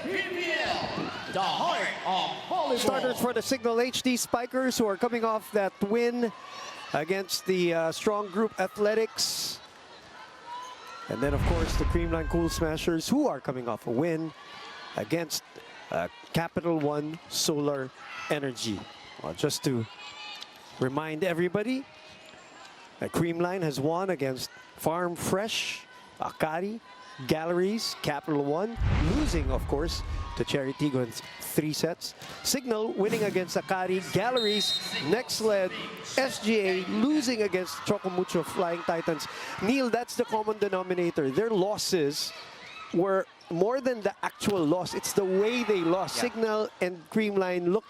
PVL, the heart of volleyball. Starters for the Cignal HD Spikers, who are coming off that win against the strong group Athletics. And then, of course, the Creamline Cool Smashers, who are coming off a win against Capital One Solar Energy. Well, just to remind everybody, Creamline has won against Farm Fresh, Akari, Galleries, Capital One, losing, of course, to Cherry Tigo in 3 sets. Cignal winning against Akari, Galleries, next led SGA losing against Chocomucho Flying Titans. Neil, that's the common denominator. Their losses were more than the actual loss. It's the way they lost. Yeah. Cignal and Creamline look,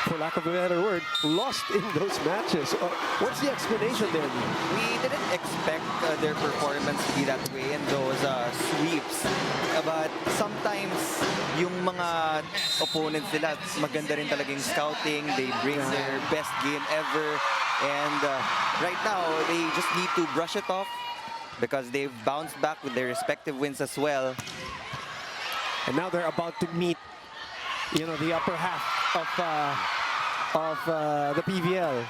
for lack of a better word, lost in those matches. What's the explanation there, Neil? We didn't expect their performance to be that way in those sweeps. But sometimes yung mga opponents nila, maganda rin talagang scouting. They bring their best game ever. And right now, they just need to brush it off because they've bounced back with their respective wins as well. And now they're about to meet, you know, the upper half of the PVL.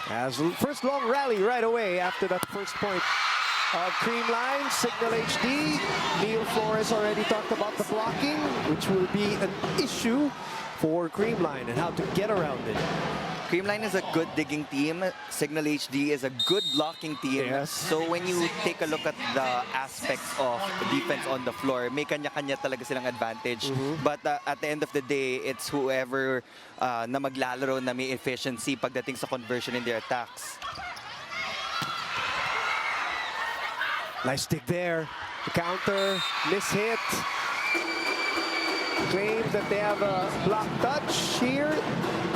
As first long rally right away after that first point of Creamline, Cignal HD. Neil Flores already talked about the blocking, which will be an issue for Creamline and how to get around it. Creamline is a good digging team. Cignal HD is a good blocking team. Yes. So when you take a look at the aspects of defense on the floor, may kanya-kanya talaga silang advantage. But at the end of the day, it's whoever na maglalaro na may efficiency pagdating sa conversion in their attacks. Nice stick there. The counter, miss-hit. Claim that they have a block touch here.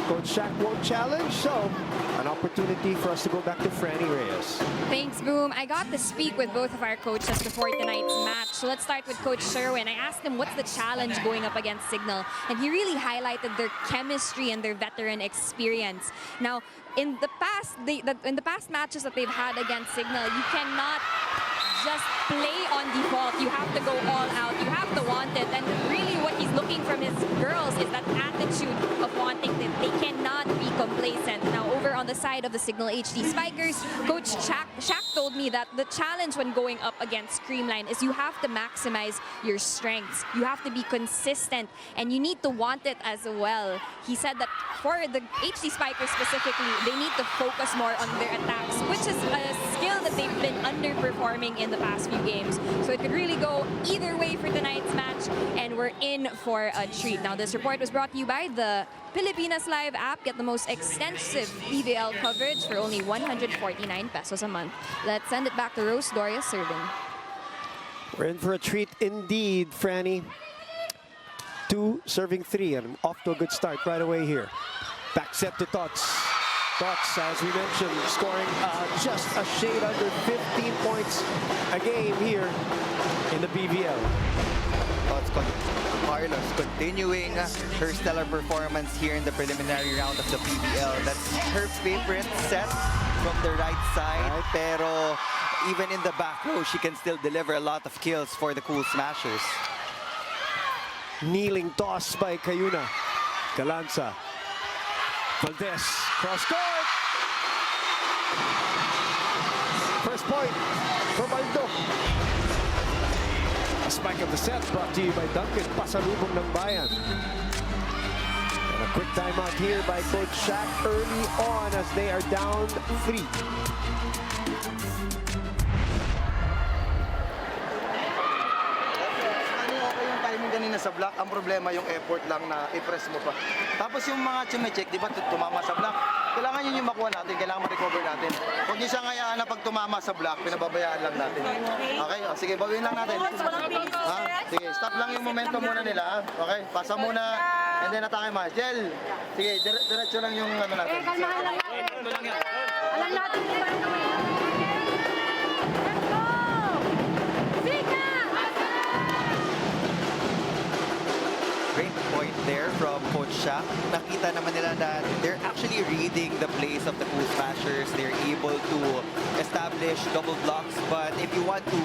Coach Shaq won't challenge, so an opportunity for us to go back to Franny Reyes. Thanks, Boom. I got to speak with both of our coaches before tonight's match. So let's start with Coach Sherwin. I asked him what's the challenge going up against Cignal, and he really highlighted their chemistry and their veteran experience. Now, in the past matches that they've had against Cignal, you cannot just play on default. You have to go all out. You have to want it. And really what he's looking from his girls is that attitude of wanting it. They cannot be complacent. Now, over on the side of the Cignal HD Spikers, Coach Shaq told me that the challenge when going up against Creamline is you have to maximize your strengths. You have to be consistent, and you need to want it as well. He said that for the HD Spikers specifically, they need to focus more on their attacks, which is a skill that they've been underperforming in the past few games. So it could really go either way for tonight's match, and we're in for a treat. Now, this report was brought to you by the Pilipinas Live app. Get the most extensive PVL coverage for only 149 pesos a month. Let's send it back to Rose Doria serving. We're in for a treat indeed, Franny. 2 serving 3, and off to a good start right away here. Back set to Tots. Tots, as we mentioned, scoring just a shade under 15 points a game here in the PVL. Tots Carlos continuing her stellar performance here in the preliminary round of the PVL. That's her favorite set from the right side. Pero even in the back row, she can still deliver a lot of kills for the Cool Smashers. Kneeling toss by Cayuna. Galanza. Valdez, cross court. First point for Baldo. A spike of the set brought to you by Duncan, pasalubong ng bayan. And a quick timeout here by Coach Shaq early on as they are down 3. Kanina sa block, ang problema yung effort lang na i-press mo pa. Tapos yung mga chume-check, di ba tumama sa block? Kailangan yun yung makuha natin, kailangan ma-recover natin. Huwag niyo siyang hayaan na pag tumama sa block, pinababayaan lang natin. Okay, sige, bawiin lang natin. Ha? Sige, stop lang yung momentum muna nila. Okay, pasa muna, and then atake mas. Jel, sige, diretso lang yung ano natin. Kalmahan lang natin. Alam natin kung paano gawin. Let's go! Great point there from Coach coach siya, nakita naman nila that they're actually reading the plays of the Cool Smashers. They're able to establish double blocks. But if you want to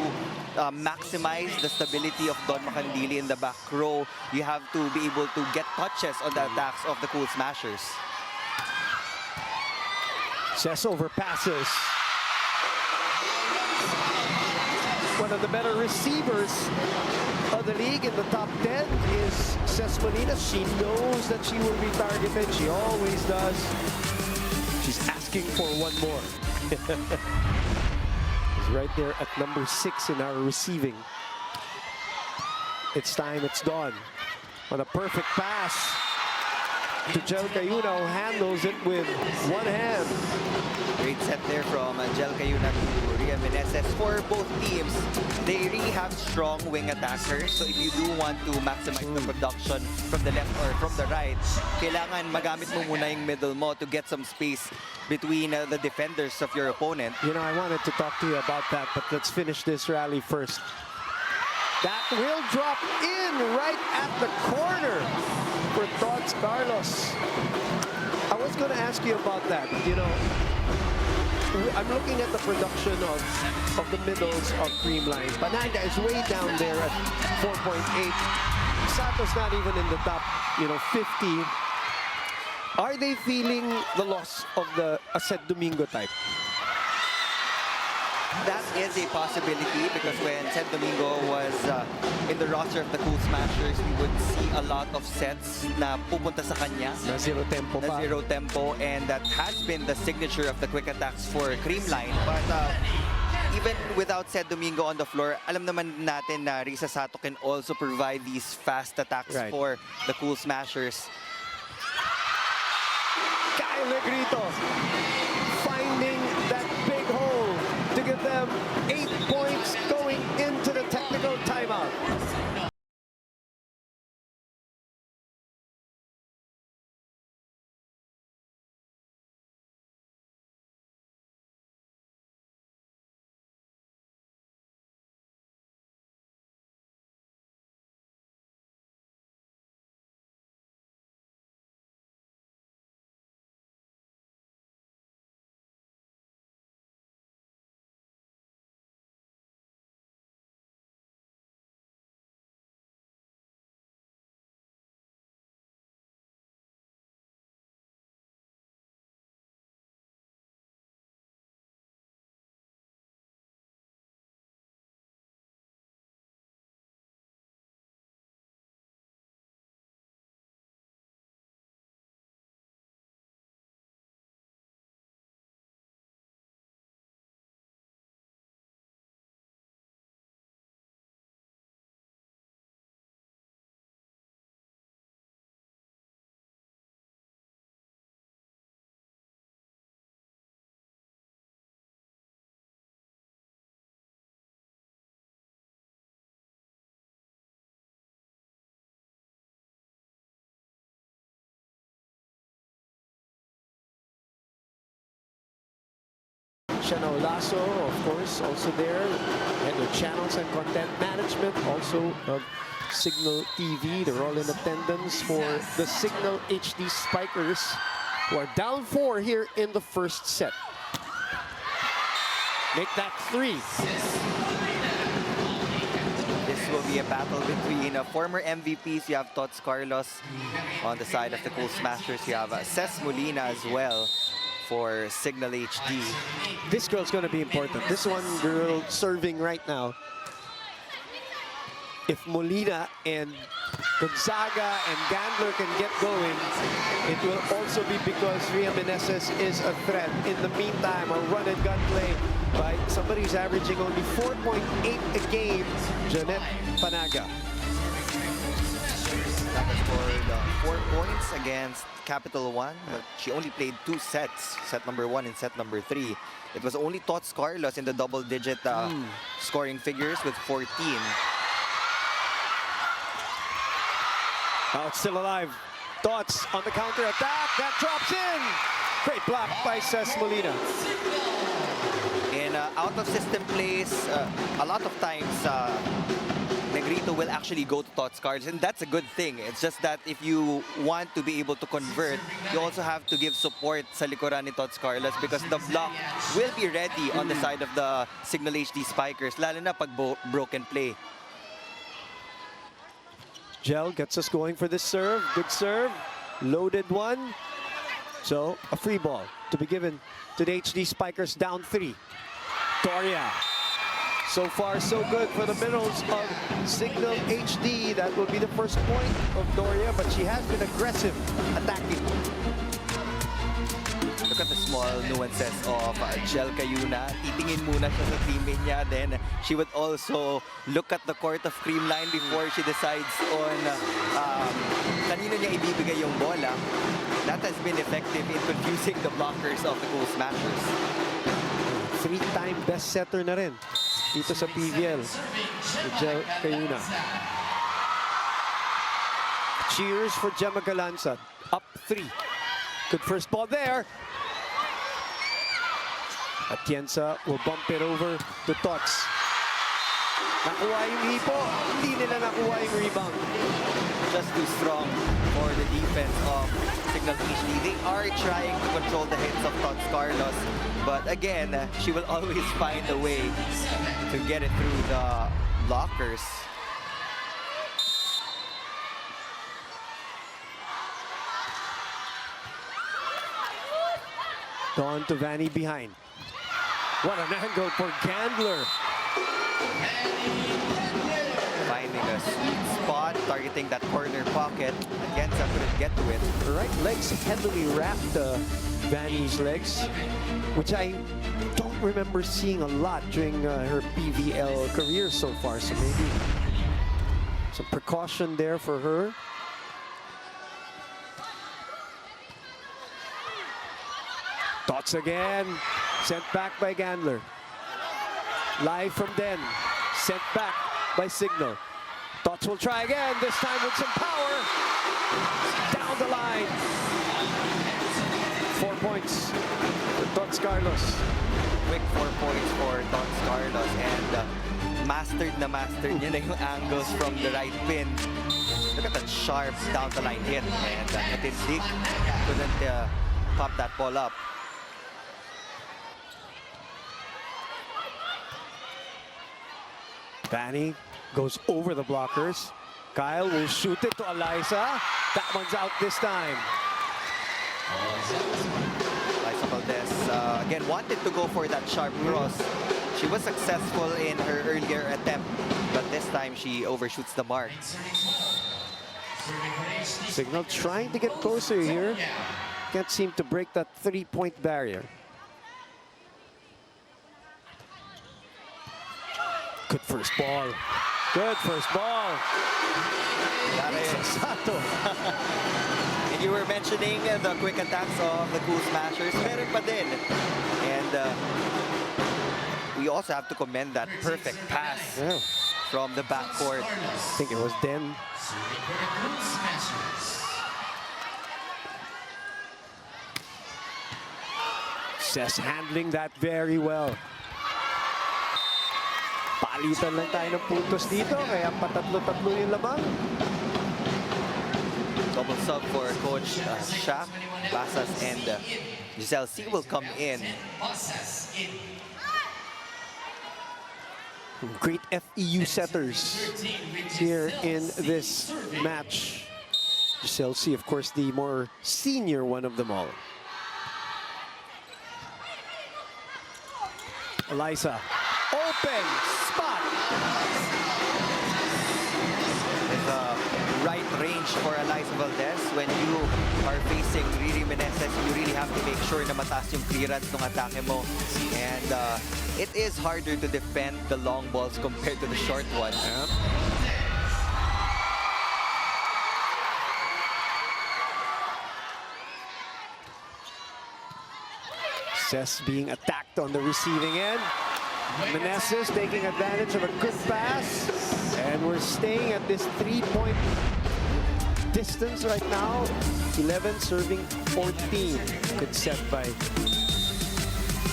maximize the stability of Don Macandili in the back row, you have to be able to get touches on the attacks of the Cool Smashers. Cess overpasses. One of the better receivers of the league in the top 10 is Cess Molina. She knows that she will be targeted. She always does. She's asking for one more. She's right there at number 6 in our receiving. It's time, it's Dawn. On a perfect pass to Jel Cayuna, who handles it with one hand. Great set there from Jel Cayuna to Rhea Meneses. For both teams, they really have strong wing attackers. So if you do want to maximize the production from the left or from the right, kailangan magamit mo muna yung middle mo to get some space between the defenders of your opponent. You know, I wanted to talk to you about that, but let's finish this rally first. That will drop in right at the corner for Tots Carlos. I was going to ask you about that. You know, I'm looking at the production of the middles of Creamline. Panaga is way down there at 4.8. Sato's not even in the top, 50. Are they feeling the loss of the Aced Domingo type? That is a possibility because when Aced Domingo was in the roster of the Cool Smashers, we would see a lot of sets na pupunta sa kanya. Na zero tempo pa. Na zero tempo, and that has been the signature of the quick attacks for Creamline. But even without Aced Domingo on the floor, alam naman natin na Risa Sato can also provide these fast attacks for the Cool Smashers. Kyle Negrito finding that big hole to give them 8 points going into the technical timeout. Shano Lasso, of course, also there. Head of Channels and Content Management, also of Cignal TV. They're all in attendance for the Cignal HD Spikers, who are down 4 here in the first set. Make that 3. This will be a battle between former MVPs. You have Tots Carlos on the side of the Cool Smashers. You have Cess Molina as well for Cignal HD. This girl's going to be important. This one girl serving right now. If Molina and Gonzaga and Gandler can get going, it will also be because Rhea Meneses is a threat. In the meantime, a run and gun play by somebody who's averaging only 4.8 a game, Jeanette Panaga. That scored 4 points against Capital One, but she only played 2 sets, set number 1 and set number 3. It was only Tots Carlos in the double-digit scoring figures with 14. Now it's still alive. Tots on the counter attack. That drops in. Great block by Cess Molina. In out-of-system plays, a lot of times Grito will actually go to Tots Carlos, and that's a good thing. It's just that if you want to be able to convert, you also have to give support sa likuran ni Tots Carlos because the block will be ready on the side of the Cignal HD Spikers, lalo na pag broken play. Gel gets us going for this serve. Good serve. Loaded one. So, a free ball to be given to the HD Spikers, down 3. Doria. So far, so good for the minerals of Cignal HD. That will be the first point of Doria, but she has been aggressive attacking. Look at the small nuances of Gel Cayuna. Titingin muna siya sa teammate niya. Then she would also look at the court of Creamline before she decides on kanino niya ibibigay yung bola. That has been effective in confusing the blockers of the Cool Smashers. 3-time best setter na rin dito sa PVL. Gel Cayuna. Cheers for Gemma Galanza. Up 3. Good first ball there. Atienza will bump it over to Tots. Nakuha yung hipo. Hindi nila nakuha yung rebound. Just too strong for the defense of Cignal HD. They are trying to control the hits of Tots Carlos, but again, she will always find a way to get it through the blockers. Dawn to Vanny behind. What an angle for Gandler. Finding a sweet spot, targeting that corner pocket. Atienza couldn't get to it. Her right leg's heavily wrapped Vanny's legs, which I don't remember seeing a lot during her PVL career so far. So maybe some precaution there for her. Tots again, sent back by Gandler. Live from Den, sent back by Cignal. Tots will try again, this time with some power. Down the line. 4 points for Tots Carlos. Quick 4 points for Tots Carlos, and mastered niya na yung angles from the right pin. Look at that sharp down the line hit, and Natindig couldn't pop that ball up. Vanny goes over the blockers. Kyle will shoot it to Eliza. That one's out this time. Eliza Valdez again wanted to go for that sharp cross. She was successful in her earlier attempt, but this time she overshoots the mark. Cignal trying to get closer here. Can't seem to break that 3-point barrier. Good first ball. Good first ball. Sato. And you were mentioning the quick attacks of the Cool Smashers. Meron pa din. And we also have to commend that perfect pass from the backcourt. I think it was Den. Cess handling that very well. Palitan lang tayo ng puntos dito, kaya patatlo-tatlo yung lamang. Double sub for Coach Shaq, Basas, and Giselle C will come in. Great FEU setters here in this match. Giselle C, of course, the more senior one of them all. Eliza, open spot. There's a right range for Eliza Valdez. When you are facing Riri Meneses, you really have to make sure na mataas yung clearance ng atake mo. And it is harder to defend the long balls compared to the short ones. Cess being attacked on the receiving end. Meneses taking advantage of a good pass. And we're staying at this 3-point distance right now. 11 serving 14. Good set by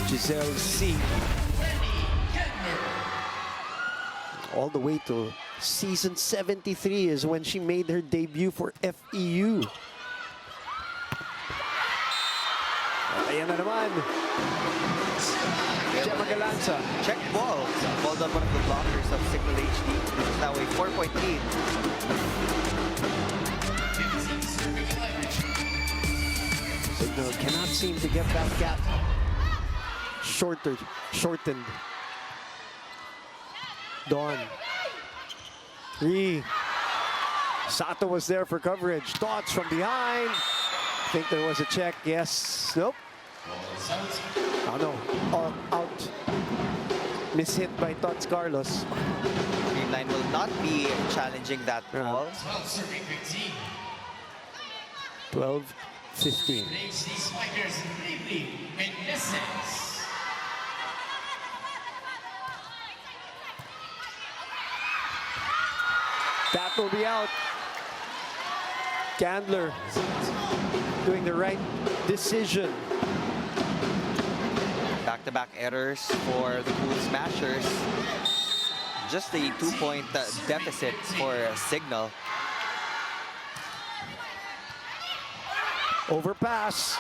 Giselle C. All the way to Season 73 is when she made her debut for FEU. At ayan na naman. Gemma Galanza. Check ball. Balled on one of the blockers of Cignal HD. This is now a 4-point lead. Cignal cannot seem to get that gap shortened. Dawn. 3. Sato was there for coverage. Thoughts from behind. I think there was a check. Yes. Nope. Oh no. All out. Mishit by Tots Carlos. Creamline will not be challenging that ball. 12-15. HD Spikers briefly witnesses. That will be out. Candler doing the right decision. Back-to-back errors for the Cool Smashers. Just a 2-point deficit for Cignal. Overpass.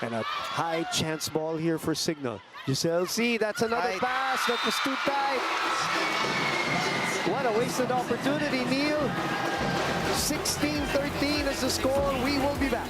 And a high chance ball here for Cignal. Giselle C, that's another Tight. pass. That was too tight. What a wasted opportunity, Neil. 16-13 is the score. We will be back.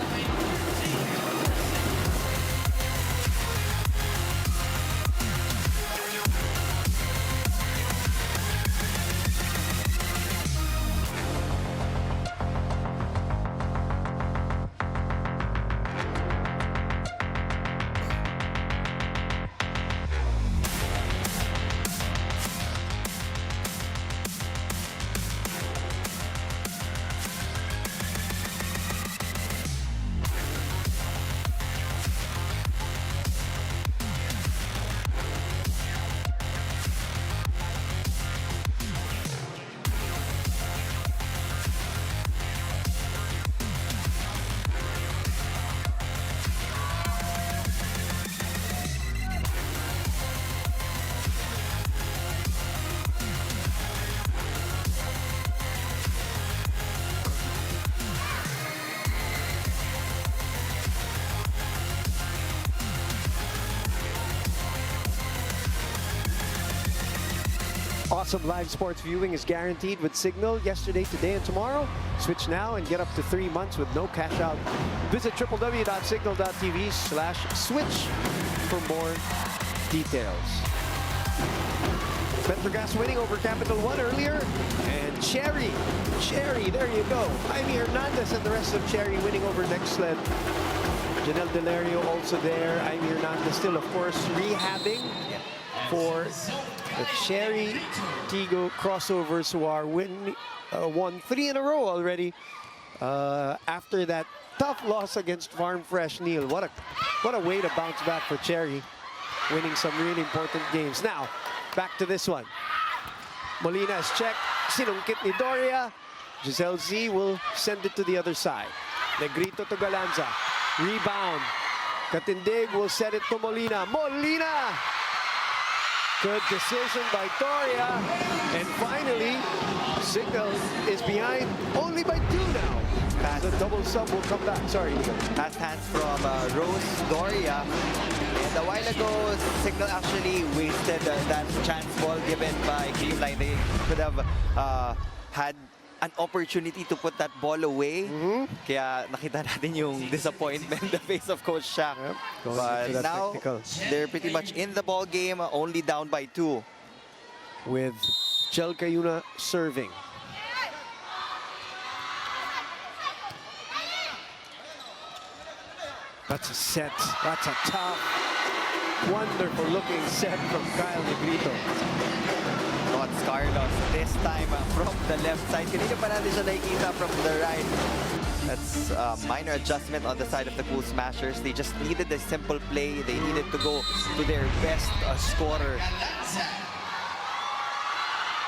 Awesome live sports viewing is guaranteed with Cignal yesterday, today, and tomorrow. Switch now and get up to 3 months with no cash out. Visit www.cignal.tv/switch for more details. Petrogas winning over Capital One earlier. And Cherry, there you go. Jaime Hernandez and the rest of Cherry winning over next sled. Janelle Delario also there. Jaime Hernandez still, of course, rehabbing for the Cherry Tigo crossovers who are won 3 in a row already after that tough loss against Farm Fresh. Neil, what a way to bounce back for Cherry, winning some really important games. Now, back to this one. Molina is checked. Sinungkit ni Doria. Giselle Z will send it to the other side. Negrito to Galanza. Rebound. Katindig will set it to Molina. Molina! Good decision by Doria. And finally, Cignal is behind only by 2 now. The double sub will come back. Sorry. Fast hands from Rose Doria. And a while ago, Cignal actually wasted that chance ball given by Creamline. They could have had an opportunity to put that ball away. Kaya nakita natin yung disappointment in the face of Coach Shaq. Yep. But now, technical. they're pretty much in the ball game, only down by 2. With Jel Cayuna serving. That's a set. That's a tough, wonderful looking set from Kyle Negrito. Tots Carlos, this time from the left side. Kanina pa natin siya nakikita from the right. That's a minor adjustment on the side of the Cool Smashers. They just needed a simple play. They needed to go to their best scorer.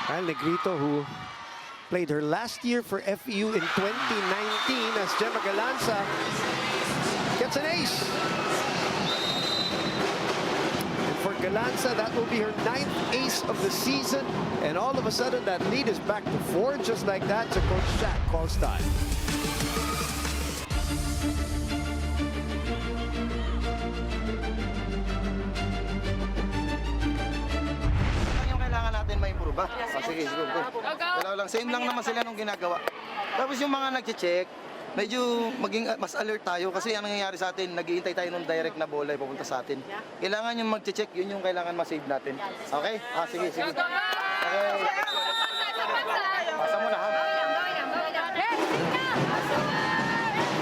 Kyle Negrito, who played her last year for FEU in 2019 as Gemma Galanza gets an ace. And for Galanza, that will be her 9th ace pace of the season, and all of a sudden that lead is back to 4 just like that. So Coach Shaq calls time. Yung kailangan natin ma-improve ba? Sige, go. Dalawa lang. Same lang naman sila nung ginagawa. Tapos yung mga nag-check, medyo maging mas alert tayo kasi ang nangyayari sa atin, naghihintay tayo ng direct na bola papunta sa atin. Kailangan yung mag-check, yun yung kailangan ma-save natin. Okay? Sige. Okay. Pasa mo na ha.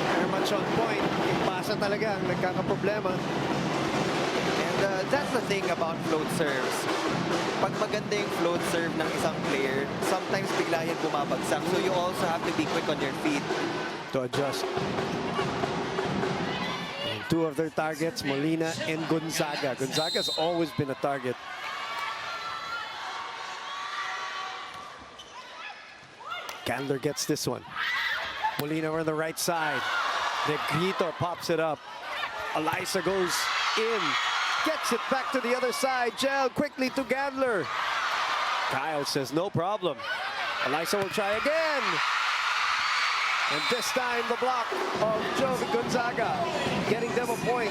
Very much on point. Ipasa talaga ang nagkakaproblema. And that's the thing about float serves. Pag maganda yung float serve ng isang player, sometimes bigla yan bumabagsak. So you also have to be quick on your feet. To adjust. And 2 of their targets, Molina and Gonzaga. Gonzaga's always been a target. Candler gets this one. Molina on the right side. Negrito pops it up. Elisa goes in. Gets it back to the other side. Gel quickly to Gandler. Kyle says no problem. Elisa will try again. And this time the block of Jovi Gonzaga, getting them a point.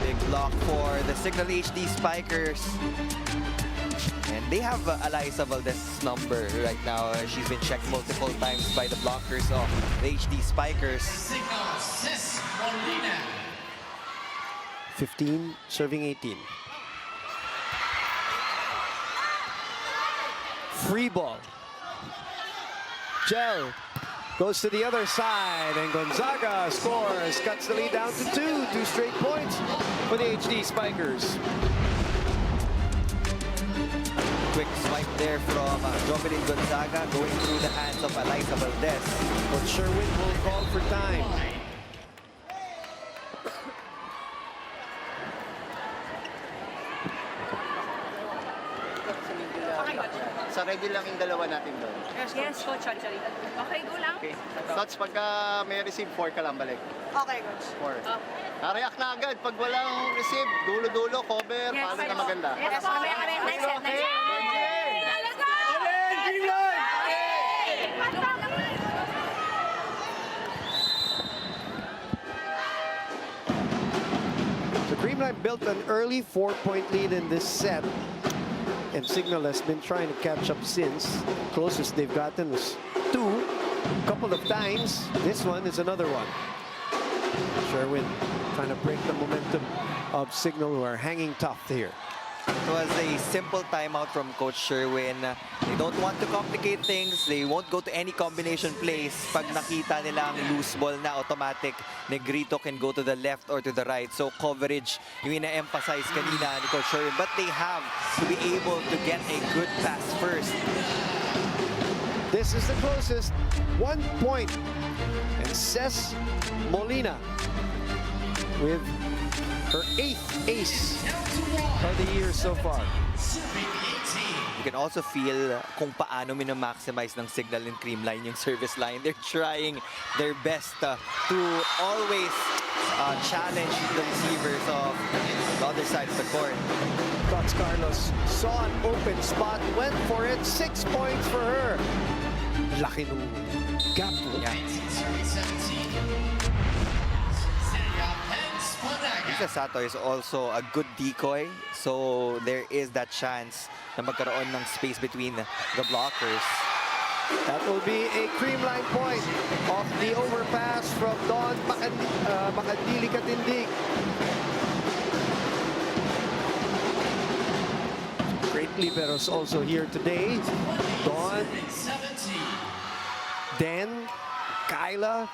Big block for the Cignal HD Spikers. And they have Eliza Valdez's number right now. She's been checked multiple times by the blockers of the HD Spikers. Cignal Sis Molina. 15, serving 18. Free ball. Gel goes to the other side, and Gonzaga scores, cuts the lead down to 2 straight points for the HD Spikers. Quick swipe there from Jovelyn Gonzaga going through the hands of Eliza Valdez. But Sherwin will call for time. Sa ready lang yung dalawa natin doon. Yes, Coach, actually. Okay, go lang. Okay. Thoughts pagka may receive 4 ka lang balik. Okay, Coach. 4. React na agad. Pag walang receive, dulo-dulo, cover, paano na maganda. Yes, kami. Next set, next set. So Creamline built an early 4-point lead in this set. And Cignal has been trying to catch up since. Closest they've gotten was 2. A couple of times. This one is another one. Sherwin trying to break the momentum of Cignal, who are hanging tough here. It was a simple timeout from Coach Sherwin. They don't want to complicate things. They won't go to any combination plays. Pag nakita nilang loose ball na automatic, Negrito can go to the left or to the right. So coverage, yung ina-emphasize kanina ni Coach Sherwin. But they have to be able to get a good pass first. This is the closest. 1 point. And Ces Molina with her 8th ace of the year so far. You can also feel kung paano minamaximize ng Cignal and Creamline yung service line. They're trying their best to always challenge the receivers of the other side of the court. Coach Carlos saw an open spot, went for it. 6 points for her. Laki nung gap. Lisa Sato is also a good decoy, so there is that chance na magkaroon ng space between the blockers. That will be a Creamline point off the overpass from Don Makadili Katindig. Great liberos also here today. Don, Den, Kyla.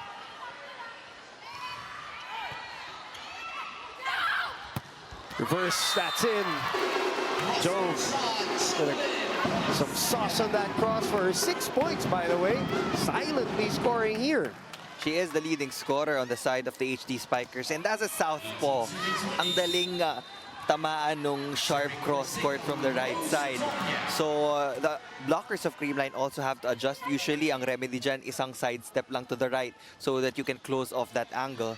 Reverse, that's in. Jones, some sauce on that cross for her. 6 points, by the way. Silently scoring here. She is the leading scorer on the side of the HD Spikers. And as a southpaw, ang daling tamaan nung sharp cross court from the right side. So the blockers of Creamline also have to adjust. Usually, ang remedy dyan, isang sidestep lang to the right so that you can close off that angle.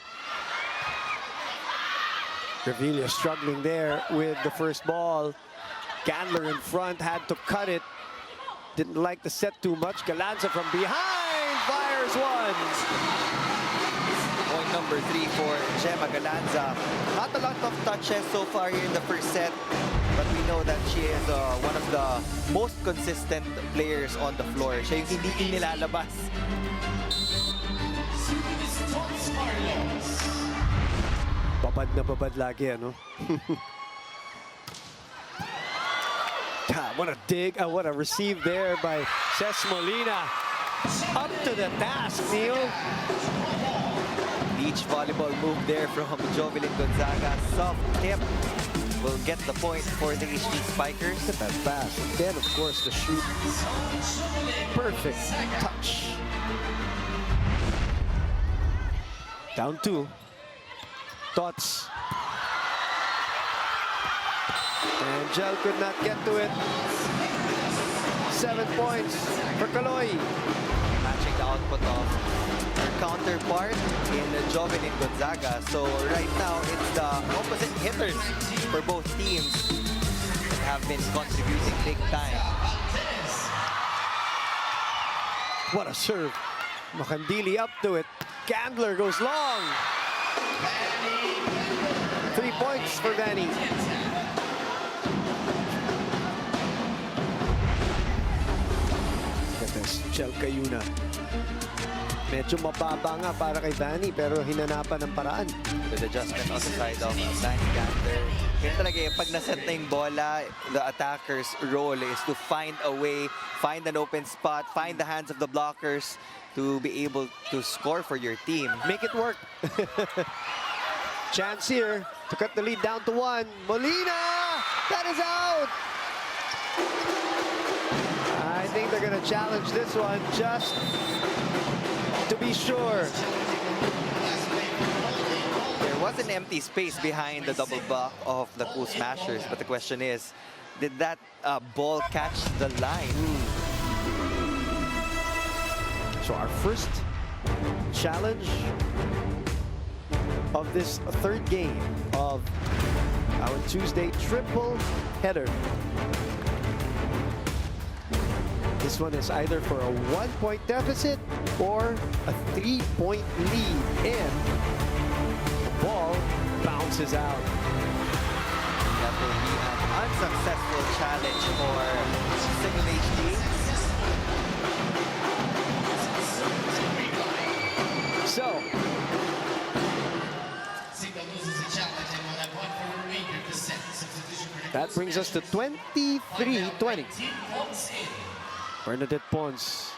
Revilla struggling there with the first ball. Gandler in front, had to cut it. Didn't like the set too much. Galanza from behind, fires one. Point number 3 for Gemma Galanza. Not a lot of touches so far here in the first set, but we know that she is one of the most consistent players on the floor. Siya yung hindi inilalabas. Babad na babad lagi, ano? God, what a dig, what a receive there by Ces Molina. Up to the task, Neil. Beach volleyball move there from Jovelyn Gonzaga. Soft tip will get the point for the HD Spikers. Look at that pass. And then, of course, the shoot. Perfect touch. Down 2. Thoughts. And Gel could not get to it. 7 points for Kaloy. Matching the output of her counterpart in Jovelyn Gonzaga. So right now, it's the opposite hitters for both teams that have been contributing big time. What a serve. Makandili up to it. Gandler goes long. 3 points for Vanny. Look at this, Chel Cayuna. Medyo mababa nga para kay Vanny, pero hinanapan ng paraan. With adjustment on the side of Vanny Gandler. Kaya talaga pag naset na yung bola, the attacker's role is to find a way, find an open spot, find the hands of the blockers to be able to score for your team. Make it work. Chance here to cut the lead down to 1. Molina! That is out! I think they're going to challenge this one just to be sure. There was an empty space behind the double block of the Cool Smashers, but the question is, did that ball catch the line? So our first challenge of this third game of our Tuesday triple header. This one is either for a 1-point deficit or a 3-point lead, and the ball bounces out. That will be an unsuccessful challenge for Cignal HD. So, Cignal loses the challenge and will have one for the remainder of the set. Substitution for that brings us to 23-20. Bernadette Pons,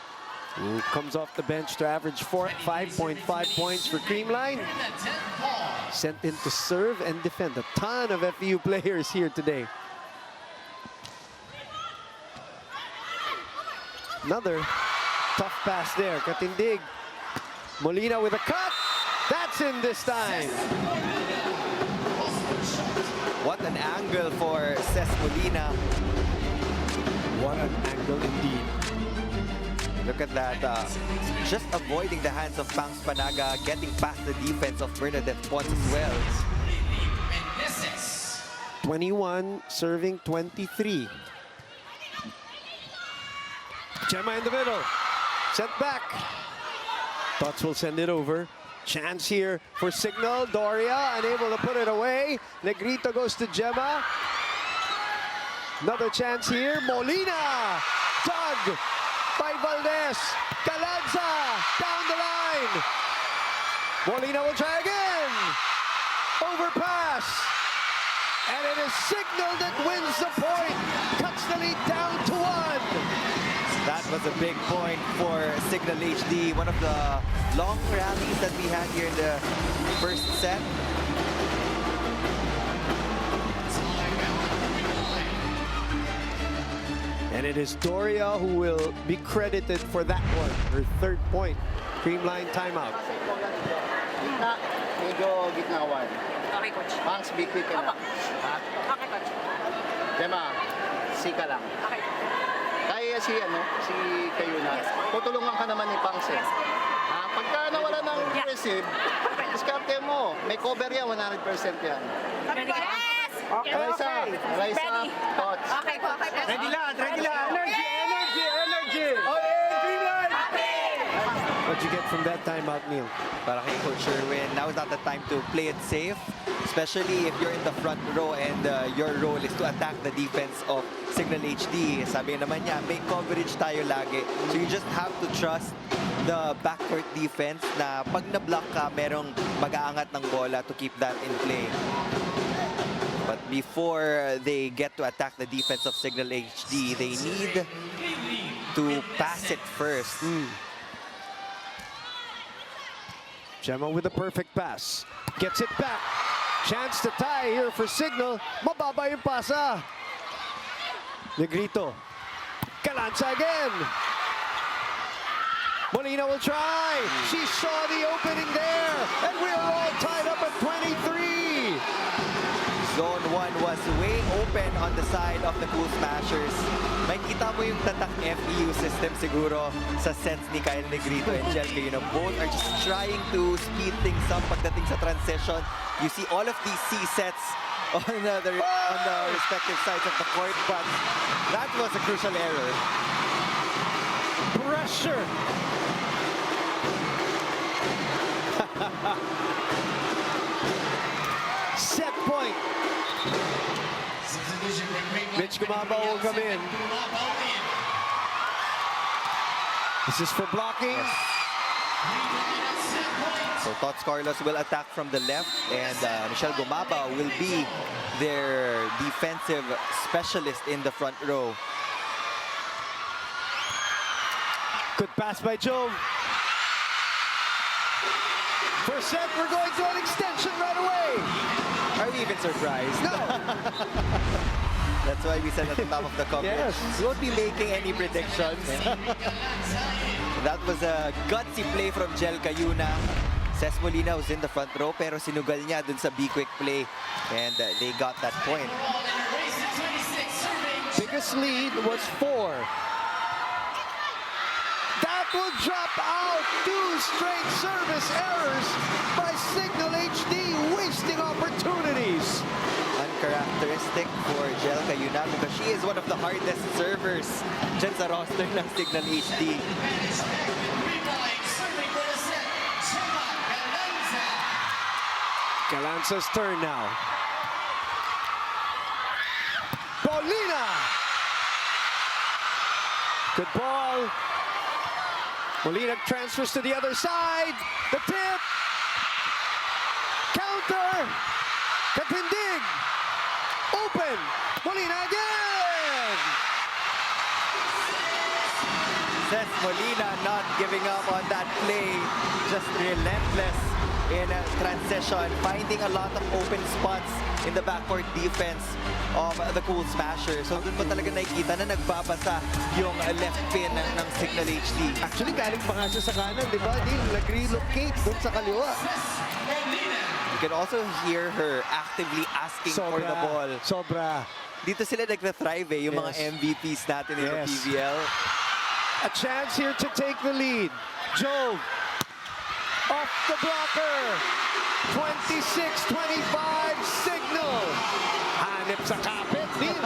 who comes off the bench to average 5.5 points for Creamline. Sent in to serve and defend. A ton of FEU players here today. Another tough pass there. Katindig. Molina with a cut. That's in this time. What an angle for Ces Molina. What an angle indeed. Look at that. Just avoiding the hands of Pangs Panaga, getting past the defense of Bernadette Pons as well. 21 serving 23. Gemma in the middle. Sent back. Tots will send it over. Chance here for Cignal. Doria unable to put it away. Negrito goes to Gemma. Another chance here. Molina. Dug by Valdez. Galanza down the line. Molina will try again. Overpass. And it is Cignal that wins the point. Cuts the lead down to 1. That was a big point for Cignal HD. One of the long rallies that we had here in the first set. And it is Doria who will be credited for that one. Her 3rd point. Creamline timeout. Gitna, medyo gitna 1. Okay, coach. Pangs, be quick ka na. Ha? Okay, coach. Gemma, sika lang. Okay. Kaya si Cayuna, tutulungan ka naman ni Pangs eh. Ha? Pagka nawala ng receive, diskarte mo. May cover yan, 100% yan. Yes! Raisa, thoughts. Okay po, okay po. Ready lang. Energy. What'd you get from that timeout, Neil? Para kay Coach Sherwin, now is not the time to play it safe, especially if you're in the front row and your role is to attack the defense of Cignal HD. Sabi naman niya, may coverage tayo lagi. So you just have to trust the backcourt defense na pag na-block ka, merong mag-aangat ng bola to keep that in play. But before they get to attack the defense of Cignal HD, they need to pass it first. Gemma with a perfect pass. Gets it back. Chance to tie here for Cignal. Mababa yung pasa. Negrito. Calanza again. Molina will try. She saw the opening there. And we're all tied up at 23. Zone 1 was way open on the side of the Cool Smashers. Makita mo yung tatak FEU system siguro sa sense ni Kyle Negrito and Jelka. You know, both are just trying to speed things up pagdating sa transition. You see all of these C sets on the respective sides of the court, but that was a crucial error. Pressure. Set point. Mitch Gumaba will come in. This is for blocking. So Tots Carlos will attack from the left, and Michelle Gumaba will be their defensive specialist in the front row. Good pass by Joe. First set, we're going to an extension right away. Are we even surprised? No. That's why we said at the top of the coverage. Yes. We won't be making any predictions. That was a gutsy play from Jel Cayuna. Ces Molina was in the front row, pero sinugal niya dun sa B-quick play. And they got that point. Biggest lead was 4. That will drop out. 2 straight service errors by Cignal HD, wasting opportunities. Uncharacteristic for Jel Cayuna because she is one of the hardest servers dyan sa roster ng Cignal HD. Calanza's turn now. Paulina! Good ball. Molina transfers to the other side. The tip. Counter. Kapindig. Open. Molina again. Ces Molina not giving up on that play. Just relentless in transition, finding a lot of open spots in the backcourt defense of the Cool Smashers. So dun mo talaga nakikita na nagbabasa yung left pin ng Cignal HD. Actually, galing pa nga siya sa kanan, di ba? Nag-relocate dun sa kaliwa. You can also hear her actively asking for the ball. Sobra. Dito sila nagta-thrive yung mga Yes. MVPs natin in the Yes. PVL. A chance here to take the lead. Jove. Off the blocker. 26-25 Cignal. Hanip sa kapit din.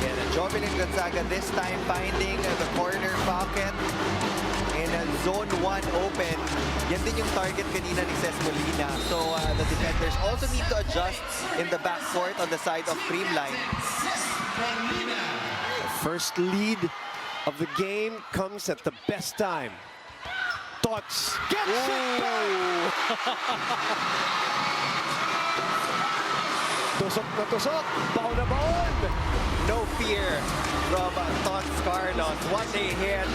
And Jovelyn Gonzaga this time finding the corner pocket in zone 1 open. Yan din yung target kanina ni Ces Molina. So the defenders also need to adjust in the backcourt on the side of Creamline. First lead of the game comes at the best time. Tots gets it back. Tusok na tusok. Baon na baon. No fear from Tots Carlos. What a hit.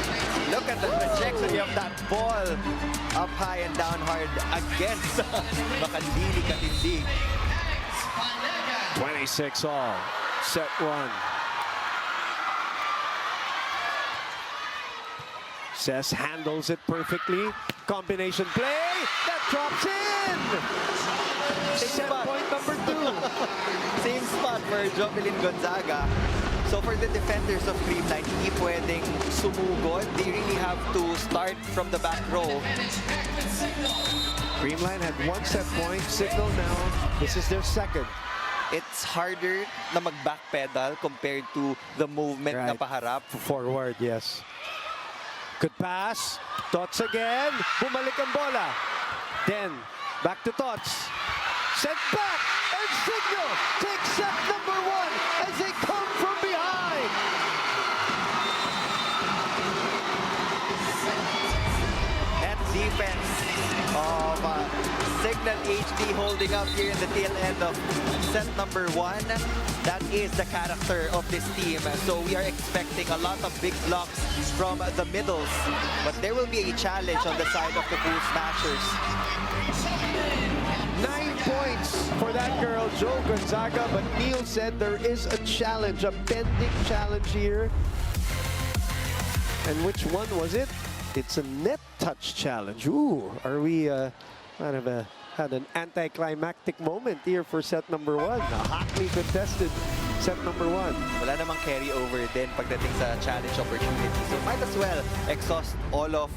Look at the trajectory of that ball. Up high and down hard against Makandili Katindig. 26 all. Set 1. Ces handles it perfectly. Combination play. That drops in. Set point number 2. Same spot for Jovelyn Gonzaga. So for the defenders of Creamline, hindi pwedeng sumugod. They really have to start from the back row. Creamline had 1 set point. Cignal now, this is their second. It's harder na mag-backpedal compared to the movement na Right. paharap. Forward, yes. Good pass. Tots again. Bumalik ang bola. Then, back to Tots. Sent back. And Cignal takes set number 1 as they come from behind. Net defense of Cignal HD holding up here in the tail end of set number 1. That is the character of this team. So we are expecting a lot of big blocks from the middles. But there will be a challenge on the side of the Cool Smashers. 9 points for that girl, Joe Gonzaga. But Neil said there is a challenge, a pending challenge here. And which one was it? It's a net touch challenge. Ooh, are we kind of had an anticlimactic moment here for set number 1. A hotly contested set number 1. Wala namang carry over din pagdating sa challenge opportunity. So might as well exhaust all of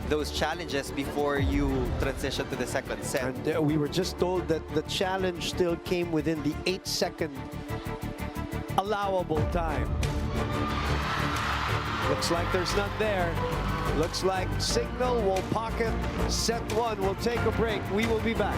those challenges before you transition to the second set. And we were just told that the challenge still came within the 8-second allowable time. Looks like there's none there. Looks like Cignal will pocket set 1. We'll take a break. We will be back.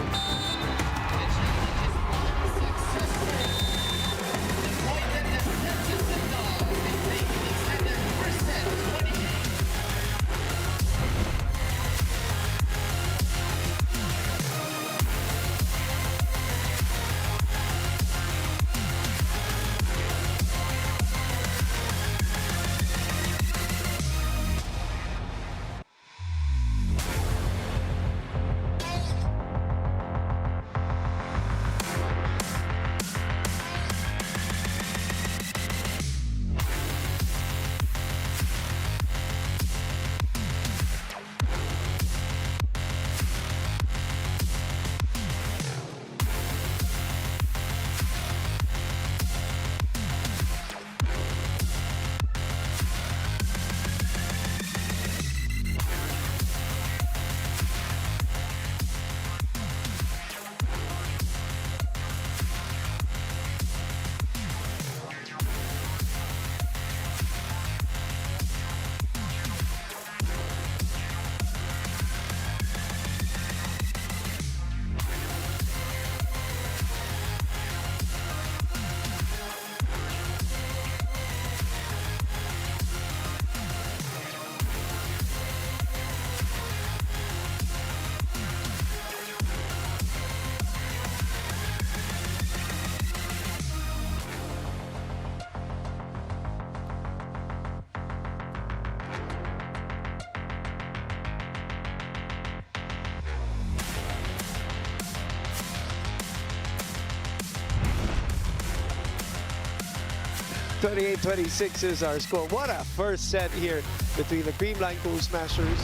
(28-26) is our score. What a first set here between the Creamline Cool Smashers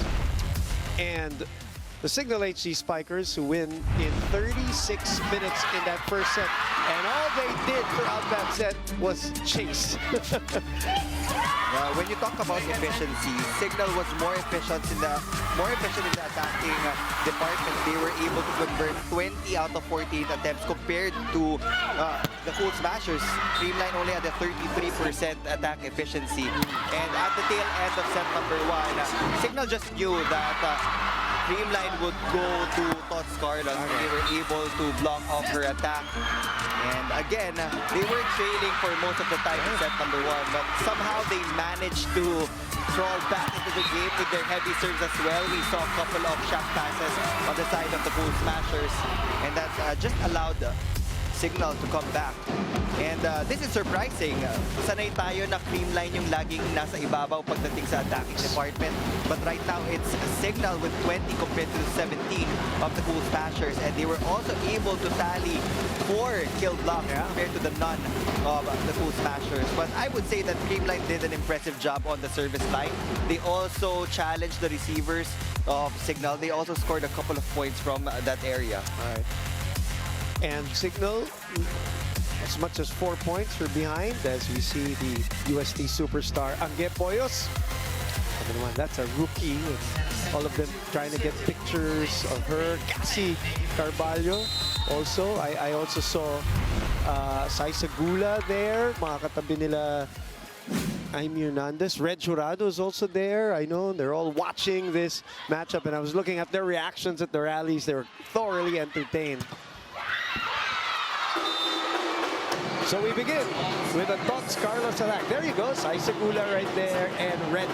and the Cignal HD Spikers, who win in 36 minutes in that first set. And all they did throughout that set was chase. When you talk about efficiency, Cignal was more efficient in the attacking department. They were able to convert 20 out of 48 attempts compared to the Cool Smashers. Creamline only had a 33% attack efficiency. And at the tail end of set number 1, Cignal just knew that Creamline would go to Tots Carlos. They were able to block off her attack. And again, they were trailing for most of the time in set number 1, but somehow they managed to crawl back into the game with their heavy serves as well. We saw a couple of shot passes on the side of the Cool Smashers, and that just allowed Cignal to come back. And this is surprising. Sanay tayo na Creamline yung laging nasa ibabaw pagdating sa attacking department. But right now, it's Cignal with 20 compared to the 17 of the Cool Smashers. And they were also able to tally 4 kill blocks compared to the none of the Cool Smashers. But I would say that Creamline did an impressive job on the service line. They also challenged the receivers of Cignal. They also scored a couple of points from that area. All right. And Cignal as much as 4 points for behind as we see the UST superstar Angge Poyos. That's a rookie. All of them trying to get pictures of her. Cassie Carvalho also. I also saw Sai Sagula there. Mga katabi nila Jaime Hernandez. Red Jurado is also there. I know they're all watching this matchup, and I was looking at their reactions at the rallies. They were thoroughly entertained. So we begin with a Tots Carlos attack. There you go, Sai Sagula right there, and Reg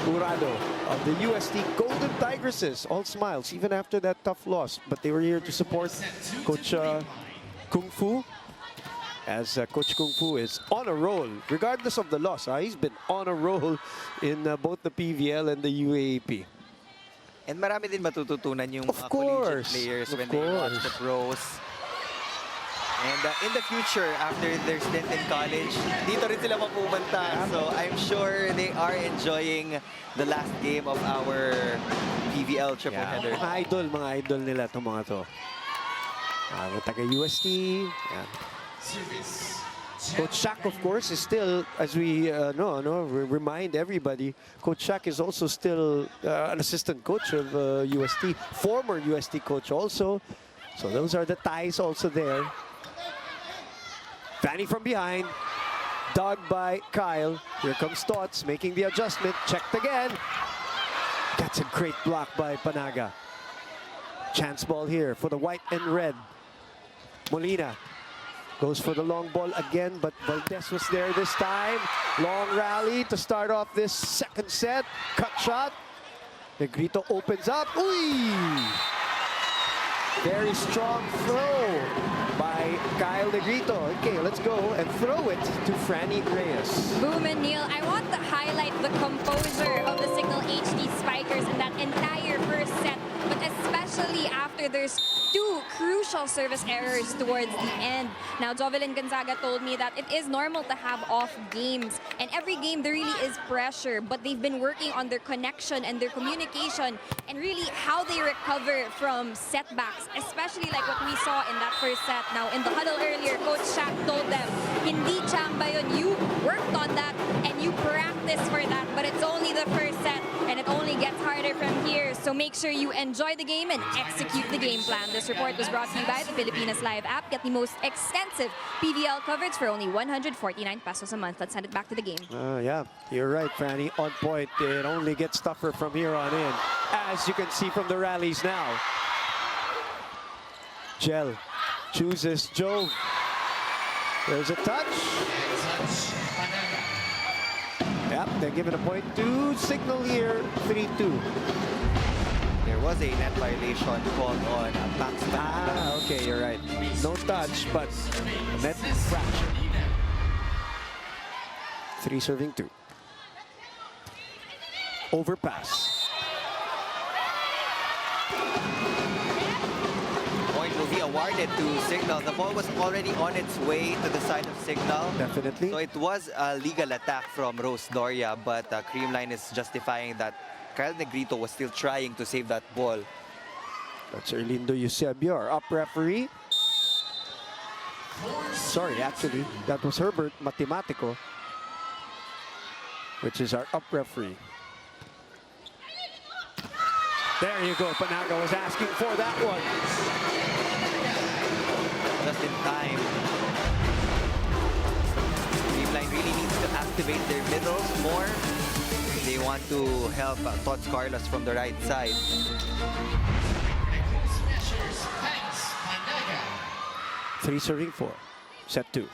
Jurado of the UST Golden Tigresses. All smiles, even after that tough loss. But they were here to support Coach Kung Fu, as Coach Kung Fu is on a roll, regardless of the loss. He's been on a roll in both the PVL and the UAAP. And marami din matututunan yung Of mga course, collegiate players of when they watch course. the pros. And in the future, after their stint in college, dito rin sila mapupunta. So I'm sure they are enjoying the last game of our PVL triple header. Mga idol nila itong mga to. Taga-UST. Yeah. Coach Shaq, of course, is still, as we remind everybody, Coach Shaq is also still an assistant coach of UST, former UST coach also. So those are the ties also there. Fanny from behind, dogged by Kyle. Here comes Tots making the adjustment. Checked again. That's a great block by Panaga. Chance ball here for the white and red. Molina goes for the long ball again, but Valdez was there this time. Long rally to start off this second set. Cut shot. Negrito opens up. Uy! Very strong throw by Kyle Negrito. Okay, let's go and throw it to Franny Reyes. Boom and Neil, I want to highlight the composure of the Cignal HD Spikers in that entire first set, but especially after there's 2 crucial service errors towards the end. Now, Jovelyn Gonzaga told me that it is normal to have off games, and every game there really is pressure, but they've been working on their connection and their communication and really how they recover from setbacks, especially like what we saw in that first set. Now, in the huddle earlier, Coach Shaq told them, hindi chamba yun. You worked on that and you practiced for that, but it's only the first set and it only gets harder from here. So make sure you enjoy the game and execute the game plan. This report was brought to you by the Filipinas Live app. Get the most extensive PVL coverage for only 149 pesos a month. Let's send it back to the game. Yeah, you're right, Franny. On point. It only gets tougher from here on in, as you can see from the rallies now. Gel chooses Jove. There's a touch. Yep, they're giving a point to Cignal here, 3-2. There was a net violation called on Max Panaga. Okay, you're right. No touch, but net infraction. 3 serving 2. Overpass. Point will be awarded to Cignal. The ball was already on its way to the side of Cignal. Definitely. So it was a legal attack from Rose Doria, but Creamline is justifying that Kyle Negrito was still trying to save that ball. That's Erlindo Eusebio, our up referee. Sorry, actually, that was Herbert Matematico, which is our up referee. There you go. Panaga was asking for that one. Just in time. Creamline really needs to activate their middles more. They want to help Tots Carlos from the right side. Three serving 4. Set 2.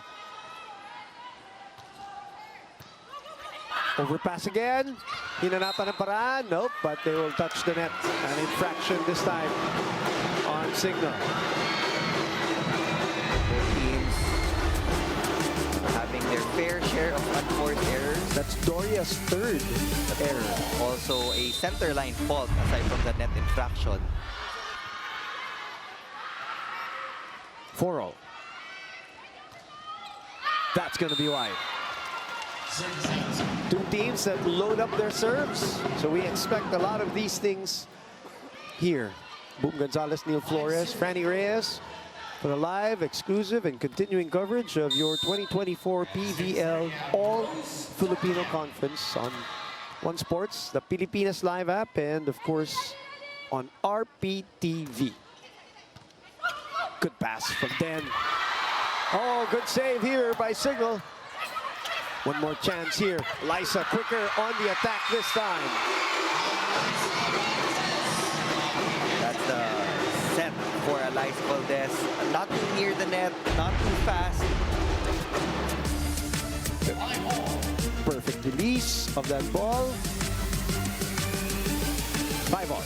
Overpass again. Hinanapan ng paraan. Nope, but they will touch the net. An infraction this time on Cignal. Both teams having their fair share of unforced errors. That's Doria's 3rd error. Also a center line fault aside from the net infraction. 4-0. That's going to be wide. 2 teams that load up their serves. So we expect a lot of these things here. Boom Gonzalez, Neil Flores, Franny Reyes. for the live, exclusive, and continuing coverage of your 2024 PVL All-Filipino Conference on One Sports, the Pilipinas Live app, and of course on RPTV. Good pass from Den. Oh, good save here by Cignal. One more chance here. Lysa quicker on the attack this time. That's the set for Lysa Valdez. Not too near the net, not too fast. Perfect release of that ball. 5-all.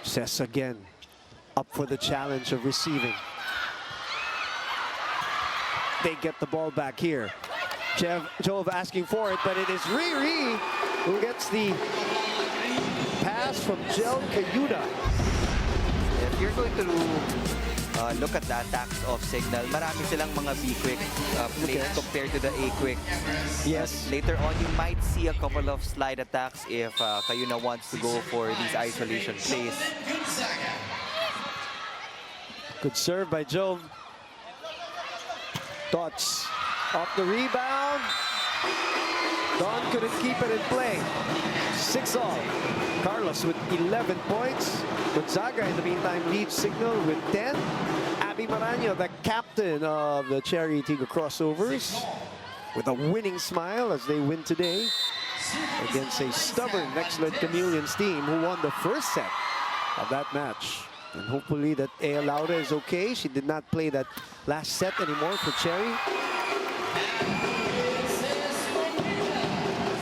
Cess again, up for the challenge of receiving. They get the ball back here. Jove asking for it, but it is Riri who gets the pass from Jel Cayuda. If you're going to look at the attacks of Cignal, marami silang mga B-quick plays compared to the A-quick. Yes. Later on, you might see a couple of slide attacks if Cayuna wants to go for these isolation plays. Good serve by Jove. Dots off the rebound. Don couldn't keep it in play. 6-all. Carlos with 11 points. Gonzaga in the meantime leads Cignal with 10. Abby Maraño, the captain of the Cherry Tigre Crossovers, with a winning smile as they win today against a stubborn Next-led Chameleons team who won the first set of that match. And hopefully that Ea Laura is okay. She did not play that last set anymore for Cherry.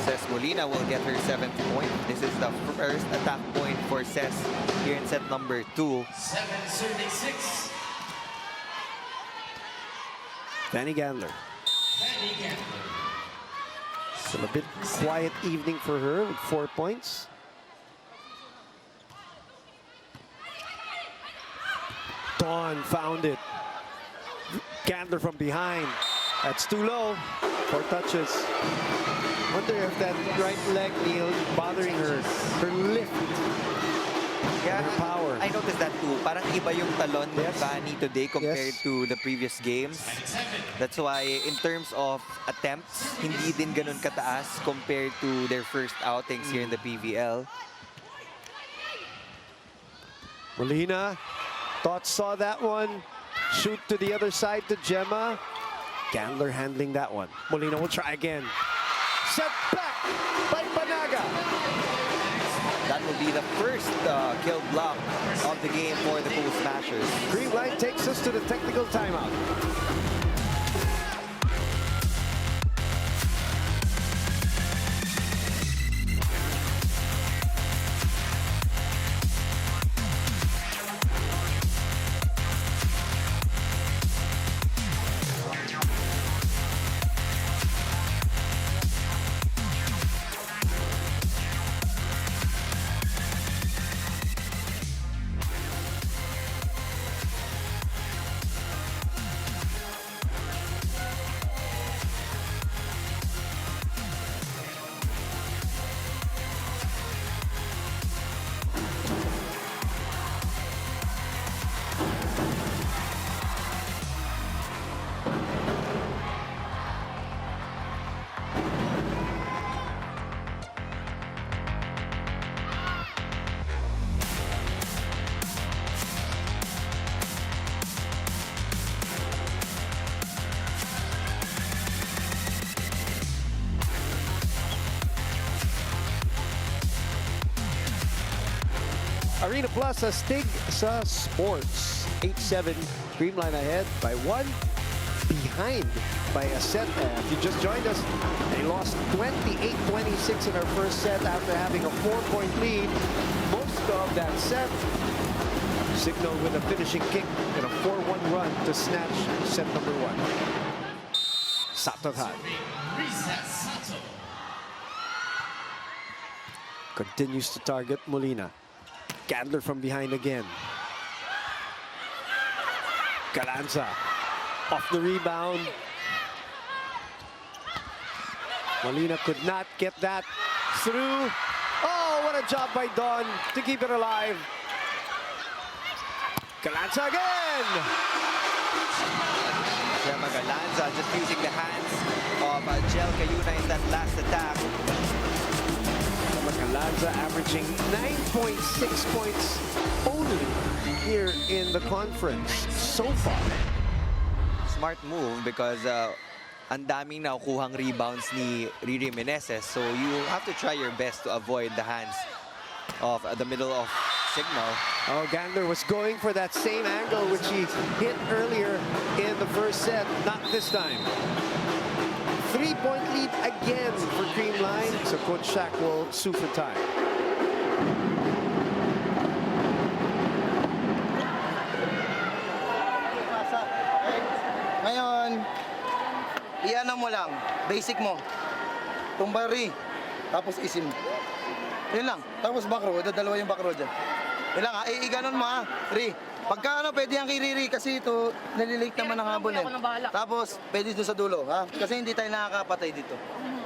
Cess Molina will get her 7th point. This is the first attack point for Cess here in set number 2. 7-36. Fanny Gandler. Still a bit quiet evening for her with 4 points. Dawn found it. Gandler from behind. That's too low. 4 touches. Wonder if that right leg, Neil, bothering her. Her lift. Yeah, Her power. I noticed that too. Parang iba yung talon ni Yes. Fanny today compared Yes. to the previous games. That's why in terms of attempts, hindi din ganun kataas compared to their first outings here in the PVL. Molina. Thought saw that one. Shoot to the other side to Gemma. Gandler handling that one. Molina will try again. Set back by Panaga. That will be the first kill block of the game for the Cool Smashers. Creamline takes us to the technical timeout. Arena Plus sa Stig sa Sports. 8-7, Creamline ahead by 1. Behind by a set. If you just joined us, they lost 28-26 in our first set after having a 4-point lead. Most of that set. Cignal with a finishing kick and a 4-1 run to snatch set number 1. Satohan continues to target Molina. Gandler from behind again. Galanza off the rebound. Molina could not get that through. Oh, what a job by Don to keep it alive. Galanza again. Gemma Galanza just using the hands of Jel Cayuna in that last attack. Galanza averaging 9.6 points only here in the conference so far. Smart move because ang daming nakukuhang rebounds ni Riri Meneses. So you have to try your best to avoid the hands of the middle of Cignal. Oh, Gandler was going for that same angle which he hit earlier in the first set. Not this time. 3-point lead again for Creamline. So Coach Shaq will sue for time. Ngayon, iyan mo lang. Basic mo. Tumbari. Tapos isim. Yun lang. Tapos back row. Dalawa yung back row dyan. Yun lang ha. Iganon mo ha. Ri. Pagka pwede yan kay Riri kasi ito nalilate naman ng habon eh. Tapos, pwede doon sa dulo ha. Kasi hindi tayo nakakapatay dito.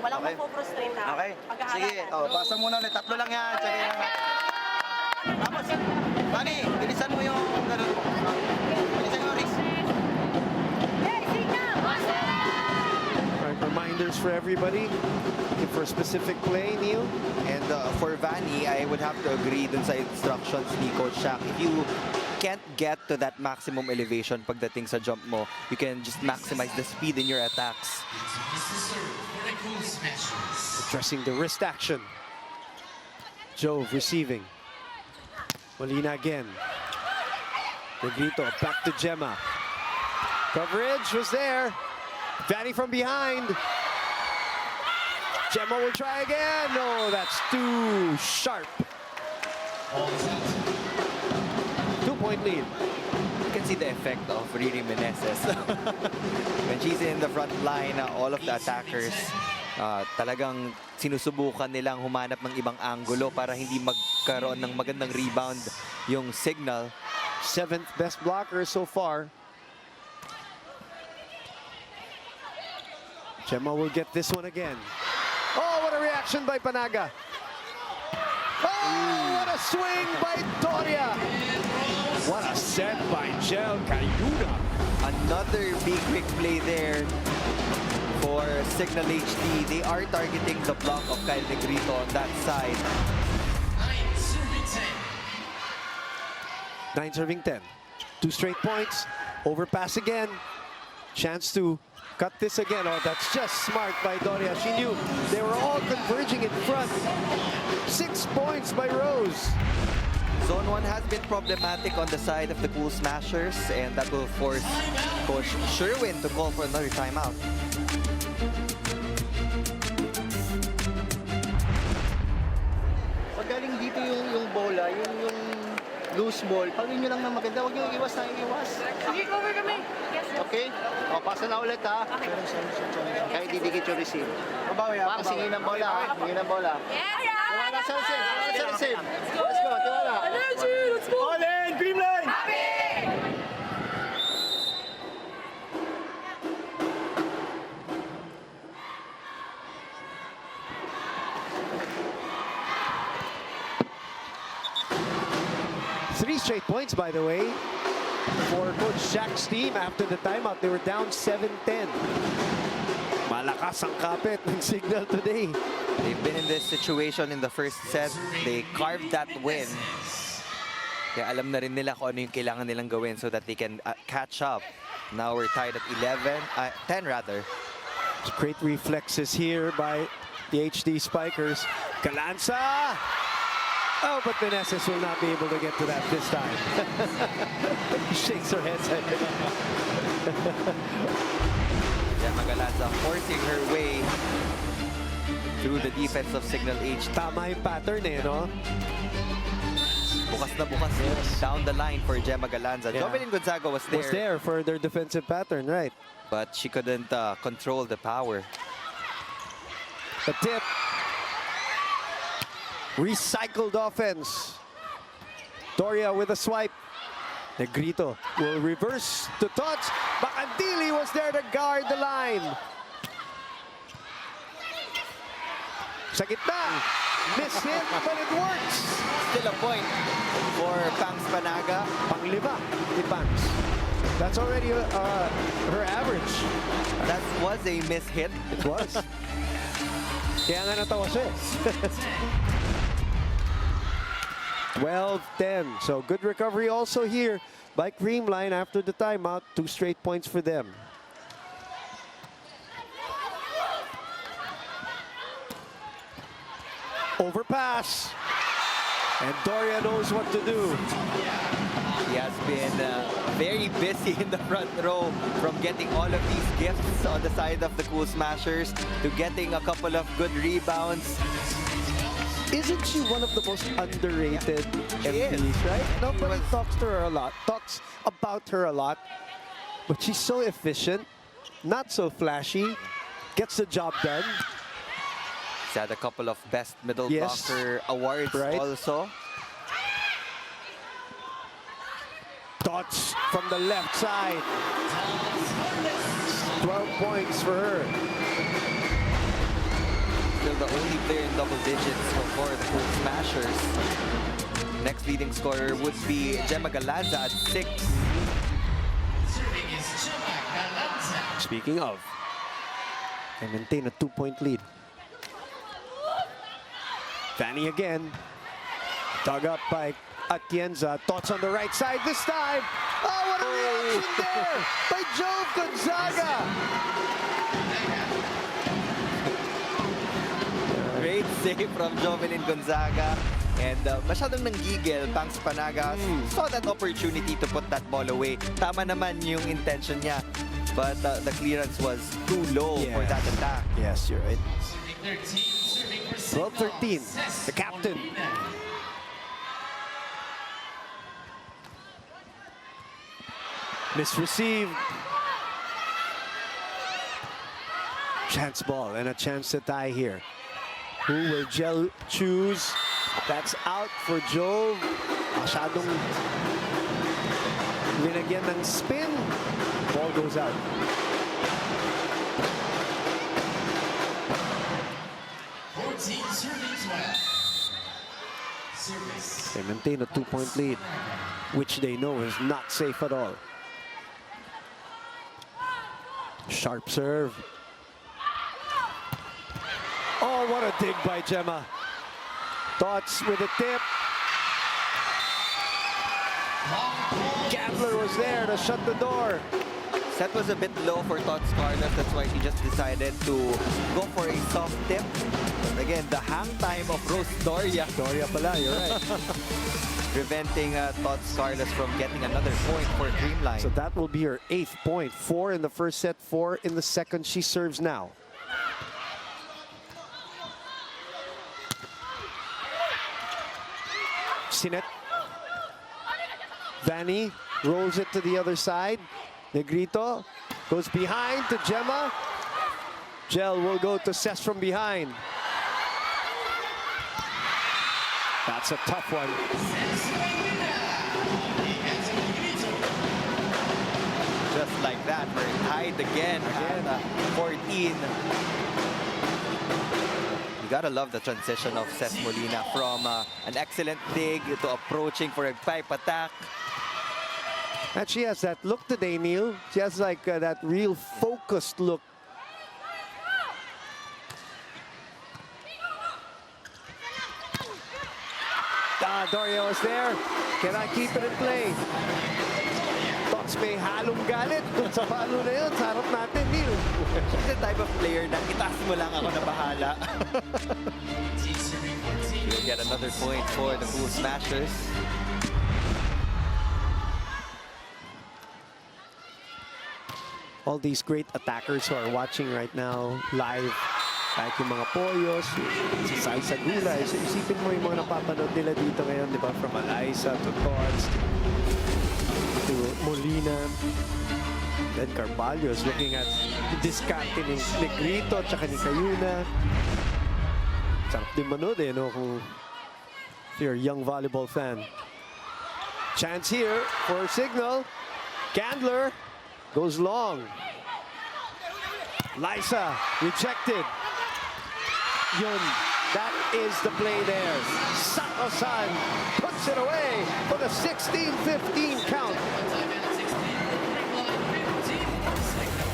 Walang mapoprustrate ha. Okay? Sige. Pasa muna ulit. Tatlo lang yan. Tsaka yan lang. Tapos, Manny, bilisan mo yung ganun mo. Bilisan mo, Riz. Right, reminders for everybody. Looking for a specific play, Neil. And for Vanny, I would have to agree dun sa instructions ni Coach Shaq. If you can't get to that maximum elevation pagdating sa jump mo, you can just maximize the speed in your attacks. Cool Smashers. Addressing the wrist action. Jove receiving. Molina again. Negrito back to Gemma. Coverage was there. Vanny from behind. Gemma will try again. No, that's too sharp. 2-point lead. You can see the effect of Riri Meneses. When she's in the front line, all of the attackers, talagang sinusubukan nilang humanap ng ibang anggulo para hindi magkaroon ng magandang rebound yung Cignal. 7th best blocker so far. Gemma will get this one again. Oh, what a reaction by Panaga. Oh, what a swing by Doria. What a set by Jel Cayuna. Another big quick play there for Cignal HD. They are targeting the block of Kyle Negrito on that side. 9 serving 10. 2 straight points. Overpass again. Chance to cut this again. Oh, that's just smart by Doria. She knew they were all converging in front. 6 points by Rose. Zone 1 has been problematic on the side of the Cool Smashers, and that will force Coach Sherwin to call for another timeout. Pag galing dito yung bola, yung loose ball, pagin nyo lang na maganda. Huwag nyo iwas na iwas. Sige, cover kami. Yes, sir. Okay? O, pasa na ulit ha. Kahit didikit yung receive. Mabawi ha. Singin ng bola ha. Singin ng bola. Yes, Tiwala sa receive. Tiwala sa receive. Let's go. Tiwala. Energy, let's go. All in! Creamline! Happy! Three straight points, by the way, for Coach Shaq's team after the timeout. They were down 7-10. Malakas ang kapit ng Cignal today. They've been in this situation in the first set. They carved that win. Kaya alam na rin nila kung ano yung kailangan nilang gawin so that they can catch up. Now we're tied at 10 rather. Great reflexes here by the HD Spikers. Galanza! Oh, but Meneses will not be able to get to that this time. Shakes her head. Gemma Galanza forcing her way through the defense of Cignal HD. Tama yung pattern eh, no? Bukas na bukas down the line for Gemma Galanza. Yeah. Jovelyn Gonzaga was there, for their defensive pattern, right? but she couldn't control the power. The tip. Recycled offense. Doria with a swipe. Negrito will reverse to touch. Bacandili was there to guard the line. Sa gitna. Miss hit, but it works. Still a point for Pangs Panaga. Panglima ni Pangs. That's already her average. That was a miss hit. It was. Kaya nga natawa siya. 12-10. So good recovery also here by Creamline after the timeout. 2 straight points for them. Overpass. And Doria knows what to do. He has been very busy in the front row, from getting all of these gifts on the side of the Cool Smashers to getting a couple of good rebounds. Isn't she one of the most underrated She is. MPs, right? Nobody talks to her a lot, talks about her a lot, but she's so efficient, not so flashy, gets the job done. He's had a couple of best middle Yes. blocker awards Right. also. Dots from the left side. 12 points for her. Still the only player in double digits for the Cool Smashers. Next leading scorer would be Gemma Galanza at 6. Serving is Gemma Galanza. Speaking of, they maintain a 2-point lead. Fanny again. Dug up by Atienza. Thoughts on the right side this time. Oh, what a reaction there by Jove Gonzaga. Great save from Jovelyn Gonzaga. And masyadong nanggigil, Pangs Panaga saw that opportunity to put that ball away. Tama naman yung intention niya. But the clearance was too low for that attack. Yes, you're right. Serving 13. Serving for Cignal. 12-13. The captain. Misreceived. Chance ball and a chance to tie here. Who will Gel choose? That's out for Jove. Masyadong linagyan ng spin. Ball goes out. Serving 12. Service. They maintain a 2-point lead, which they know is not safe at all. Sharp serve. Oh, what a dig by Gemma. Thoughts with a tip. Gambler was there to shut the door. Set was a bit low for Tots Carlos. That's why he just decided to go for a soft tip. But again, the hang time of Rose Doria Doria pala, you're right. preventing Tots Carlos from getting another point for Creamline. So that will be her 8th point. 4 in the first set, 4 in the second. She serves now. Sinet. Vanny rolls it to the other side. Negrito goes behind to Gemma. Gel will go to Cess from behind. That's a tough one. Just like that, we're tied again at 14. You gotta love the transition of Cess Molina from an excellent dig to approaching for a pipe attack. And she has that look today, Neil. She has like that real focused look. Doria was there. Can I keep it in play? Tots may halong galit dun sa palo na yun. Sa harap natin, Neil. She's the type of player na itaas mo lang ako na bahala. You'll get another point for the Cool Smashers. All these great attackers who are watching right now live, kahit yung mga Poyos, si Sai Sagula, isipin mo yung mga napapanood nila dito ngayon, di ba? From Eliza to Tots to Molina. Then Carvalho's looking at diskarte ni Negrito at saka ni Cayuna. Sarap din manood eh, no? Kung if you're a young volleyball fan. Chance here for Cignal. Candler goes long. Liza rejected. Yun. That is the play there. Sato-san puts it away for the 16-15 count. Timeout 16. Creamline 15. Signal.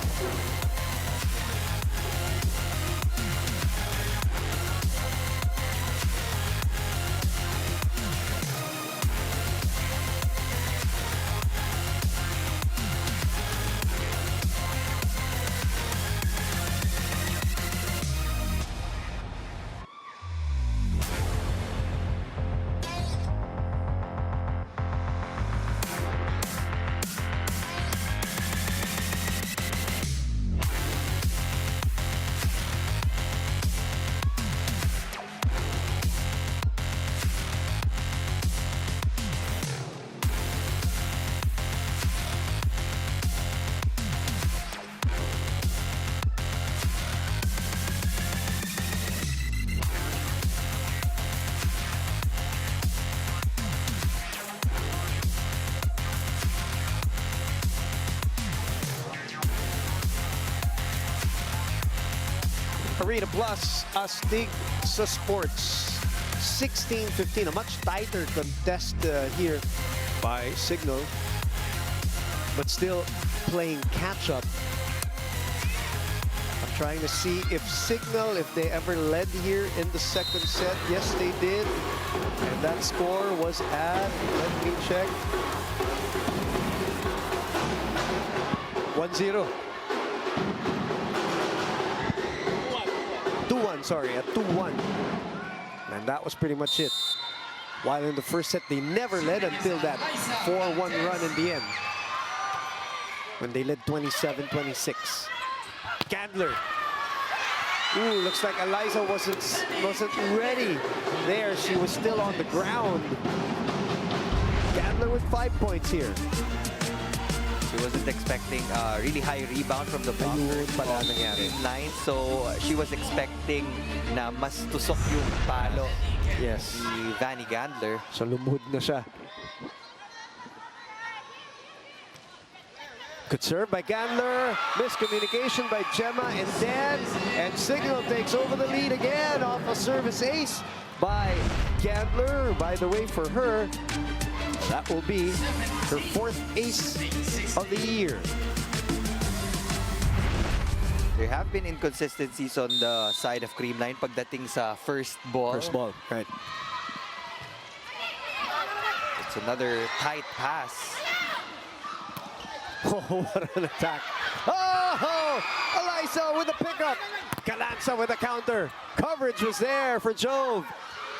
Arena Plus, Astig sa Sports. 16-15, a much tighter contest here by Cignal, but still playing catch-up. I'm trying to see if Cignal, if they ever led here in the second set. Yes, they did. And that score was at, let me check, 1-0. 2-1, sorry, at 2-1. And that was pretty much it. While in the first set, they never led until that 4-1 run in the end, when they led 27-26. Gandler. Ooh, looks like Eliza wasn't ready there. She was still on the ground. Gandler with 5 points here. She wasn't expecting a really high rebound from the blocker pala nangyari. line, so she was expecting na mas tusok yung palo Yes. ni Vanny Gandler. So lumuhod na siya. Good serve by Gandler. Miscommunication by Gemma and Cignal takes over the lead again off a service ace by Gandler. By the way, for her, that will be her 4th ace of the year. There have been inconsistencies on the side of Creamline pagdating sa first ball. First ball, right. It's another tight pass. Oh, what an attack. Oh, Eliza with a pickup. Galanza with a counter. Coverage was there for Jove.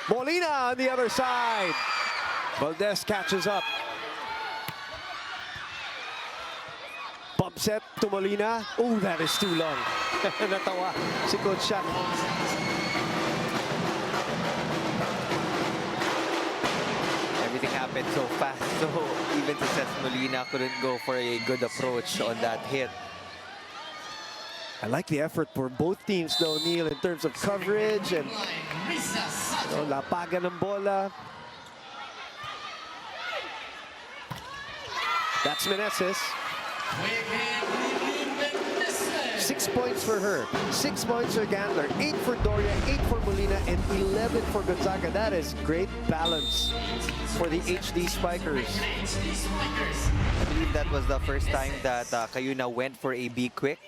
Molina on the other side. Valdez catches up. Bump set to Molina. Oh, that is too long. Natawa si Coach Shaq. Everything happened so fast, so even Cesar Molina couldn't go for a good approach on that hit. I like the effort for both teams though, Neil, in terms of coverage and lapagan ng bola. That's Meneses. 6 points for her, 6 points for Gandler, 8 for Doria, 8 for Molina, and 11 for Gonzaga. That is great balance for the HD Spikers. I believe that was the first time that Cayuna went for a B quick.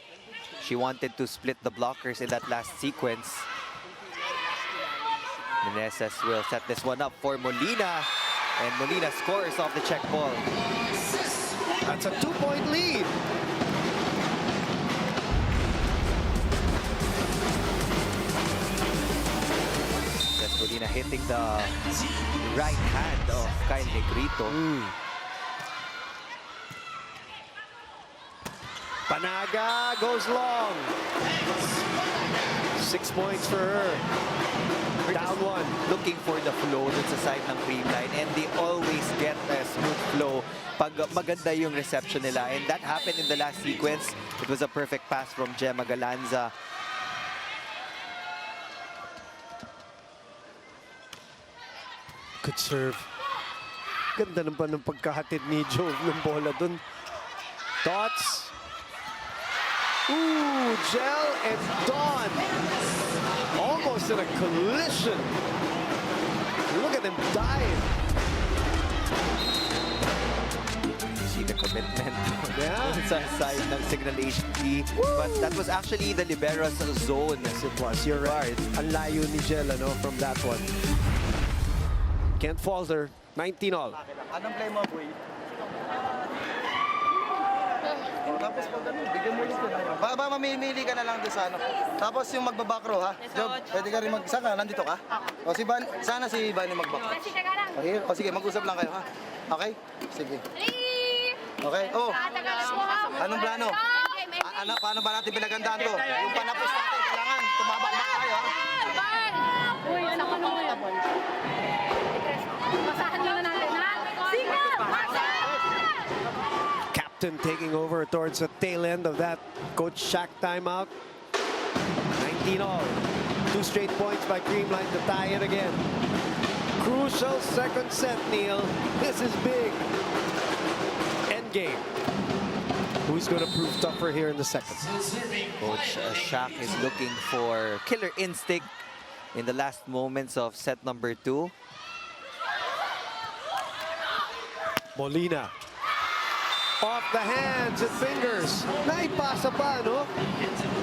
She wanted to split the blockers in that last sequence. Meneses will set this one up for Molina, and Molina scores off the check ball. That's a 2-point lead. Molina hitting the right hand of Kyle Negrito. Panaga goes long. 6 points for her. Down 1. Looking for the flow dun sa side ng Creamline, and they always get a smooth flow pag maganda yung reception nila, and that happened in the last sequence. It was a perfect pass from Gemma Galanza. Good serve. Ganda naman ng pagkahatid ni Jove ng bola dun. Dots. Ooh, Gel and Dawn. Almost almost in a collision. Look at them dive. You see the commitment Yeah. sa side ng Cignal HD. But that was actually the libero's zone. Yes, it was. You're right. Ang layo ni Jel, from that one. Can't falter. 19 all. Anong play mo, boy? Tapos pag ano, bigyan mo ulit yun. Baba, mamimili ka na lang doon sa ano. Tapos yung magbaback row, ha? Job, pwede ka rin saan ka? Nandito ka? O si Van, sana si Van yung magback row. Okay? O sige, mag-usap lang kayo, ha? Okay? Sige. Okay? Oh, anong plano? Paano ba natin pinagandaan to? Yung panapos natin, kailangan tumabak-bak tayo, ha? Uy, ano ka naman? Masahan lang na natin, ha? Signal! Captain taking over towards the tail end of that Coach Shaq timeout. 19 all. 2 straight points by Creamline to tie it again. Crucial second set, Neil. This is big. End game. Who's going to prove tougher here in the second? Coach Shaq is looking for killer instinct in the last moments of set number 2. Molina. Off the hands and fingers. Naipasa pa, no?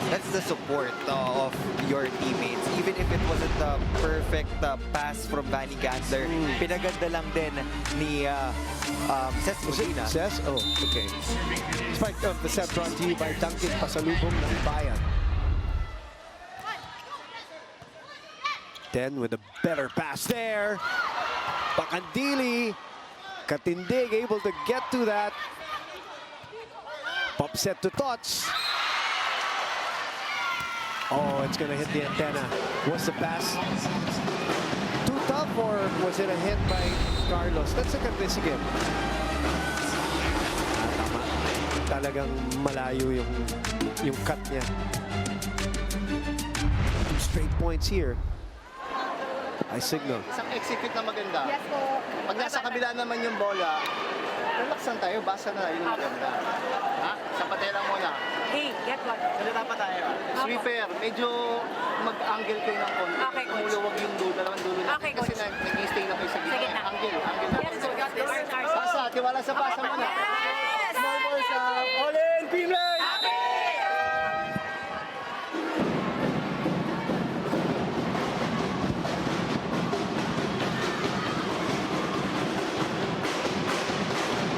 That's the support of your teammates. Even if it wasn't the perfect pass from Vanny Gandler, pinaganda lang din ni Cesc Molina. Says? Oh, okay. Spike of the set brought to you by Duncan Pasalubong ng Bayan. 10 with a better pass there. Pakandili. Katindig able to get to that. Pop set to Tots. Oh, it's going to hit the antenna. Was the pass too tough or was it a hit by Carlos? Let's look at this again. Tama. Talagang malayo yung cut niya. 2 straight points here. I signal. Isang execute na maganda. Yes po. Pag nasa kabila naman yung bola, relax lang tayo, basa na yung maganda. Ha? Sa patera muna. Hey, get what? Salita pa tayo. Sweeper, medyo mag-angle kayo ng konti. Okay, coach. Tumuluwag yung dulo naman dulo na. Okay, Kasi coach. nag-stay na kayo sa gitna. Sa gitna. Angle na. Yes, we got this. Pasa, tiwala sa pasa muna. Yes! Small balls, all in, Creamline!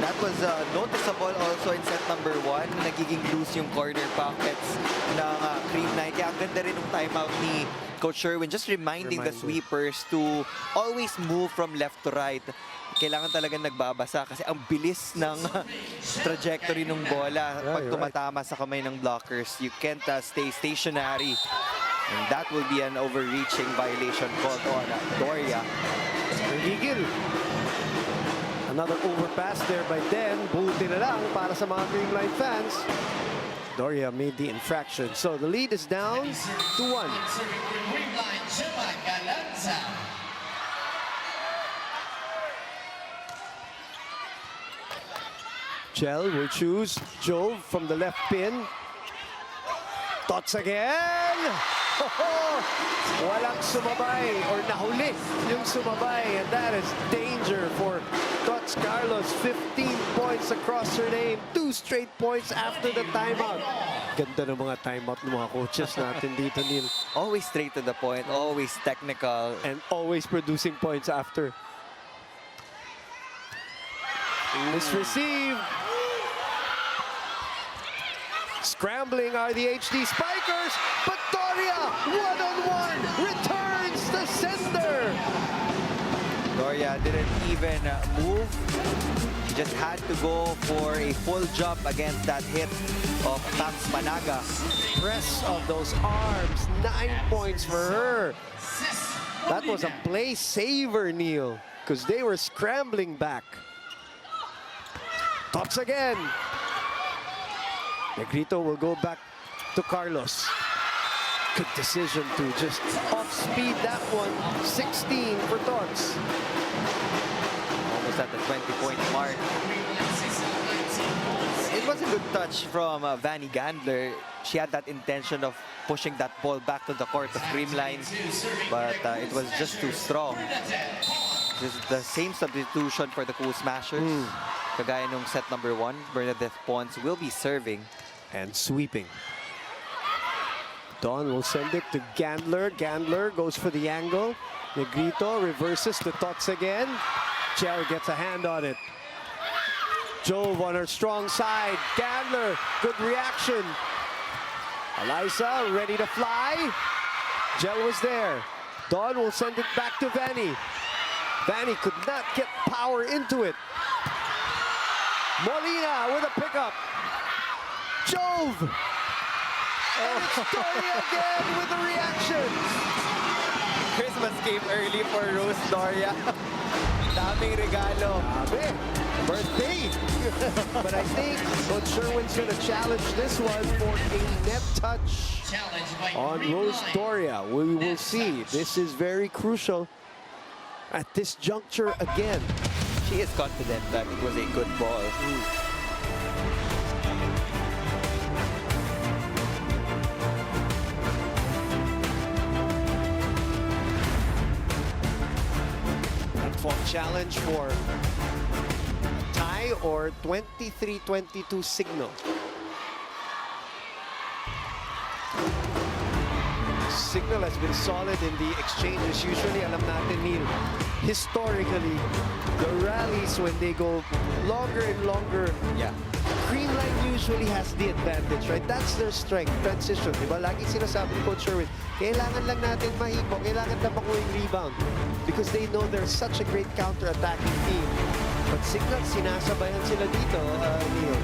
That was noticeable also in set number 1. Nagiging loose yung corner pockets ng Creamline. Kaya ang ganda rin ng timeout ni Coach Sherwin. Just reminding the sweepers to always move from left to right. Kailangan talagang nagbabasa kasi ang bilis ng trajectory ng bola pag tumatama sa kamay ng blockers. You can't stay stationary. And that will be an overreaching violation called on Doria. Gigil. Another overpass there by Den. Buti na lang para sa mga Creamline fans. Doria made the infraction. So the lead is down to 1. Chell will choose Jove from the left pin. Tots again! Walang sumabay or nahuli yung sumabay, and that is danger for Tots Carlos. 15 points across her name, 2 straight points after the timeout. Ganda ng mga timeout ng mga coaches natin dito, Neil. Always straight to the point, always technical. And always producing points after. This receive. Scrambling are the HD Spikers, but Doria, one-on-one, returns the sender. Doria didn't even move. She just had to go for a full jump against that hit of Tax Managa. Press of those arms, 9 points for her. That was a play saver, Neil, because they were scrambling back. Tots again. Negrito will go back to Carlos. Good decision to just off-speed that one. 16 for Tots. Almost at the 20-point mark. It was a good touch from Vanny Gandler. She had that intention of pushing that ball back to the court of Creamline, but it was just too strong. This is the same substitution for the Cool Smashers. Kagaya nung set number 1, Bernadette Pons will be serving. And sweeping. Don will send it to Gandler. Gandler goes for the angle. Negrito reverses to Tots again. Chell gets a hand on it. Jove on her strong side. Gandler, good reaction. Eliza ready to fly. Gel was there. Don will send it back to Vanny. Vanny could not get power into it. Molina with a pickup. Jove! And it's Doria again with the reaction. Christmas came early for Rose Doria. Daming regalo. Grabe. Birthday. But I think Coach Sherwin's going to challenge this one for a net touch Challenge by on Rose Doria. We will see. This is very crucial at this juncture again. She is confident that it was a good ball. Challenge for tie or 23-22 Cignal. Cignal has been solid in the exchanges. Usually, alam natin, Neil, historically, the rallies when they go longer and longer, Creamline usually has the advantage, right? That's their strength, transition. Diba? Lagi sinasabi ni Coach Sherwin, kailangan lang natin mahipo, kailangan lang makuha yung rebound because they know they're such a great counter-attacking team. But Cignal, sinasabayan sila dito, Neil.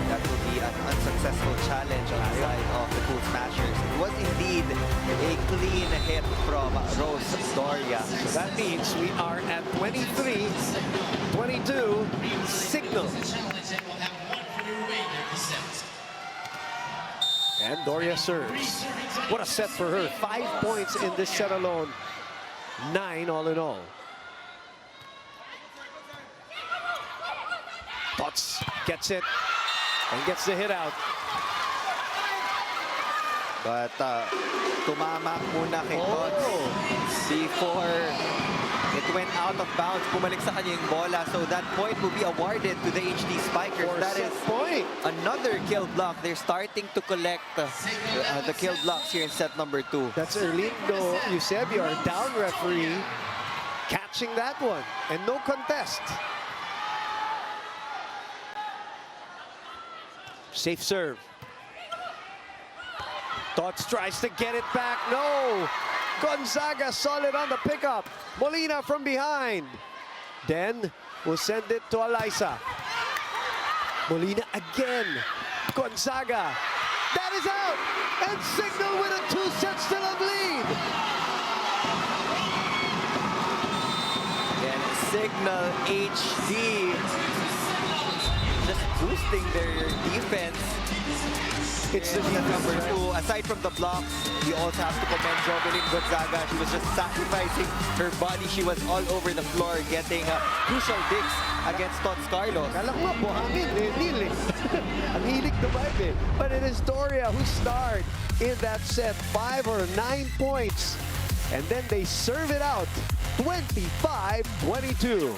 That will be an unsuccessful challenge on the side of the Cool Smashers. It was indeed a clean hit from Rose Doria. So that means we are at 23-22 Cignal. challenge and will have one for the remainder of the set. And Doria serves. What a set for her. 5 points in this set alone. 9 all in all. Tots gets it and gets the hit out. But tumama muna kay Tots before it went out of bounds. Bumalik sa kanya yung bola. So that point will be awarded to the HD Spikers. That is Point. another kill block. They're starting to collect the kill blocks here in set number 2. That's Erlindo Eusebio, our down referee, catching that one. And no contest. Safe serve. Tots tries to get it back. No. Gonzaga solid on the pickup. Molina from behind. Den will send it to Eliza. Molina again. Gonzaga. That is out. And Cignal with a 2-set still of lead. And Cignal HD just boosting their defense. It's the Set defense, number right? 2. Aside from the blocks, we also have to commend Jovelyn Gonzaga. She was just sacrificing her body. She was all over the floor getting crucial digs against Tots Carlos. Kala ko nga, buhangin eh, Neil eh. Ang hilig divive eh. But it is Doria who starred in that set. 5 or 9 points. And then they serve it out. 25-22.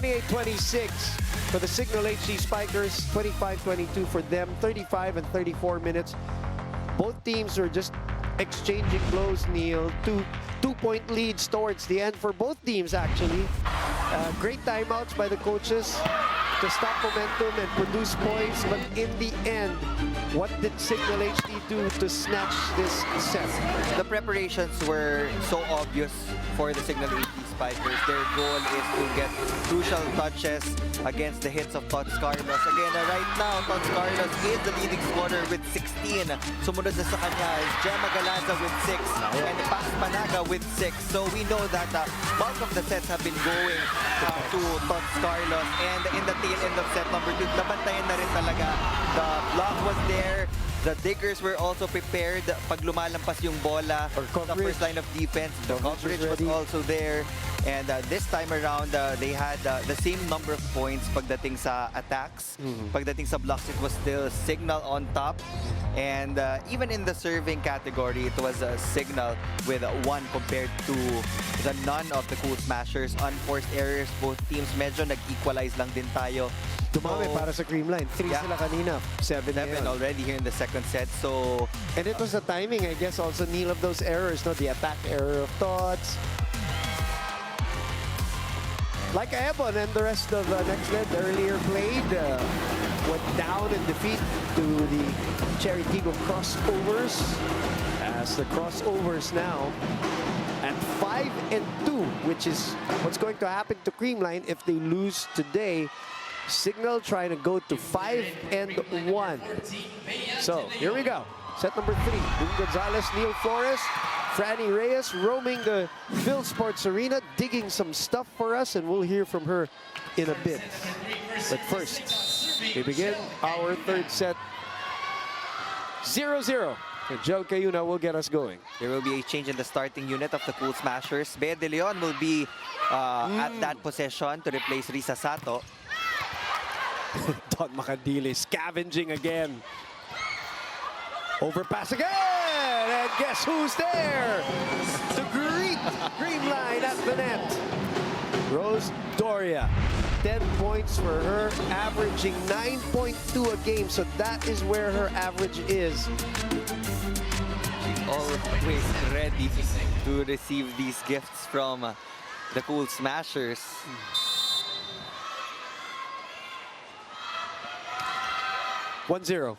28-26 for the Cignal HD Spikers, 25-22 for them, 35 and 34 minutes. Both teams are just exchanging blows, Neil. Two-point leads towards the end for both teams, actually. Great timeouts by the coaches to stop momentum and produce points, but in the end, what did Cignal HD do to snatch this set? The preparations were so obvious for the Cignal HD Spikers. Their goal is to get crucial touches against the hits of Tots Carlos. Again, right now, Tots Carlos is the leading scorer with 16. Sumunod na sa kanya is Gemma Galanza with 6 and Pax Panaga with 6. So we know that bulk of the sets have been going to Tots Carlos. And in the tail end of set number 2, nabantayan na rin talaga. The block was there. The diggers were also prepared pag lumalampas yung bola sa first line of defense. The coverage was also there. And this time around, they had the same number of points pagdating sa attacks. Pagdating sa blocks, it was still Cignal on top. And even in the serving category, it was Cignal with 1 compared to the none of the Cool Smashers. Unforced errors, both teams medyo nag-equalize lang din tayo. Dumami para sa Creamline. 3 sila kanina. 7 already here in the second set. So, and it was the timing, I guess, also, Neil, of those errors. No? The attack error of Tots. Like Ebon and the rest of Next Led earlier played, went down in defeat to the Cherry Tigo crossovers. As the crossovers now at 5-2, which is what's going to happen to Creamline if they lose today. Cignal trying to go to 5-1. So here we go. Set number 3. Boom Gonzalez, Neil Flores, Franny Reyes roaming the Phil Sports Arena, digging some stuff for us, and we'll hear from her in a bit. But first, we begin our third set. 0-0. And Joe Cayuna will get us going. There will be a change in the starting unit of the Cool Smashers. Bea De Leon will be at that position to replace Risa Sato. Don Macadili scavenging again. Overpass again! And guess who's there? To greet Creamline at the net. Rose Doria. 10 points for her, averaging 9.2 a game. So that is where her average is. She's always ready to receive these gifts from the Cool Smashers. 1-0.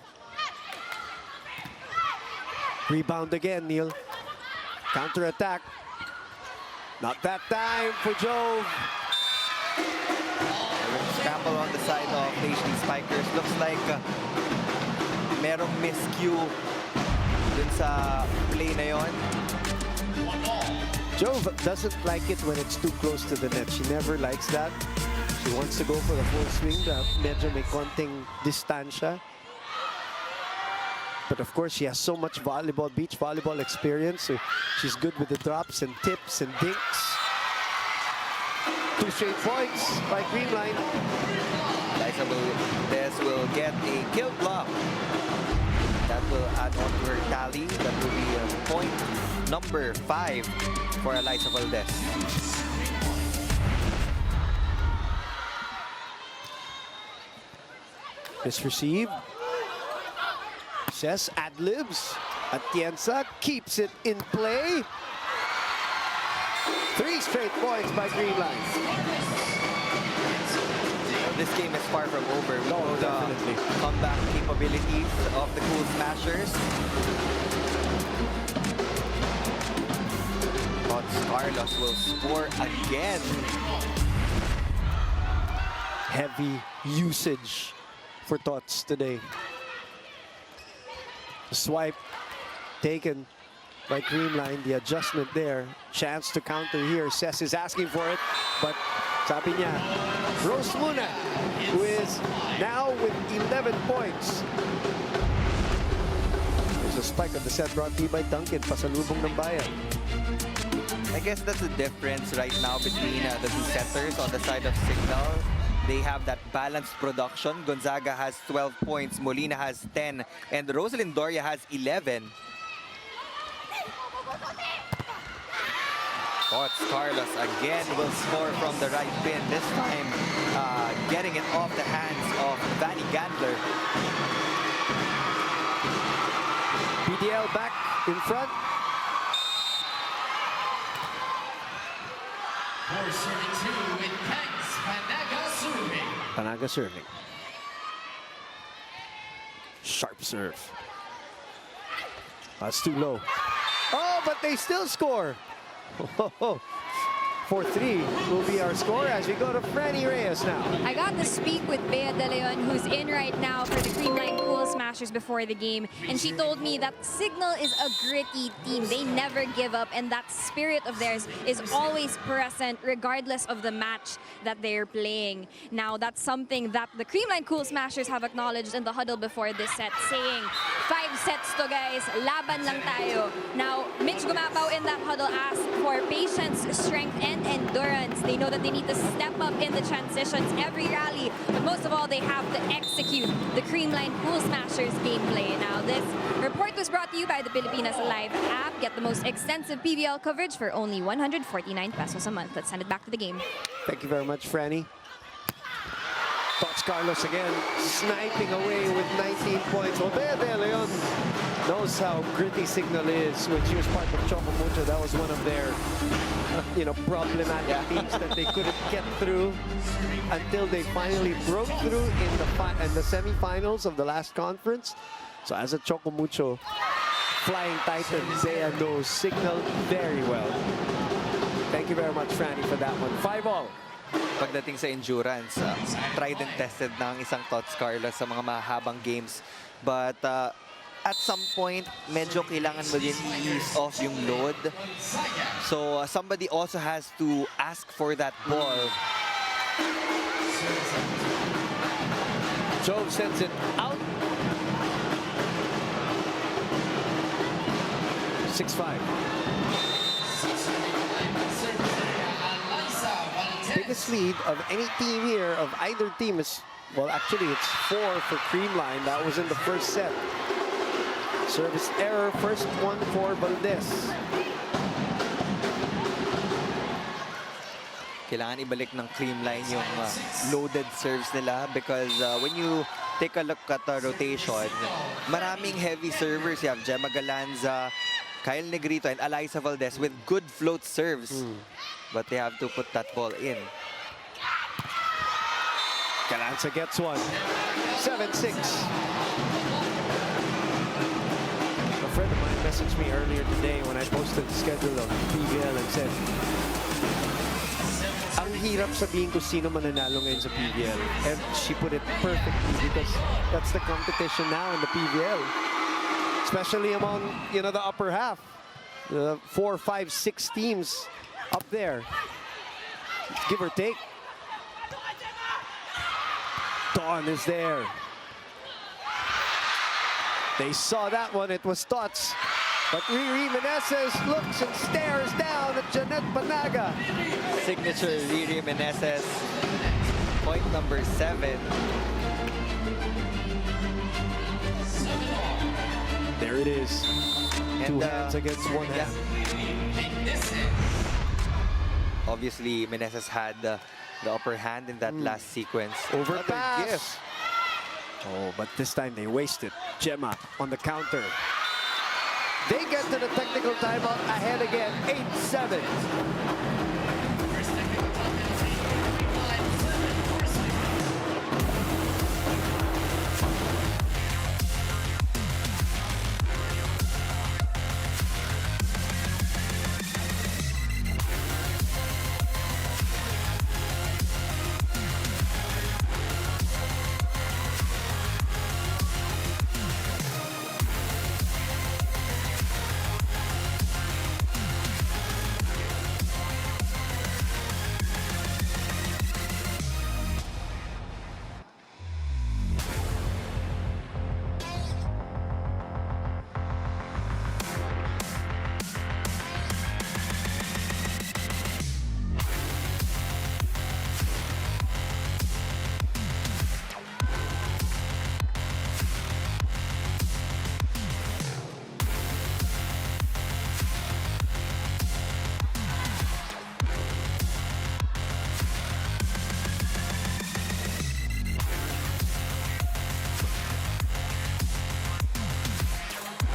Rebound again, Neil. Counter-attack. Not that time for Jove. Scramble on the side of HD Spikers. Looks like merong miscue dun sa play na yon. Jove doesn't like it when it's too close to the net. She never likes that. She wants to go for the full swing. Medyo may konting distansya. But of course, she has so much volleyball, beach volleyball experience. So she's good with the drops and tips and dinks. 2 straight points by Creamline. Liza will get a kill block. That will add on to her tally. That will be point number 5 for Eliza Valdez. Misreceived. Says ad-libs. Atienza keeps it in play. 3 straight points by Creamline. This game is far from over. We know the definitely. comeback capabilities of the Cool Smashers. Tots Carlos will score again. Heavy usage for Tots today. The swipe taken by Creamline, the adjustment there. Chance to counter here. Cess is asking for it, but sabi niya, Rose muna, who is now with 11 points. There's a spike of the set brought to you by Duncan, pasalubong ng bayan. I guess that's the difference right now between the two setters on the side of Cignal. They have that balanced production. Gonzaga has 12 points, Molina has 10, and Rosalind Doria has 11. Tots Carlos again will score from the right pin. This time, getting it off the hands of Vanny Gandler. PVL back in front. For serving two with Kangs Panaga serving. Panaga serving. Sharp serve. That's too low. Oh, but they still score. 4-3 will be our score as we go to Franny Reyes now. I got to speak with Bea De Leon, who's in right now for the Creamline Cool Smashers before the game. And she told me that Cignal is a gritty team. They never give up, and that spirit of theirs is always present regardless of the match that they're playing. Now, that's something that the Creamline Cool Smashers have acknowledged in the huddle before this set, saying, 5 sets to guys, laban lang tayo. Now, Mitch Gumapaw in that huddle asked for patience, strength, and endurance. They know that they need to step up in the transitions every rally, but most of all, they have to execute the Creamline Cool Smashers gameplay. Now, this report was brought to you by the Pilipinas Live app. Get the most extensive PVL coverage for only 149 pesos a month. Let's send it back to the game. Thank you very much, Franny. Tots Carlos again, sniping away with 19 points. Well, Bea De Leon knows how gritty Cignal is. When she was part of Choco Mucho, that was one of their, problematic teams that they couldn't get through until they finally broke through in the semifinals of the last conference. So as a Choco Mucho flying titan, Bea knows Cignal very well. Thank you very much, Franny, for that one. 5-all. Pagdating sa endurance, tried and tested na ang isang Tots Carlos sa mga mahabang games. But at some point, medyo kailangan mo din ease off yung load. So somebody also has to ask for that ball. Jove sends it out. 6-5. Biggest lead of any team here, of either team, is, well, actually it's 4 for Creamline. That was in the first set. Service error, first one for Valdez. Kailangan ibalik ng Creamline yung loaded serves nila because when you take a look at the rotation, maraming heavy servers. You have Gemma Galanza, Kyle Negrito, and Eliza Valdez with good float serves. But they have to put that ball in. Galanza gets one. 7-6. A friend of mine messaged me earlier today when I posted the schedule of PVL and said, ang hirap sabihin ko sino mananalo ngayon sa PVL. And she put it perfectly because that's the competition now in the PVL. Especially among, the upper half. 4, 5, 6 teams up there, give or take. Dawn is there. They saw that one. It was Tots. But Riri Meneses looks and stares down at Jeanette Panaga. Signature Riri Meneses. Point number 7. There it is. Two hands against one hand. Obviously, Meneses had the upper hand in that last sequence. Overpass. Oh, but this time they wasted. Gemma on the counter. They get to the technical timeout ahead again, 8-7.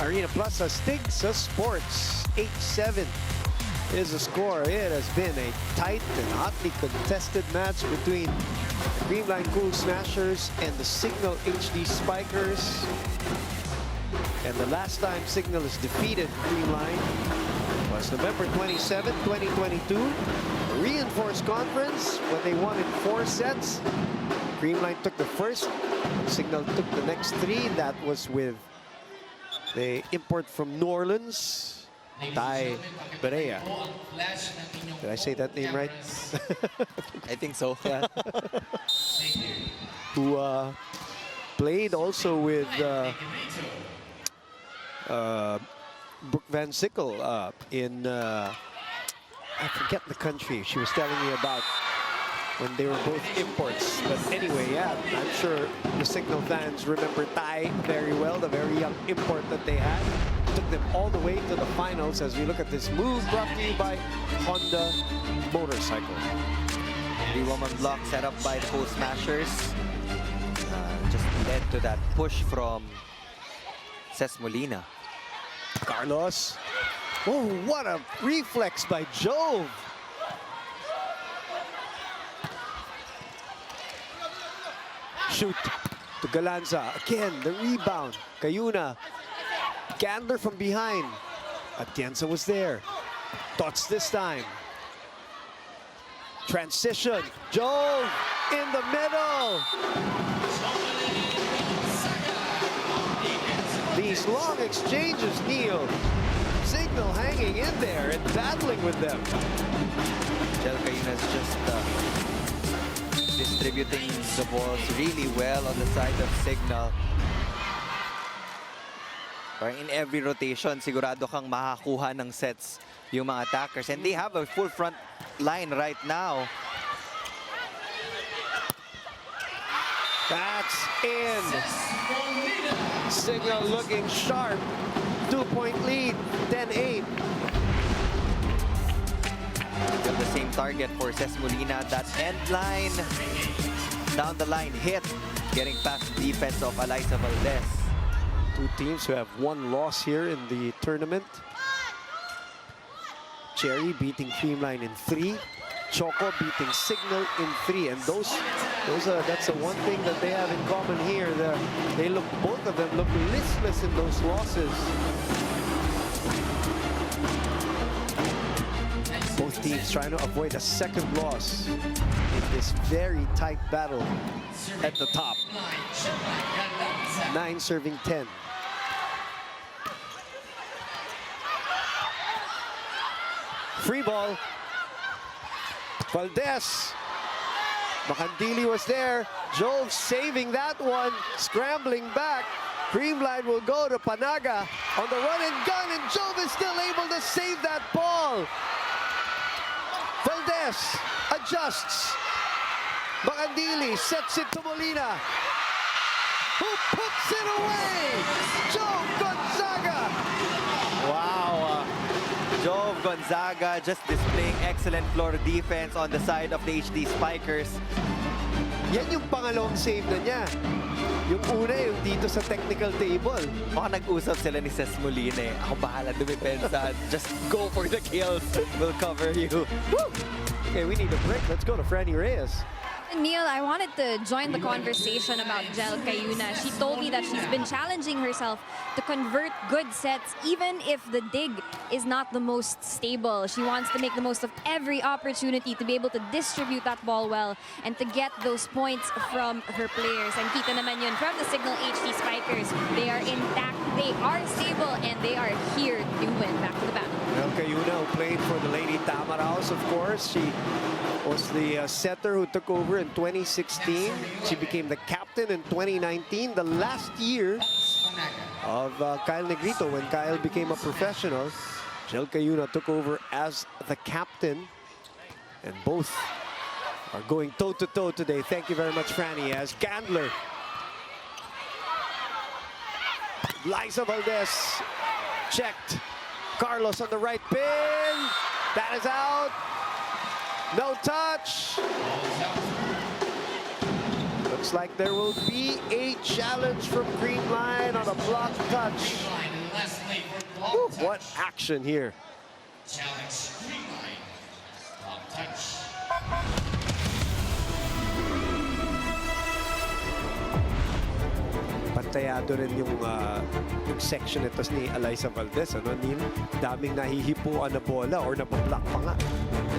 Arena Plaza Stigsa Sports. 8-7 is the score. It has been a tight and hotly contested match between the Creamline Cool Smashers and the Cignal HD Spikers. And the last time Cignal has defeated Creamline was November 27, 2022. A reinforced conference when they won in 4 sets. Creamline took the first, Cignal took the next 3. That was with the import from New Orleans, Tai Berea. Did I say that name right? I think so. Yeah. Who played also with Brooke Van Sickle in, I forget the country she was telling me about when they were both imports. But anyway, yeah, I'm sure the Cignal fans remember Tai very well, the very young import that they had. Took them all the way to the finals as we look at this move brought to you by Honda Motorcycle. 3-woman block set up by the Cool Smashers. Just led to that push from Ces Molina. Carlos. Oh, what a reflex by Jove. Shoot to Galanza. Again, the rebound. Cayuna. Gandler from behind. Atienza was there. Tots this time. Transition. Jove in the middle. These long exchanges, Neil. Cignal hanging in there and battling with them. Jel Cayuna's just distributing the balls really well on the side of Cignal. Parang in every rotation, sigurado kang makakuha ng sets yung mga attackers. And they have a full front line right now. That's in. Cignal looking sharp. 2-point lead, 10-8. Got the same target for Ces Molina. That end line, down the line, hit. Getting past the defense of Eliza Valdez. Two teams who have 1 loss here in the tournament. Cherry beating Creamline in 3. Choco beating Cignal in 3. And that's the one thing that they have in common here. Both of them look listless in those losses. Both teams trying to avoid a second loss in this very tight battle at the top. 9 serving 10. Free ball. Valdez. Macandili was there. Jove saving that one. Scrambling back. Creamline will go to Panaga on the run and gun, and Jove is still able to save that ball. Valdez adjusts. Macandili sets it to Molina, who puts it away. Jove Gonzaga. Wow. Jove Gonzaga just displaying excellent floor defense on the side of the HD Spikers. Yan yung pangalawang save na niya. Yung una yung dito sa technical table. Baka nag-usap sila ni Ces Molina eh. Ako bahala dumipensa. Just go for the kills. We'll cover you. Woo! Okay, we need a break. Let's go to Franny Reyes. Neil, I wanted to join the conversation about Jel Cayuna. She told me that she's been challenging herself to convert good sets, even if the dig is not the most stable. She wants to make the most of every opportunity to be able to distribute that ball well and to get those points from her players. And kita naman yun from the Cignal HD Spikers. They are intact, they are stable, and they are here to win. Back to the battle. Well, Cayuna, who played for the Lady Tamaraos, of course. She was the setter who took over in 2016. She became the captain in 2019, the last year of Kyle Negrito when Kyle became a professional. Jel Cayuna took over as the captain, and both are going toe-to-toe today. Thank you very much, Franny. As Gandler, Liza Valdez checked. Carlos on the right pin. That is out. No touch. Looks like there will be a challenge from Creamline on a block touch. Woo, what action here. Challenge Creamline. Long touch. Pantayado rin yung section ito ni Eliza Valdez. Ano, Neil? Daming nahihipuan na bola or nabablock pa nga.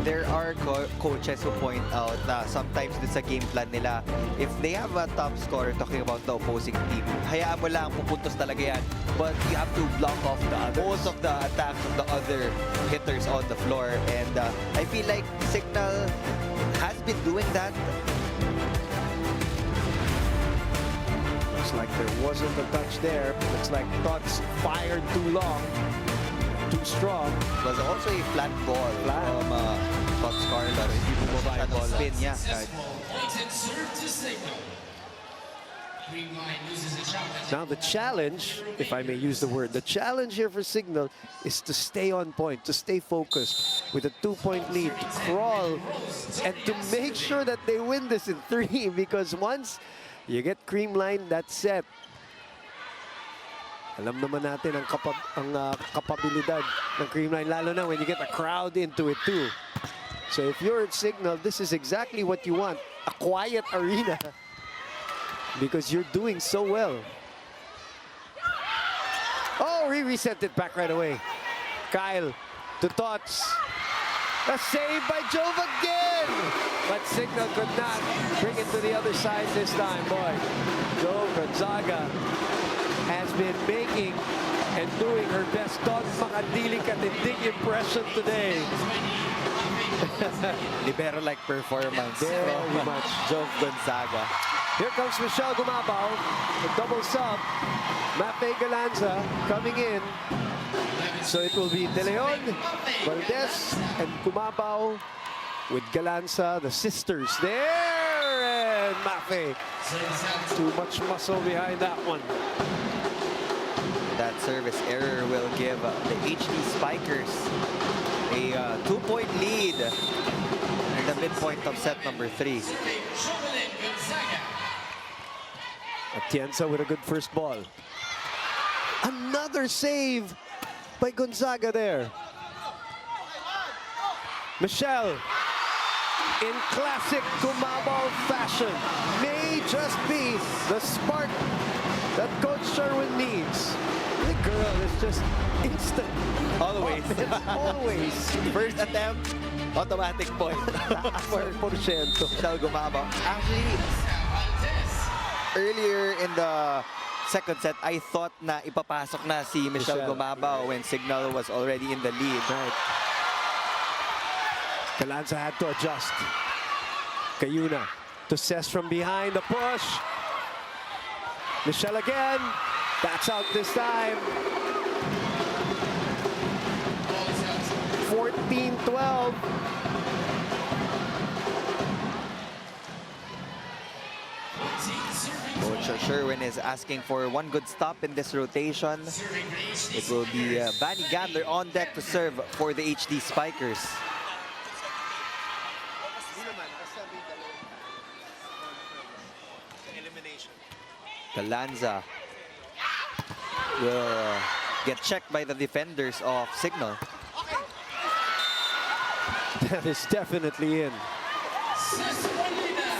There are coaches who point out na sometimes dun sa game plan nila, if they have a top scorer, talking about the opposing team, hayaan mo lang, pupuntos talaga yan. But you have to block off most of the attacks of the other hitters on the floor. And I feel like Cignal has been doing that. Looks like there wasn't a touch there. Looks like Tots fired too long, too strong. It was also a flat ball from Tots Carlos. Hindi bumaba yung ball. Spin niya. Successful point and serve to Cignal. Creamline loses a challenge. Now the challenge, if I may use the word, the challenge here for Cignal is to stay on point, to stay focused with a 2-point lead, to crawl, and to make sure that they win this in 3, because once you get Creamline, that's set. Alam naman natin ang kapabilidad ng Creamline, lalo na when you get a crowd into it too. So if you're at Cignal, this is exactly what you want, a quiet arena, because you're doing so well. Oh, reset it back right away. Kyle to Tots. A save by Jove again! But Cignal could not bring it to the other side this time, boy. Jove Gonzaga has been making and doing her best Tots makadiling katindig impression today. Libero-like performance Very from much. Jove Gonzaga. Here comes Michelle Gumabaw, the double sub. Mape Galanza coming in. So it will be De Leon, Valdez, and Gumabaw with Galanza, the sisters there, and Mafe. Too much muscle behind that one. That service error will give the HD Spikers a 2-point lead in the midpoint of set number 3. Atienza with a good first ball. Another save by Gonzaga there. Michelle, in classic Gumabaw fashion, may just be the spark that Coach Sherwin needs. The girl is just instant. Always. Always. First attempt, automatic point. For 100%. Michelle Gumabaw. Actually, earlier in the second set, I thought na ipapasok na si Michelle Gumabaw when Cignal was already in the lead. Right. Galanza had to adjust. Cayuna to Cess from behind, the push. Michelle again. That's out this time. 14-12. Coach Sherwin is asking for one good stop in this rotation. It will be Vanny Gandler on deck to serve for the HD Spikers. Galanza will get checked by the defenders of Cignal. That is definitely in.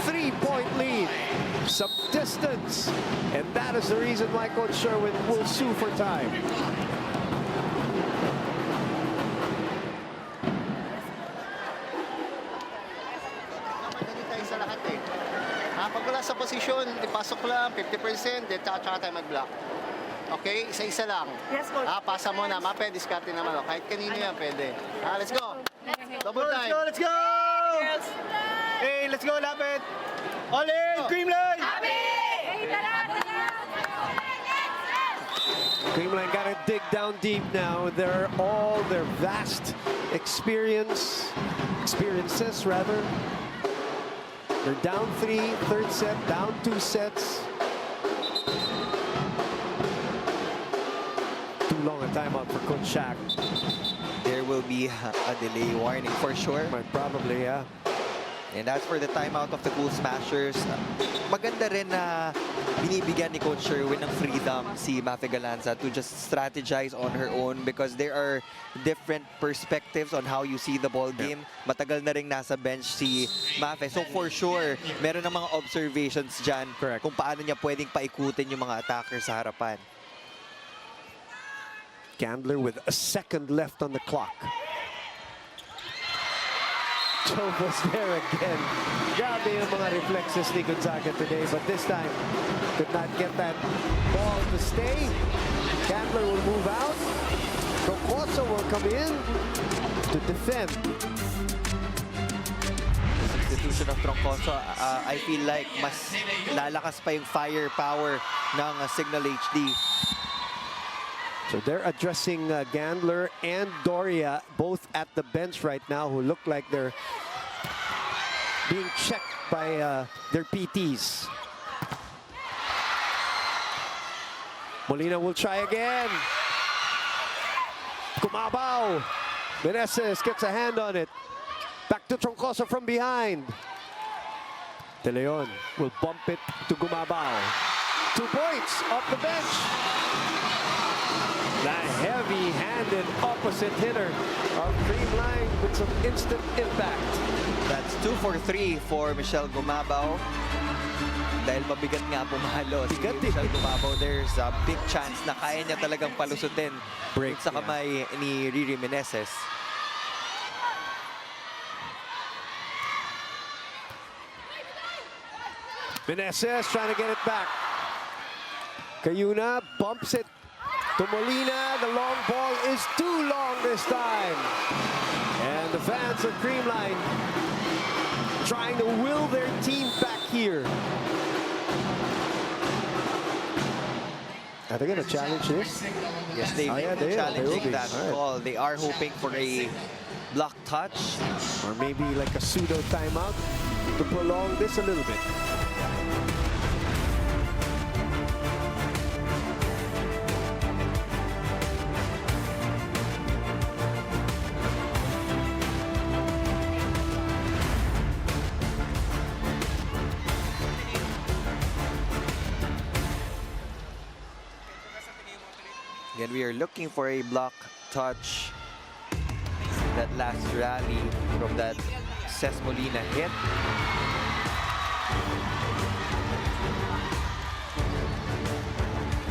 3-point lead, some distance, and that is the reason why Coach Sherwin will sue for time. Tayo sa lahat eh. Pag wala sa posisyon, ipasok lang, 50%, then tsaka tayo mag-block. Okay? Isa-isa lang. Yes, Coach. Pasa mo na, mapwede, diskarte naman. Kahit kanino yan, pwede. Let's go! Double time! Let's go! Hey, let's go, lapit! All in! Creamline! Creamline got to dig down deep now. They're all their vast experiences rather. They're down 3, third set, down 2 sets. Too long a timeout for Coach Shaq. There will be a delay warning for sure. Might probably, yeah. And as for the timeout of the Cool Smashers, maganda rin na binibigyan ni Coach Sherwin ng freedom si Mafe Galanza to just strategize on her own because there are different perspectives on how you see the ball game. Matagal na rin nasa bench si Mafe. So for sure, meron ng mga observations dyan kung paano niya pwedeng paikutin yung mga attackers sa harapan. Gandler with a second left on the clock. Chobos there again. Grabe yung mga reflexes ni Gonzaga today, but this time could not get that ball to stay. Gandler will move out. Rocoso will come in to defend. Substitution of Troncoso, I feel like mas lalakas pa yung firepower ng Cignal HD. So they're addressing Gandler and Doria, both at the bench right now, who look like they're being checked by their PTs. Molina will try again. Gumabaw. Meneses gets a hand on it. Back to Troncoso from behind. De Leon will bump it to Gumabaw. 2 points off the bench. The heavy-handed opposite hitter of Creamline with some instant impact. That's 2 for 3 for Michelle Gumabaw. Dahil mabigat nga pumalo si Michelle Gumabaw, there's a big chance na kaya niya talagang palusutin sa kamay ni Riri Meneses. Meneses trying to get it back. Cayuna bumps it to Molina. The long ball is too long this time. And the fans of Creamline trying to will their team back here. Are they going to challenge this? Yes, they will be challenging that call. They are hoping for a block touch. Or maybe like a pseudo timeout to prolong this a little bit. Again, we are looking for a block touch. That last rally from that Ces Molina hit.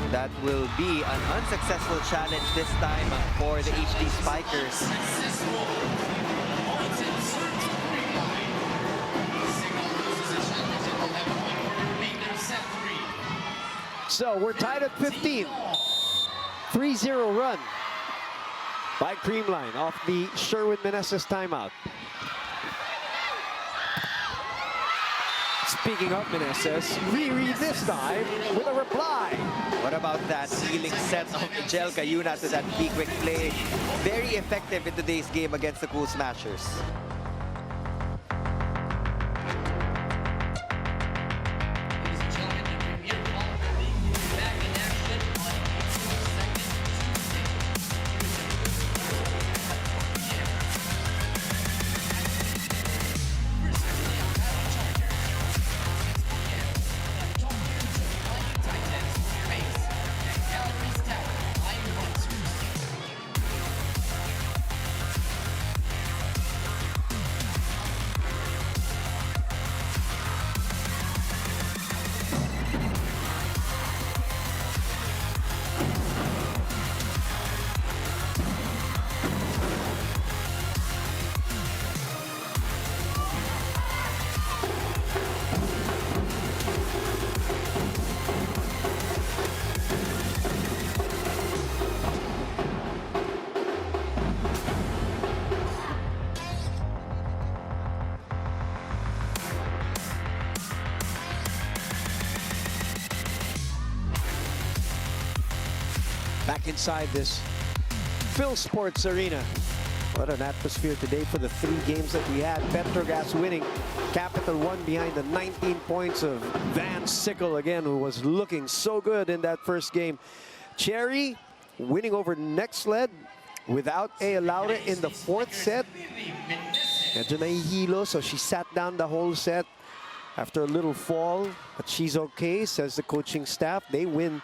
That will be an unsuccessful challenge this time for the HD Spikers. So we're tied at 15. 3-0 run by Creamline off the Sherwin-Meneses timeout. Speaking of Meneses, Riri this time with a reply. What about that healing set of Jel Cayuna to that big quick play? Very effective in today's game against the Cool Smashers. Back inside this Phil Sports Arena. What an atmosphere today for the 3 games that we had. Petrogas winning. Capital won behind the 19 points of Van Sickle again, who was looking so good in that first game. Cherry winning over Nexled without a Laura in the 4th set. Medyo nahihilo, so she sat down the whole set after a little fall. But she's okay, says the coaching staff. They win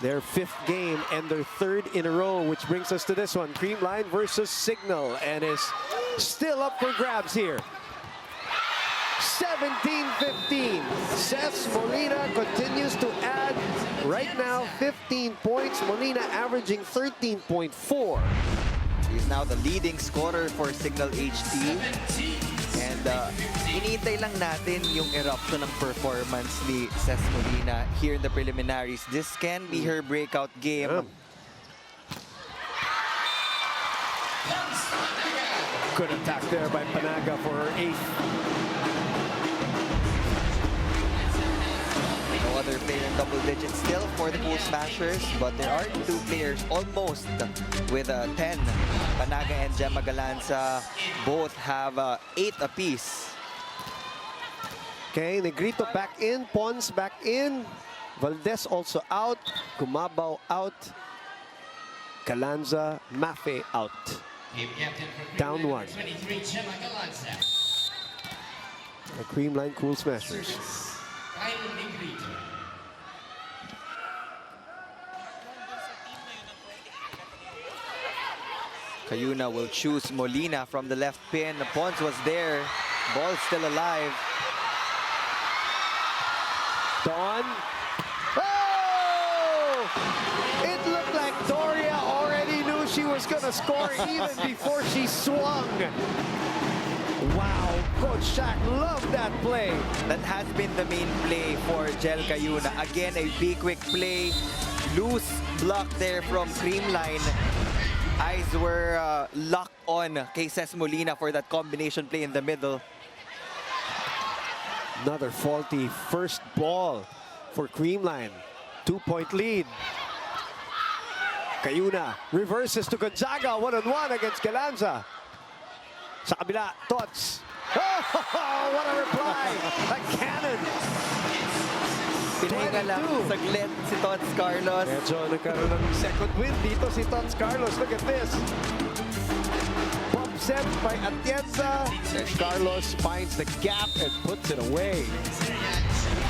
their 5th game and their 3rd in a row, which brings us to this one. Creamline versus Cignal, and is still up for grabs here. 17-15. Cess Molina continues to add. Right now, 15 points. Molina averaging 13.4. He's now the leading scorer for Cignal HD. And hinihintay lang natin yung eruption ng performance ni Cess Molina here in the preliminaries. This can be her breakout game. Good attack there by Panaga for her 8th. No other player in double digits still for the Cool Smashers, but there are 2 players almost with 10. Panaga and Gemma Galanza both have 8 apiece. Okay, Negrito back in, Pons back in, Valdez also out, Gumabaw out, Galanza, Mafe out. Team captain for Down Creamline, 1. 23, Gemma Galanza. The Creamline Cool Smashers. Kyle Negrito. Cayuna will choose Molina from the left pin. Pons was there. Ball still alive. Dawn. Oh! It looked like Doria already knew she was going to score even before she swung. Wow, Coach Shaq loved that play. That has been the main play for Jel Cayuna. Again, a big quick play. Loose block there from Creamline. Eyes were locked on kay Cess Molina for that combination play in the middle. Another faulty first ball for Creamline. 2-point lead. Cayuna reverses to Gonzaga. 1-on-1 against Galanza. Sa kabila, Tots. Oh, what a reply! A cannon. Pinahinga lang 22. saglit si Tots Carlos. Medyo nagkaroon ng second win dito si Tots Carlos. Look at this. Pump set by Atienza. And Carlos finds the gap and puts it away.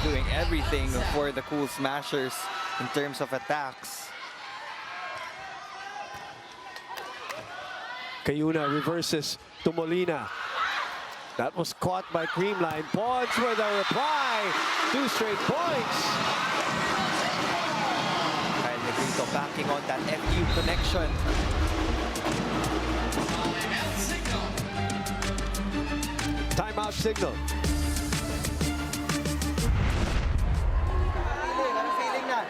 Doing everything for the Cool Smashers in terms of attacks. Cayuna reverses to Molina. That was caught by Creamline. Pons with a reply. 2 straight points. Kyle Negrito backing on that FU connection. Timeout signal. Anong feeling na?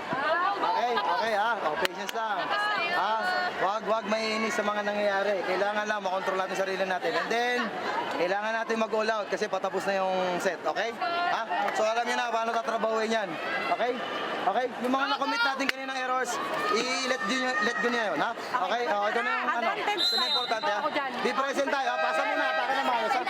Okay ha. Oh, patience lang. Wag maiinis sa mga nangyayari. Kailangan lang makontrol natin sarili natin. And then, kailangan natin mag-all out kasi patapos na yung set. Okay? Ha? So alam niyo na paano tatrabahuin yan. Okay? Okay? Yung mga nakomit natin kaninang errors, i-let go niya yun. Ha? Okay? Oh, ito na yung ano. Ito na importante ha. Be present tayo ha. Pasa mo na para na maayos ha.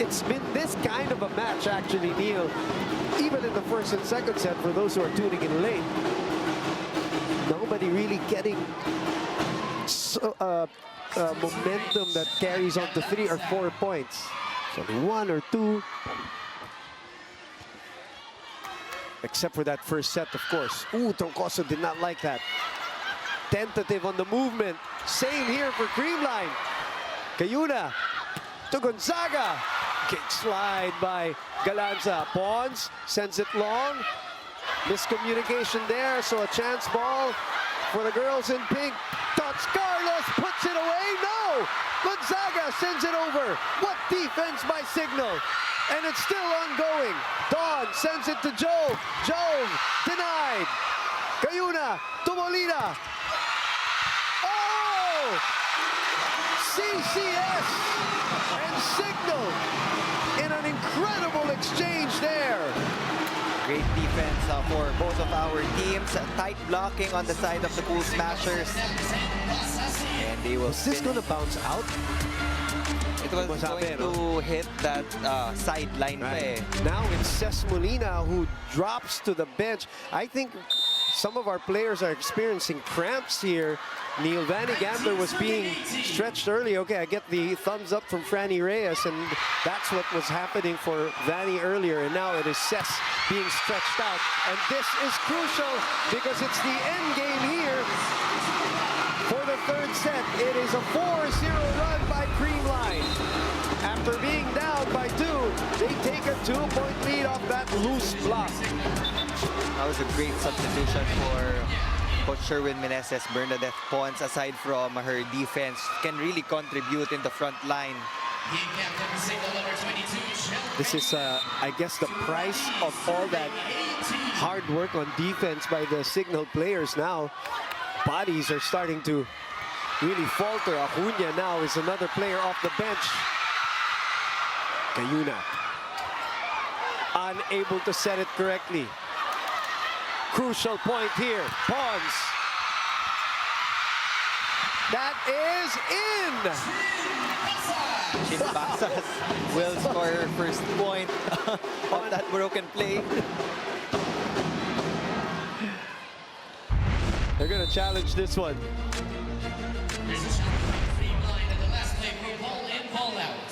It's been this kind of a match, actually, Neil. Even in the first and second set, for those who are tuning in late, nobody really getting momentum that carries on to 3 or 4 points. So 1 or 2. Except for that first set, of course. Ooh, Troncoso did not like that. Tentative on the movement. Same here for Creamline. Cayuna to Gonzaga. Kick slide by Galanza. Pons sends it long. Miscommunication there, so a chance ball for the girls in pink. Tots Carlos puts it away. No! Gonzaga sends it over. What defense by Cignal. And it's still ongoing. Dawn sends it to Jove. Jove denied. Cayuna to Molina. Oh! CCS and Cignal in an incredible exchange there. Great defense for both of our teams. Tight blocking on the side of the Cool Smashers. And they will Is this finish. going to bounce out? It was Masabi, going to hit that sideline pa eh. Now it's Ces Molina who drops to the bench. I think some of our players are experiencing cramps here. Neil Vanny Gambler was being stretched early. Okay, I get the thumbs up from Franny Reyes, and that's what was happening for Vanny earlier. And now it is Ces being stretched out. And this is crucial because it's the end game here for the third set. It is a 4-0 run by Creamline. After being down by 2, they take a 2-point lead off that loose block. That was a great substitution for Coach Sherwin Meneses. Bernadette Pons, aside from her defense, can really contribute in the front line. Team captain Cignal number 22. This is, I guess, the price of all that hard work on defense by the Cignal players now. Bodies are starting to really falter. Acuña now is another player off the bench. Cayuna unable to set it correctly. Crucial point here. Pons. That is in. Chinbasas will score her first point on that broken play. They're going to challenge this one. There's a challenge by Creamline at the last play for ball in, ball out.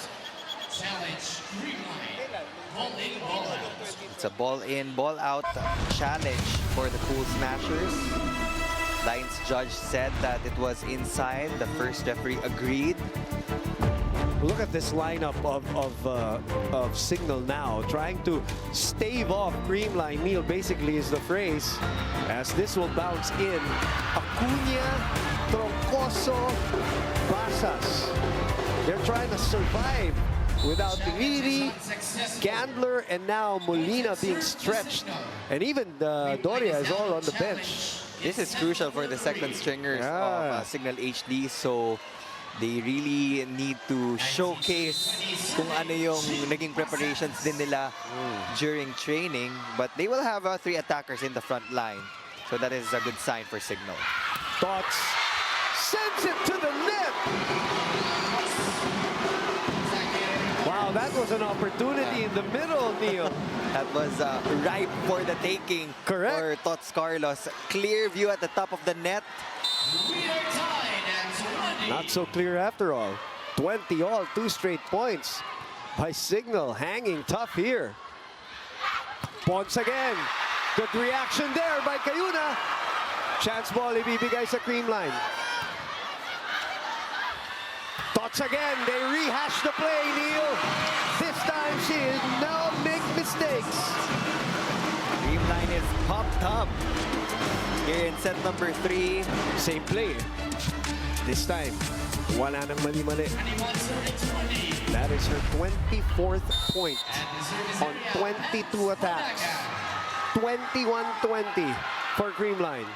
Challenge Creamline. Ball in, ball out. It's a ball in, ball out challenge for the Cool Smashers. Lines judge said that it was inside. The first referee agreed. Look at this lineup of Cignal now, trying to stave off Creamline. Neil basically is the phrase, as this will bounce in. Acuña, Troncoso, Basas. They're trying to survive without Riri, Gandler, and now Molina being stretched. And even Doria is all on the bench. This is crucial for the second stringers of Cignal HD, so they really need to showcase kung ano yung naging preparations din nila during training. But they will have 3 attackers in the front line, so that is a good sign for Cignal. Thoughts. Sends it to the net. Wow, that was an opportunity in the middle, Neil. That was ripe for the taking. Correct. For Tots Carlos. Clear view at the top of the net. We are tied at 20. Not so clear after all. 20 all, 2 straight points by Cignal. Hanging tough here. Pons again. Good reaction there by Cayuna. Chance ball ibibigay sa Creamline. Thoughts again. They rehash the play, Neil. This time she now make mistakes. Creamline is pumped up. Here in set number 3. Same play. This time, wala nang mali-mali. 21-20. That is her 24th point on 22 attacks. 21-20 for Creamline.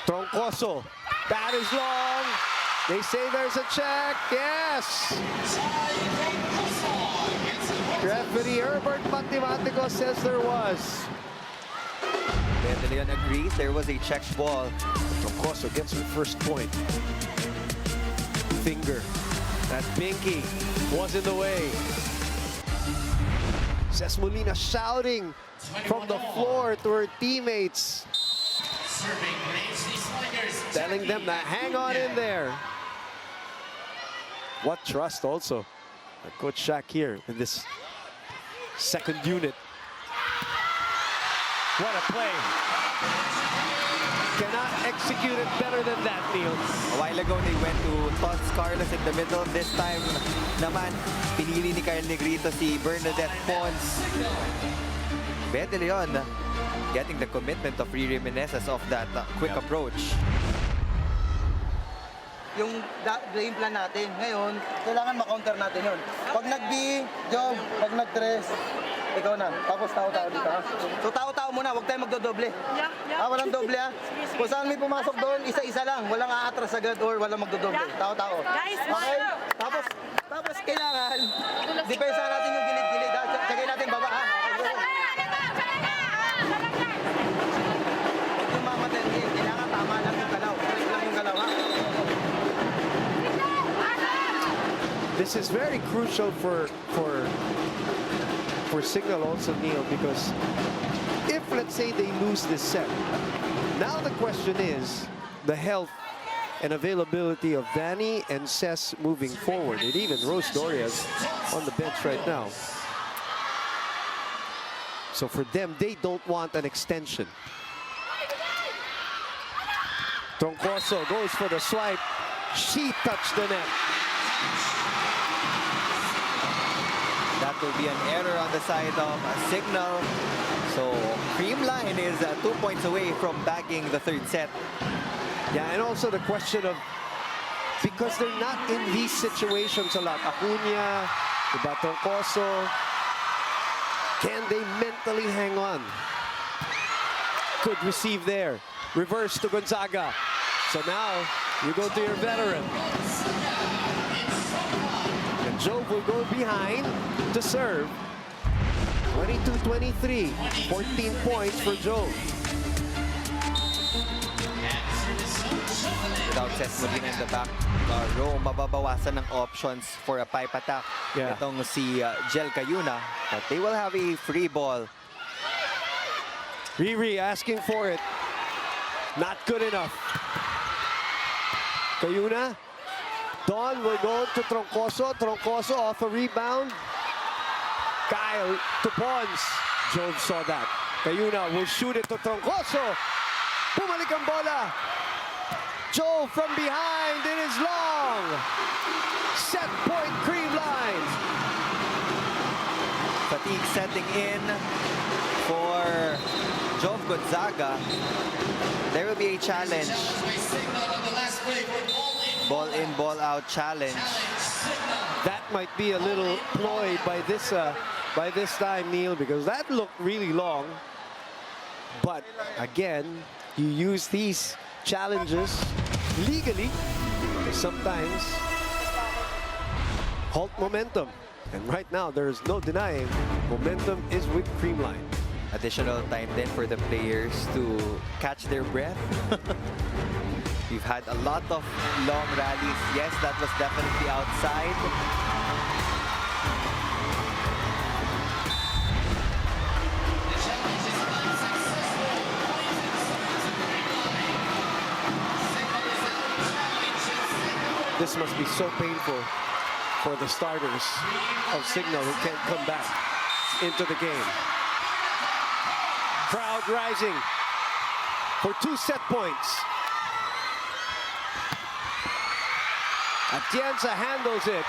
Troncoso. That is long. They say there's a check. Yes. Referee Herbert Matematico says there was. Ben De Leon agrees there was a check ball. Troncoso gets her first point. Finger. That pinky was in the way. Ces Molina shouting from the floor to her teammates, Serving HD Spikers. telling them to hang on in there. What trust also. Coach Shaq here in this second unit. What a play. Cannot execute it better than that, Neil. A while ago, they went to Tots Carlos in the middle. This time naman, pinili ni Kyle Negrito si Bernadette Pons. Ben De Leon getting the commitment of Riri Meneses of that quick approach. Yung game plan natin, ngayon, kailangan ma-counter natin yun. Pag nag-B, Jom, pag nag-tres, ikaw na. Tapos tao-tao dito, ha? So tao-tao muna, huwag tayo magdodoble. Walang doble, ha? Kung saan may pumasok doon, isa-isa lang. Walang aatras agad or walang magdodoble. Tao-tao. Okay? Tapos kailangan, depensa natin yung gilid-gilid, ha? Tsagay natin baba, ha? Huwag yung mamatay, kailangan tama lang yung galaw. Correct lang yung galaw, ha? This is very crucial for Cignal also, Neil, because if, let's say, they lose this set, now the question is the health and availability of Danny and Cess moving forward, and even Rose Doria's on the bench right now. So for them, they don't want an extension. Troncoso goes for the swipe. She touched the net. That will be an error on the side of Cignal. So Creamline is 2 points away from bagging the third set. Yeah, and also the question of, because they're not in these situations a lot. Acuna, diba, Troncoso, can they mentally hang on? Good receive there. Reverse to Gonzaga. So now you go to your veteran. And Jove will go behind to serve. 22-23, 14 points for Jove. Without Cess Molina in the back row, mababawasan ng options for a pipe attack. Yeah. Itong si Jel Cayuna, but they will have a free ball. Riri asking for it. Not good enough. Cayuna. Don will go to Troncoso. Troncoso off a rebound. Kyle to Pons. Jove saw that. Cayuna will shoot it to Troncoso. Bumalik ang bola. Jove from behind. It is long. Set point Creamline. Fatigue setting in for Jove Gonzaga. There will be a challenge. Ball in, ball out challenge. That might be a little ploy by this time, Neil, because that looked really long. But again, you use these challenges legally. Sometimes halt momentum. And right now, there is no denying momentum is with Creamline. Additional time then for the players to catch their breath. We've had a lot of long rallies. Yes, that was definitely outside. This must be so painful for the starters of Cignal who can't come back into the game. Crowd rising for 2 set points. Atienza handles it.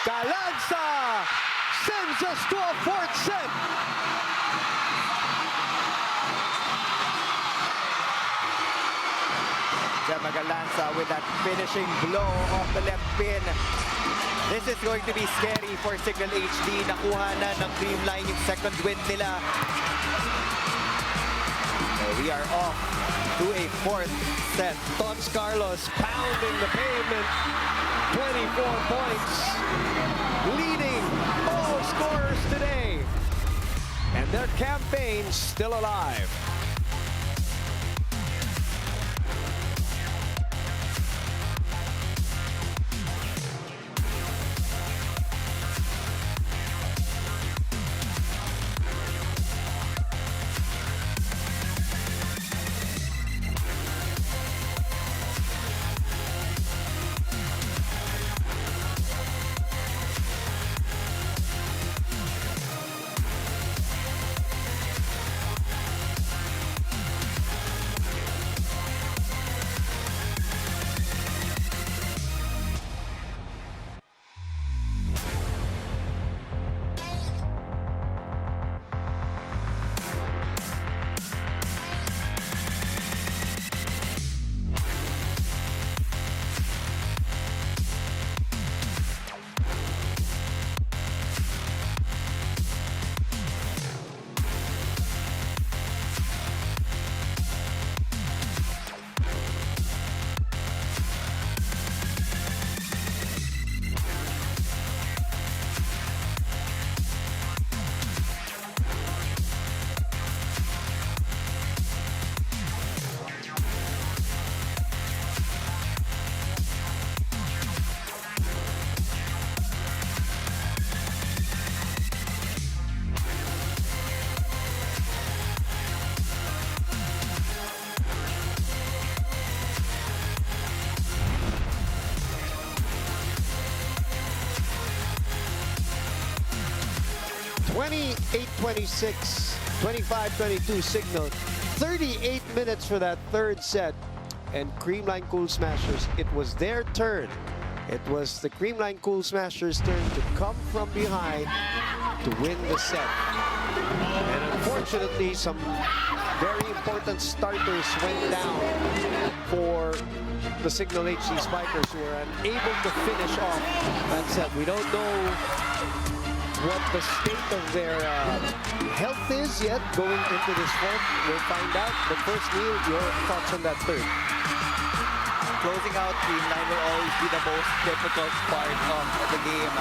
Galanza sends us to a 4th set. Gemma Galanza with that finishing blow off the left pin. This is going to be scary for Cignal HD. Nakuha na ng Creamline yung second win nila. So we are off to a 4th set. Tots Carlos pounding the pavement. 24 points. Leading all scorers today. And their campaign still alive. 28-26, 25-22 Cignal. 38 minutes for that third set. And Creamline Cool Smashers, it was their turn. It was the Creamline Cool Smashers' turn to come from behind to win the set. And unfortunately, some very important starters went down for the Cignal HD Spikers, who were unable to finish off that set. We don't know what the state of their health is yet going into this fourth. We'll find out. But first, Neil, your thoughts on that third? Closing out Creamline will always be the most difficult part of the game.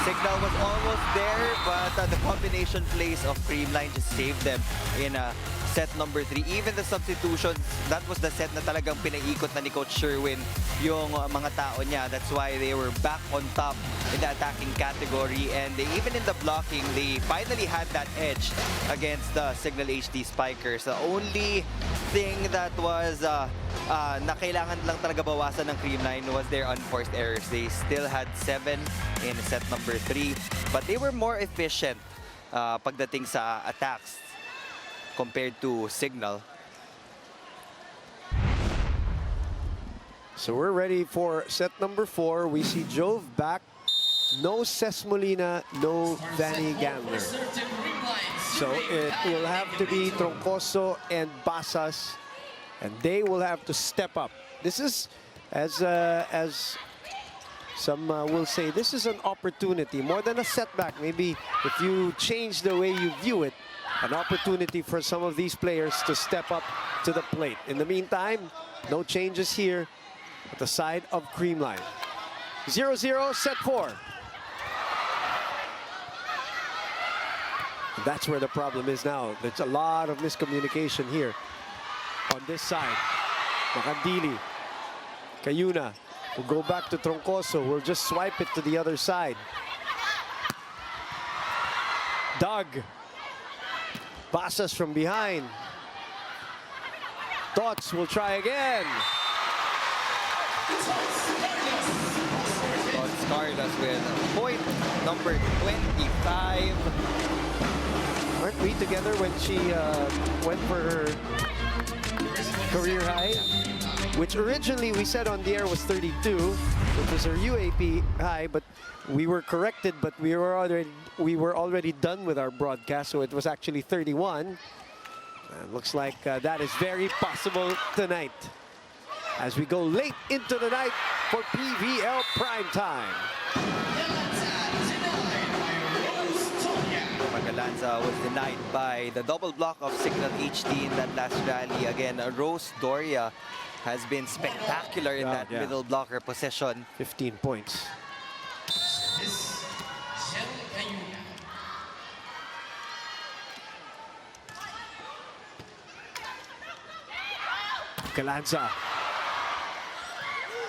Cignal was almost there, but the combination plays of Creamline just saved them in set number 3. Even the substitutions, that was the set na talagang pinaikot na ni Coach Sherwin yung mga tao niya. That's why they were back on top in the attacking category. And even in the blocking, they finally had that edge against the Cignal HD Spikers. The only thing that was na kailangan lang talaga bawasan ng Creamline was their unforced errors. They still had 7 in set number 3, but they were more efficient pagdating sa attacks compared to Cignal. So we're ready for set number 4. We see Jove back. No Ces Molina, no Danny Gambler. So it will have to be Troncoso and Basas, and they will have to step up. This is, as some will say, this is an opportunity more than a setback. Maybe if you change the way you view it, an opportunity for some of these players to step up to the plate. In the meantime, no changes here at the side of Creamline. 0-0, set 4. That's where the problem is now. There's a lot of miscommunication here on this side. Macandili, Cayuna will go back to Troncoso. We'll just swipe it to the other side. Doug. Basas from behind. Tots will try again. Tots Carlos with point number 25. Weren't we together when she went for her career high? Which originally we said on the air was 32, which was her UAP high, but we were corrected, but we were already done with our broadcast, so it was actually 31. Looks like that is very possible tonight as we go late into the night for PVL Prime Time. Magalanza was denied by the double block of Cignal HD in that last rally. Again, Rose Doria has been spectacular in that middle blocker position. 15 points. Galanza.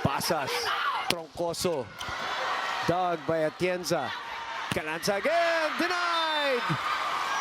Basas. Troncoso. Dug by Atienza. Galanza again. Denied.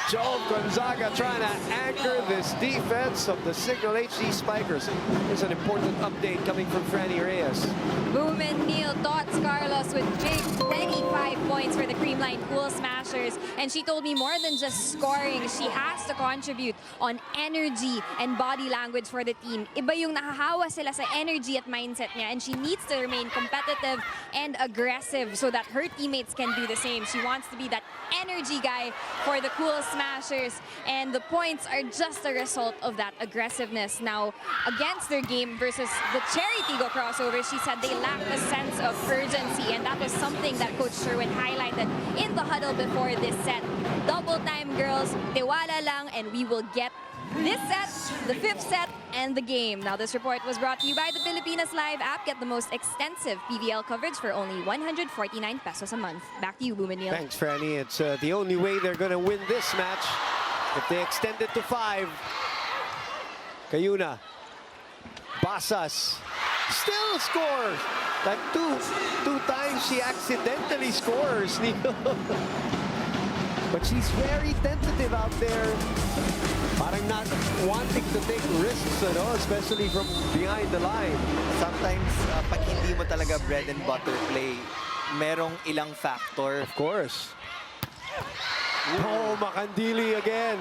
Joel Gonzaga trying to anchor this defense of the Cignal HD Spikers. Here's an important update coming from Franny Reyes. Boom and Neil, Tots Carlos with big 25 points for the Creamline Cool Smashers. And she told me more than just scoring, she has to contribute on energy and body language for the team. Iba yung nahahawa sila sa energy at mindset niya, and she needs to remain competitive and aggressive so that her teammates can do the same. She wants to be that energy guy for the Cool Smashers, and the points are just a result of that aggressiveness. Now, against their game versus the Cherry Tigo crossover, she said they lacked a sense of urgency, and that was something that Coach Sherwin highlighted in the huddle before this set. Double time, girls, tiwala lang, and we will get this set, the 5th set, and the game. Now, this report was brought to you by the Pilipinas Live app. Get the most extensive PVL coverage for only 149 pesos a month. Back to you, Boom and Neil. Thanks, Franny. It's the only way they're going to win this match if they extend it to 5. Cayuna. Basas. Still scores. Like two times she accidentally scores, Neil. But she's very tentative out there. Parang not wanting to take risks, especially from behind the line. Sometimes, pag hindi mo talaga bread and butter play, merong ilang factor. Of course. Oh, Macandili again.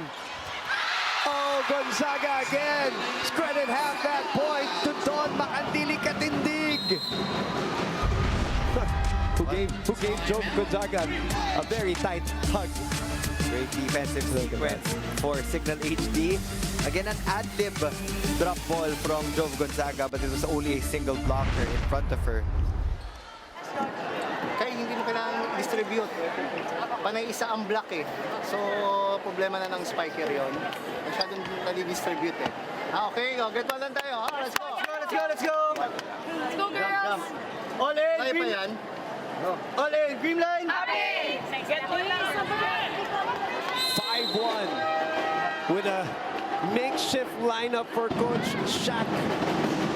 Oh, Gonzaga again. Credit half that point to Don Macandili Katindig. who gave Joe Gonzaga a very tight hug. Great defensive sequence for Cignal HD. Again, an ad-lib drop ball from Jove Gonzaga, but it was only a single blocker in front of her. Kaya hindi mo kailangan distribute. Panay isa ang block eh. So, problema na ng spiker yon. Masyadong nadi-distribute eh. Okay, get well lang tayo. Let's go! Let's go! Let's go! Let's go, girls! All in! Kaya pa yan? All in! Creamline! Happy! Get well lang! 5-1 with a makeshift lineup for Coach Shaq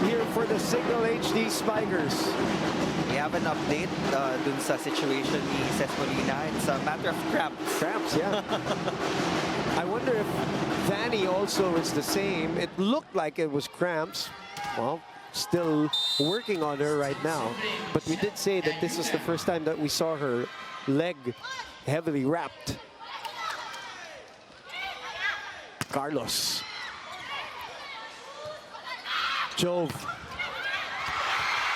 here for the Cignal HD Spikers. We have an update dun sa situation ni Ces Molina. It's a matter of cramps. Cramps, yeah. I wonder if Vanny also is the same. It looked like it was cramps. Well, still working on her right now. But we did say that this was the first time that we saw her leg heavily wrapped. Carlos. Jove.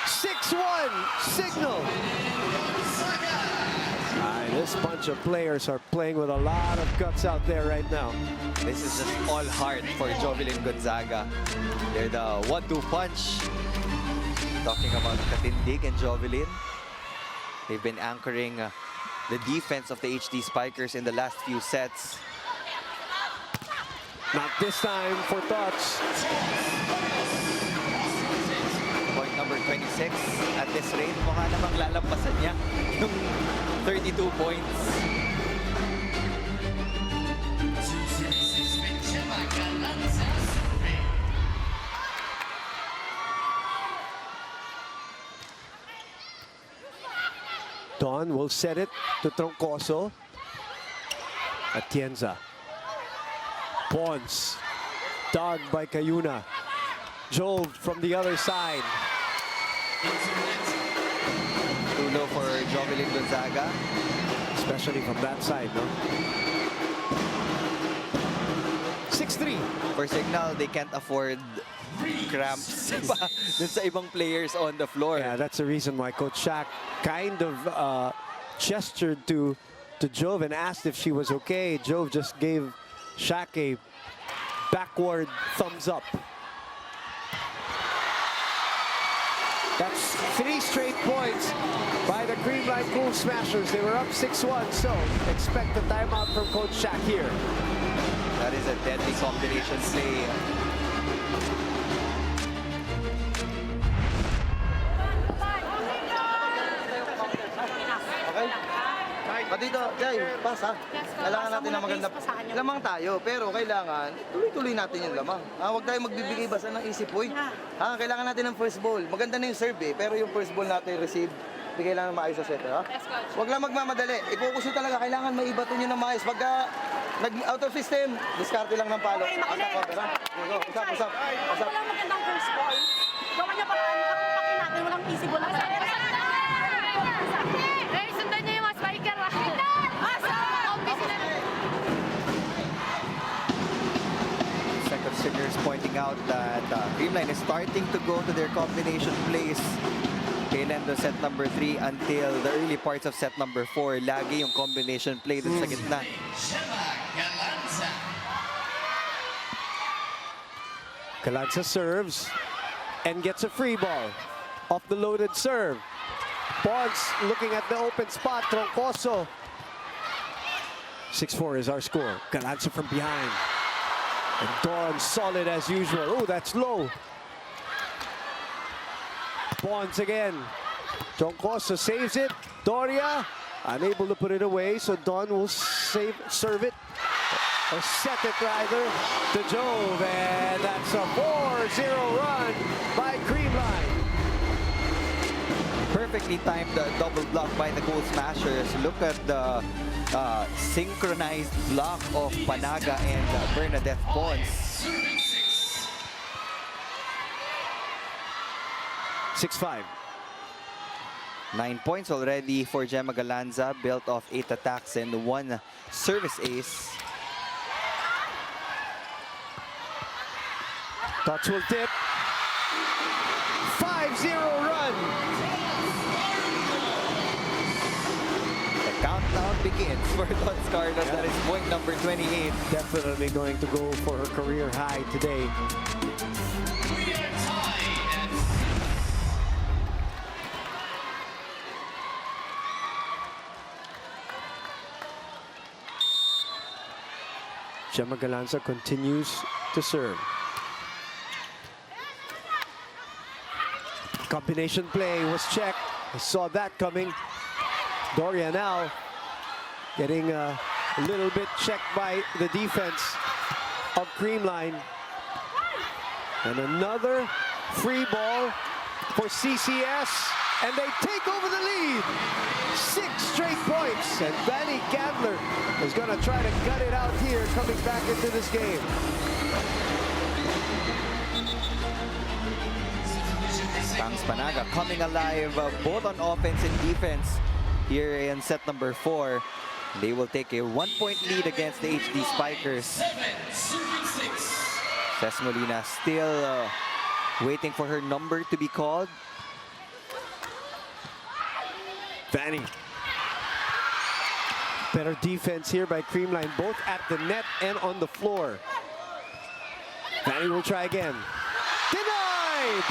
6-1, Cignal. This bunch of players are playing with a lot of guts out there right now. This is just all heart for Jovelyn Gonzaga. They're the 1-2 punch. Talking about Katindig and Jovelyn. They've been anchoring the defense of the HD Spikers in the last few sets. Not this time for Tots. Point number 26. At this rate, mukha namang lalampasan niya yung 32 points. Don will set it to Troncoso. Atienza. Pons. Dug by Cayuna. Jove from the other side. Too low for Jovelyn Gonzaga. Especially from that side, no? 6-3. For Cignal, they can't afford cramps pa dun sa ibang players on the floor. Yeah, that's the reason why Coach Shaq kind of gestured to Jove and asked if she was okay. Jove just gave Shaq a backward thumbs up. That's 3 straight points by the Creamline Cool Smashers. They were up 6-1, so expect a timeout from Coach Shaq here. That is a deadly combination play. Okay? Dito, Jay, pass ha. Kailangan natin ng maganda. Lamang tayo, pero kailangan tuloy-tuloy natin yung lamang. Huwag tayo magbibigay basta ng easy point. Kailangan natin ng first ball. Maganda na yung serve eh, pero yung first ball natin receive, bigay lang ng maayos sa setter. Huwag lang magmamadali. I-focus nyo talaga. Kailangan maibato nyo ng maayos. Pagka nag-out of system, diskarte lang ng palo. Usap. Wala magandang first ball. Gawa niya para pakin natin. Walang easy ball. Sundan niya yung mga spiker. Second Singers pointing out that Creamline is starting to go to their combination plays. Tail end of set number 3 until the early parts of set number 4. Lagi yung combination play dun sa gitna. Galanza serves and gets a free ball off the loaded serve. Pons looking at the open spot. Troncoso. 6-4 is our score. Galanza from behind. And Dawn solid as usual. Oh, that's low. Pons again. Troncoso saves it. Doria unable to put it away, so Dawn will serve it. Or set it rather to Jove, and that's a 4-0 run by Creamline. Perfectly timed double block by the Cool Smashers. Look at the synchronized block of Panaga and Bernadette Pons. 6-5. 9 points already for Gemma Galanza, built off 8 attacks and 1 service ace. Tots will tip. 5-0 run. The countdown begins for Tots Carlos. That is point number 28. Definitely going to go for her career high today. We are tied at Gemma Galanza continues to serve. Combination play was checked. I saw that coming. Doria now getting a little bit checked by the defense of Creamline. And another free ball for CCS. And they take over the lead. 6 straight points. And Vanny Gadler is going to try to gut it out here coming back into this game. Pangs Panaga coming alive both on offense and defense here in set number 4. They will take a 1-point lead against the HD Spikers. 7-6. Ces Molina still waiting for her number to be called. Vanny. Better defense here by Creamline, both at the net and on the floor. Vanny will try again. Denied!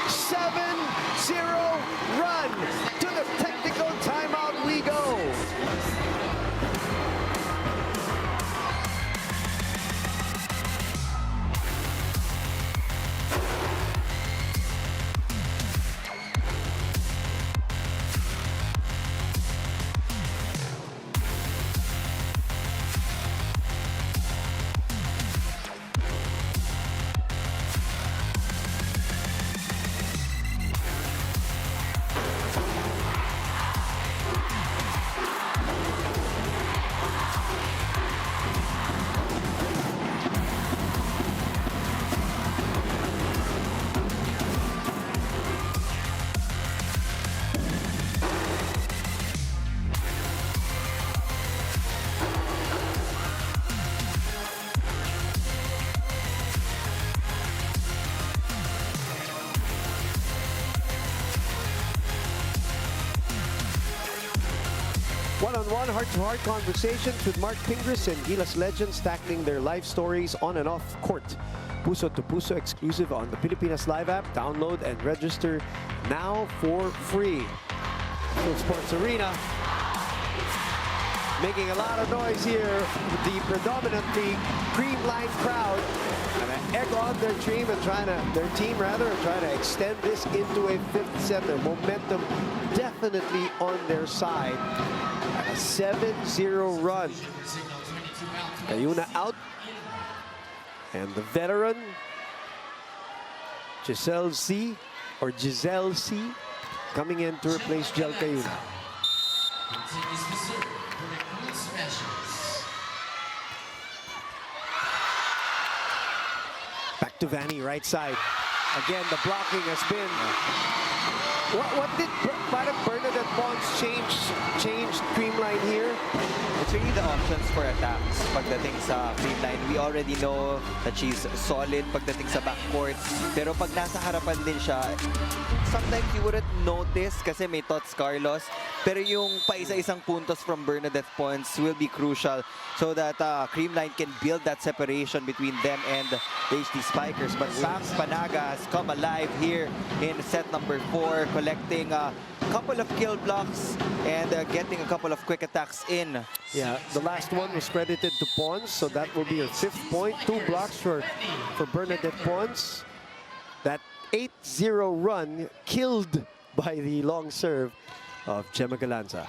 7-0 run. To the technical timeout we go. One-on-one, heart-to-heart conversations with Mark Pingris and Gilas legends tackling their life stories on and off court. Puso to Puso exclusive on the Pilipinas Live app. Download and register now for free. Full Sports Arena making a lot of noise here. The predominantly Creamline crowd and an egg on their team and trying to extend this into a 5th set. Their momentum definitely on their side. A 7-0 run. Cayuna out. And the veteran, Giselle C, coming in to replace Jel Cayuna. continues to serve for the Cool Smashers. Back to Vanny, right side. Again, the blocking has been... What did Bernadette Pons change Creamline here? It's really the options for attacks pagdating sa Creamline. We already know that she's solid pagdating sa backcourt. Pero pag nasa harapan din siya, sometimes you wouldn't notice kasi may Tots Carlos. Pero yung paisa-isang puntos from Bernadette Pons will be crucial so that Creamline can build that separation between them and the HD Spikers. But Pangs Panaga has come alive here in set number 4, collecting a couple of kill blocks and getting a couple of quick attacks in. Yeah, the last one was credited to Pons, so that will be her 5th point. 2 blocks for Bernadette Pons. That 8-0 run killed by the long serve of Gemma Galanza.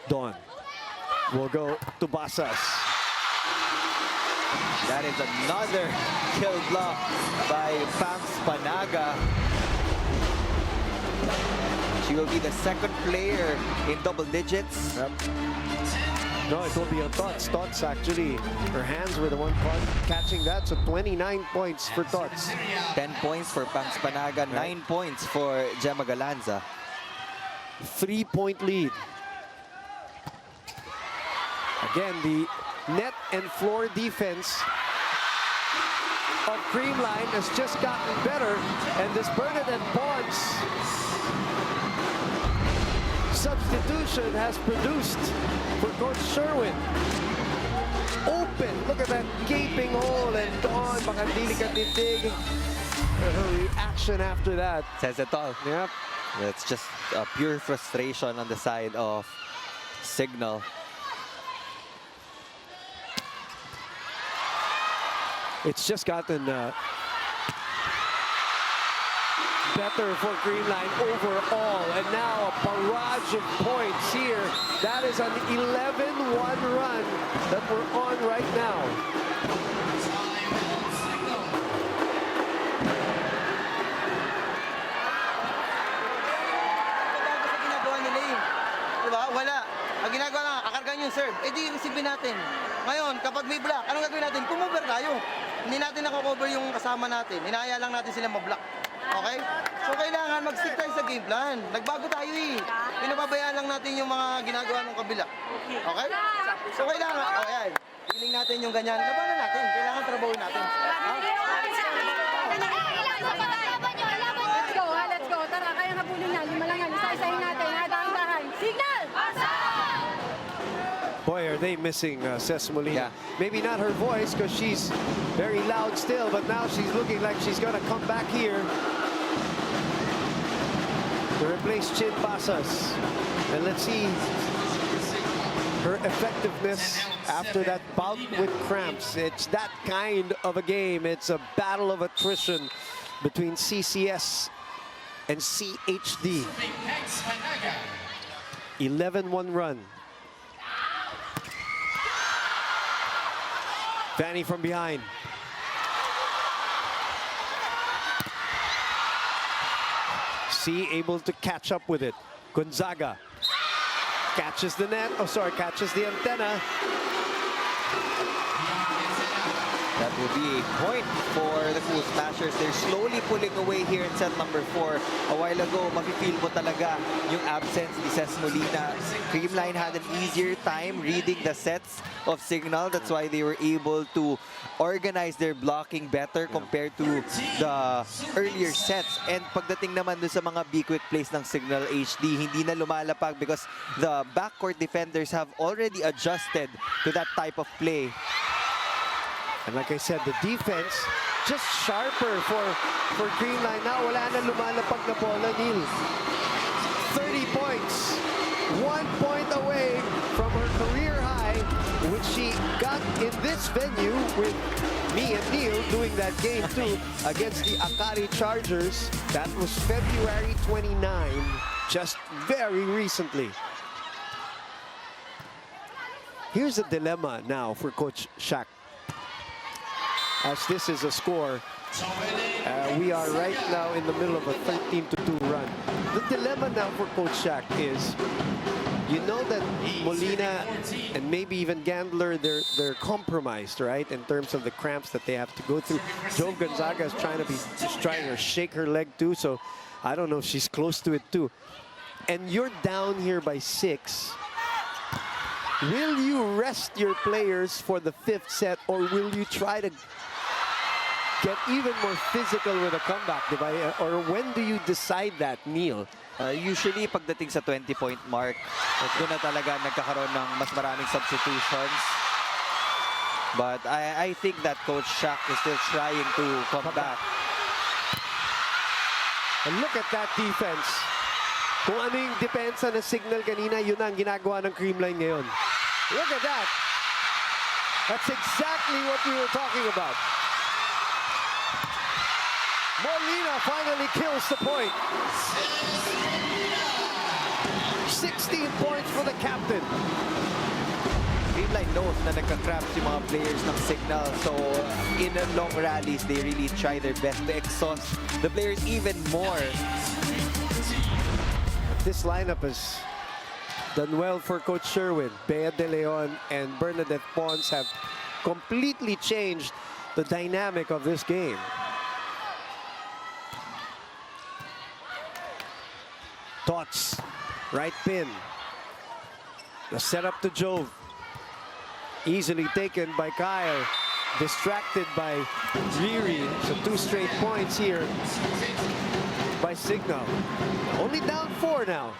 Dawn will go to Basas. That is another kill block by Pangs Panaga. She will be the 2nd player in double digits. Yep. No, it will be on Tots. Tots actually, her hands were the one catching that. So 29 points for Tots. 10 points for Pangs Panaga, 9 points for Gemma Galanza. 3-point lead. Again, the net and floor defense of Creamline has just gotten better, and this Bernadette Bonds substitution has produced for Coach Sherwin. Open, look at that gaping hole, and Dawn, baka hindi ka tindig. Her reaction after that. Says it all. Yep. That's just pure frustration on the side of Cignal. It's just gotten better for Creamline overall. And now a barrage of points here. That is an 11-1 run that we're on right now. Ginagawa nila yun. Diba? Wala. Ang ginagawa lang, kakargan yung serve. Eh di receive natin. Ngayon, kapag may block, anong gagawin natin? Kumover tayo. Hindi natin nako-cover yung kasama natin. Hinahaya lang natin sila mablock. Okay? So kailangan mag-stick tayo sa game plan. Nagbago tayo eh. Pinapabayaan lang natin yung mga ginagawa ng kabila. Okay? So kailangan, ayan. Feeling natin yung ganyan. Labanan natin. Kailangan trabahoin natin. Ha? Let's go, ha? Let's go. Tara, kaya habulin na. Lima lang yan. Isa-isahin natin. Ha? Dahan-dahan. Signal! Boy, are they missing Ces Molina. Yeah. Maybe not her voice because she's very loud still, but now she's looking like she's going to come back here to replace Chin Pasas. And let's see her effectiveness after that bout with cramps. It's that kind of a game. It's a battle of attrition between CCS and CHD. 11-1 run. Fanny from behind. C able to catch up with it. Gonzaga catches the net. Oh, sorry, catches the antenna. That will be a point for the Cool Smashers. They're slowly pulling away here in set number 4. A while ago, mafe-feel mo talaga yung absence ni Ces Molina. Creamline had an easier time reading the sets of Cignal. That's why they were able to organize their blocking better compared to the earlier sets. And pagdating naman dun sa mga B-quick plays ng Cignal HD, hindi na lumalapag because the backcourt defenders have already adjusted to that type of play. And like I said, the defense just sharper for Creamline. Now wala na lumalapag na bola, Neil. 30 points. 1 point away from her career high, which she got in this venue with me and Neil doing that game too against the Akari Chargers. That was February 29, just very recently. Here's a dilemma now for Coach Shaq. As this is a score, we are right now in the middle of a 13-2 run. The dilemma now for Coach Shaq is, you know that Molina and maybe even Gandler, they're compromised, right, in terms of the cramps that they have to go through. Jove Gonzaga is trying to shake her leg too, so I don't know if she's close to it too. And you're down here by 6. Will you rest your players for the 5th set, or will you try to get even more physical with a comeback, diba? Or when do you decide that, Neil? Usually, pagdating sa 20-point mark, doon na talaga nagkakaroon ng mas maraming substitutions. But I think that Coach Shaq is still trying to come back. And look at that defense. Kung ano yung depensa ng Cignal kanina, yun ang ginagawa ng Creamline ngayon. Look at that. That's exactly what we were talking about. Molina finally kills the point. 16 points for the captain. Creamline knows na nagka-cramps yung mga players ng Cignal. So, in the long rallies, they really try their best to exhaust the players even more. This lineup is Done well for Coach Sherwin. Bea De Leon and Bernadette Pons have completely changed the dynamic of this game. Tots, right pin. The setup to Jove. Easily taken by Kyle. Distracted by Riri. So 2 straight points here by Cignal. Only down 4 now.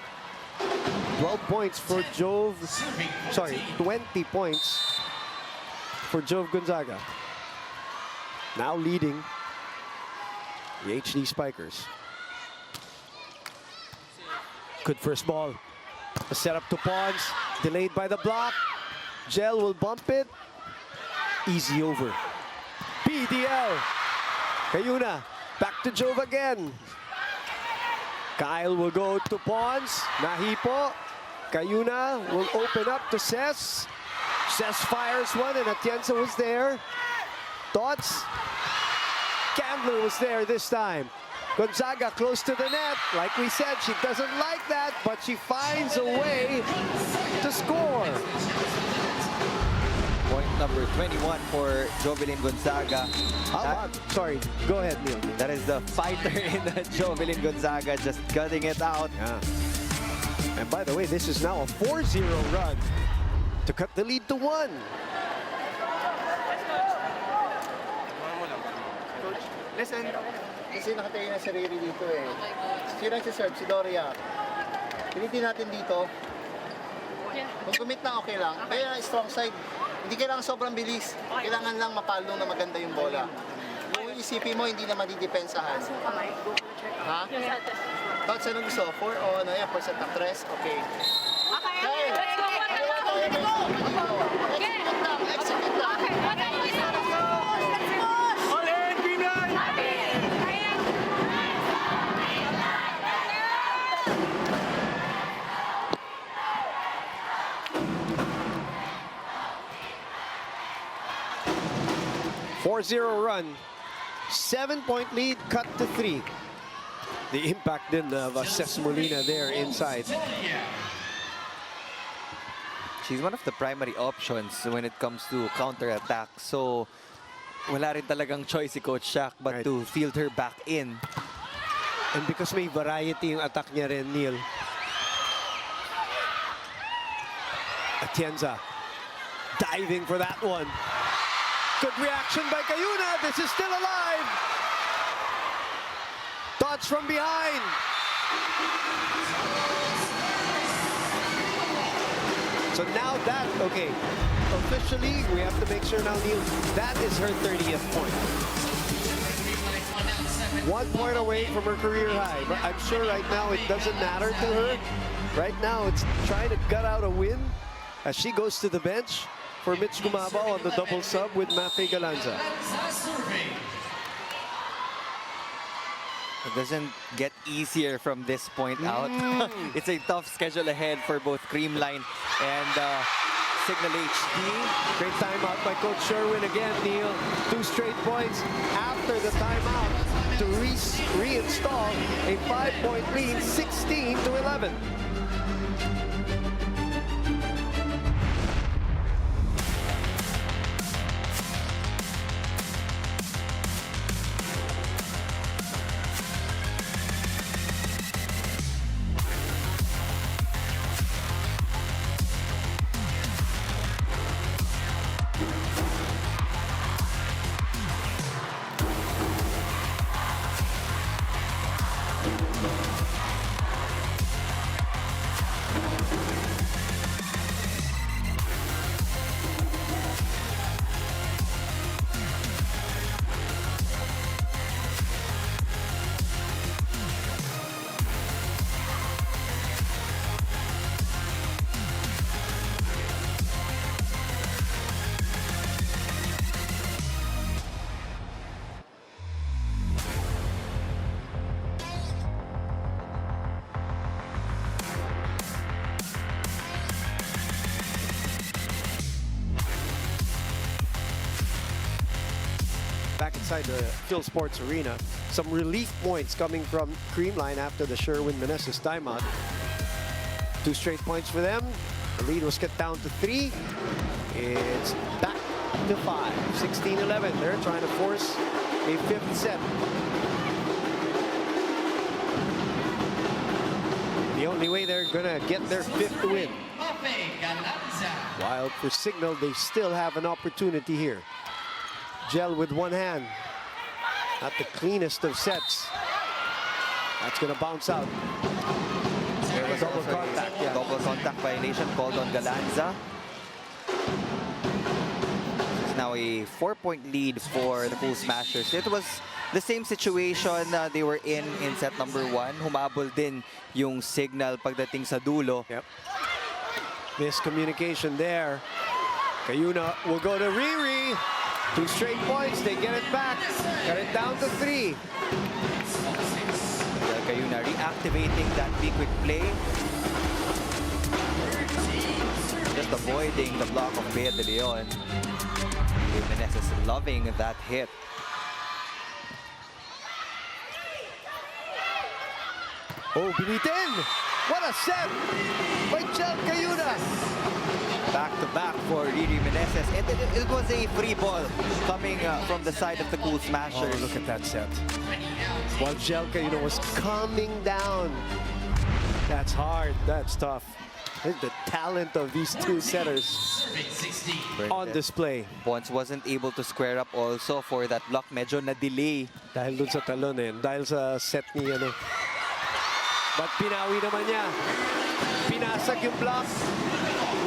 12 points for Jove. Sorry, 20 points for Jove Gonzaga. Now leading the HD Spikers. Good first ball. A setup to Pons. Delayed by the block. Gel will bump it. Easy over. PDL. Kayuna. Back to Jove again. Kyle will go to Pons. Nahipo. Kayuna will open up to Ses. Ses fires one and Atienza was there. Tots. Candler was there this time. Gonzaga close to the net. Like we said, she doesn't like that, but she finds a way to score. Point number 21 for Jovelyn Gonzaga. Sorry, go ahead, Neil. That is the fighter in the Jovelyn Gonzaga, just gutting it out. Yeah. And by the way, this is now a 4-0 run to cut the lead to 1. Coach, listen. Kasi nakatayo na si Riri dito eh. Sino ang serve? Si Doria. Pilitin natin dito. Kung commit na okay lang. Kaya strong side. Hindi kailangan sobrang bilis. Kailangan lang mapalong na maganda yung bola. Yung isipin mo, hindi na madidepensahan. Ha? Tots, anong gusto? 4 o ano yan? First attack, 3? Okay. Okay, let's go. Let's go. Execute lang, execute lang. Okay, what are you doing? Let's push. All in, Creamline! 4-0 run. 7-point lead cut to 3. The impact din of Ces Molina there inside. She's one of the primary options when it comes to counter-attack. So, wala rin talagang choice si Coach Shaq but Right. to field her back in. And because may variety yung attack niya rin, Neil. Atienza diving for that one. Good reaction by Kayuna. This is still alive. Dodge from behind. So now that, okay, officially, we have to make sure now, Neil, that is her 30th point. 1 point away from her career high. But I'm sure right now it doesn't matter to her. Right now, it's trying to gut out a win as she goes to the bench for Mitch Gumabao on the double sub with Mafe Galanza. It doesn't get easier from this point out. It's a tough schedule ahead for both Creamline and Cignal HD. Great timeout by Coach Sherwin again, Neil. 2 straight points after the timeout to reinstall a 5-point lead, 16-11. Back inside the Phil Sports Arena. Some relief points coming from Creamline after the Sherwin-Meneses timeout. 2 straight points for them. The lead was cut down to 3. It's back to 5. 16-11. They're trying to force a 5th set. The only way they're gonna get their 5th win. While for Cignal, they still have an opportunity here. Gel with one hand. Not the cleanest of sets. That's gonna bounce out. There was Double also a contact, yeah. double contact violation called on Galanza. It's now a 4-point lead for the Cool Smashers. It was the same situation they were in set number 1. Humabol din yung Cignal pagdating sa dulo. Yep. Miscommunication there. Cayuna will go to Riri. 2 straight points. They get it back. Got it down to 3. Cayuna reactivating that big quick play. Just avoiding the block of Bea de Leon. Jimenez is loving that hit. Oh, binitin! What a set by Jel Cayuna. Back-to-back for Riri Meneses. It was a free ball coming from the side of the Cool Smashers. Oh, look at that set. While Jel Cayuna was coming down. That's hard. That's tough. The talent of these 2 setters on display. Bonds wasn't able to square up also for that block. Medyo na-delay. Dahil dun sa talon eh. Dahil sa set ni ano. But pinawi naman niya. Pinasag yung block.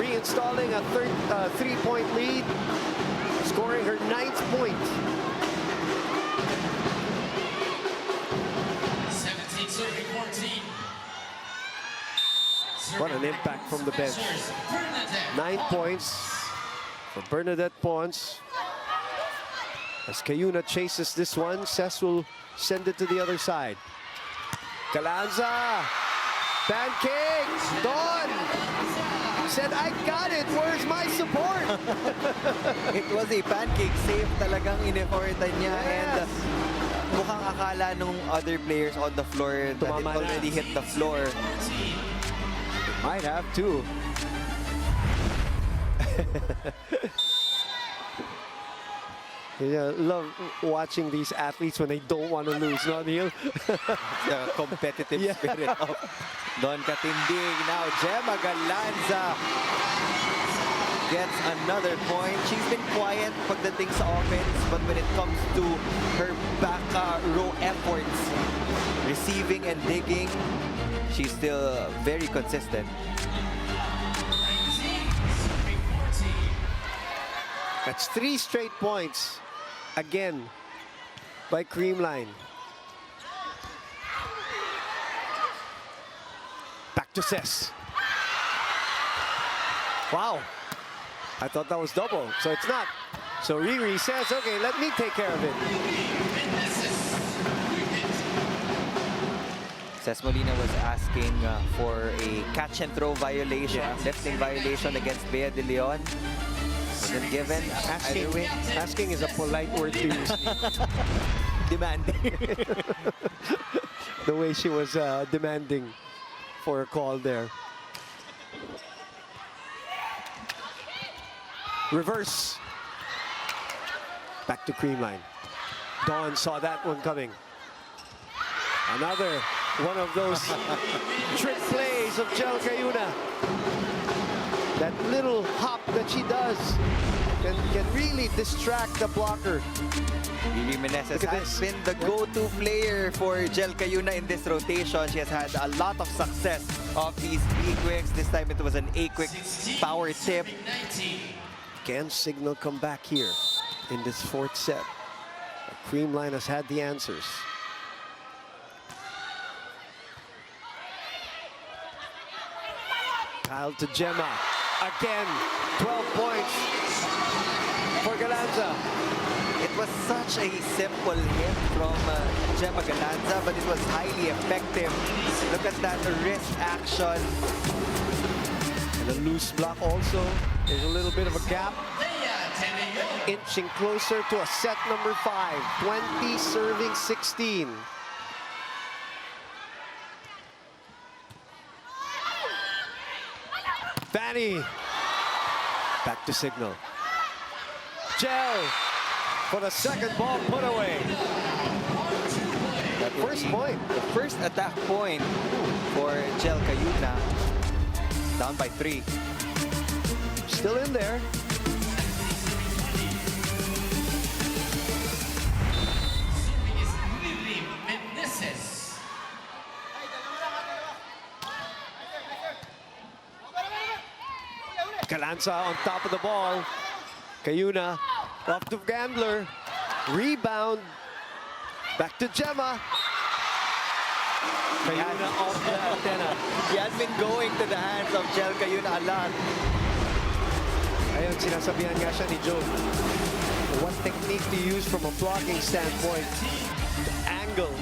Reinstalling a 3-point lead. Scoring her 9th point. 17 serving 14. What an impact from the bench. 9 points for Bernadette Pons. As Cayuna chases this one, Cess will send it to the other side. Galanza, pancake, Dawn said, I got it, where's my support? It was a pancake save talagang in-effortan niya. And mukhang akala nung other players on the floor that it Tumama na. already hit the floor. Might have to. Yeah, love watching these athletes when they don't want to lose, no, Neil? The competitive Yeah. spirit of Don Katindig. Now, Gemma Galanza gets another point. She's been quiet pagdating sa offense, but when it comes to her back row efforts, receiving and digging, she's still very consistent. That's 3 straight points again by Creamline. Back to Cess. Wow. I thought that was double, so it's not. So Riri says, okay, let me take care of it. Cess Molina was asking for a catch and throw violation, lifting violation against Bea de Leon. Wasn't given. Asking, Either way, asking is a polite word to use. demanding. The way she was demanding for a call there. Reverse. Back to Creamline. Dawn saw that one coming. Another one of those trick plays of Jel Cayuna. That little hop that she does can really distract the blocker. Riri Meneses Look at has this. been the go-to player for Jel Cayuna in this rotation. She has had a lot of success off these B-quicks. This time it was an A-quick power tip. Can Cignal come back here in this 4th set? Creamline has had the answers. Kyle to Gemma. Again, 12 points for Galanza. It was such a simple hit from Gemma Galanza, but it was highly effective. Look at that wrist action. And a loose block also. There's a little bit of a gap. Inching closer to a set number 5. 20 serving 16. Vanny. Back to Cignal. Gel for the second ball put away. That will First be point. The first attack point for Gel Cayuna. Down by 3. Still in there. Serving is Lily Meneses. Calanza on top of the ball. Cayuna off to Gandler. Rebound. Back to Gemma. Cayuna off the antenna. He has been going to the hands of Gel Cayuna a lot. Ayun, sinasabihan nga siya ni Joe. What technique to use from a blocking standpoint? The angle.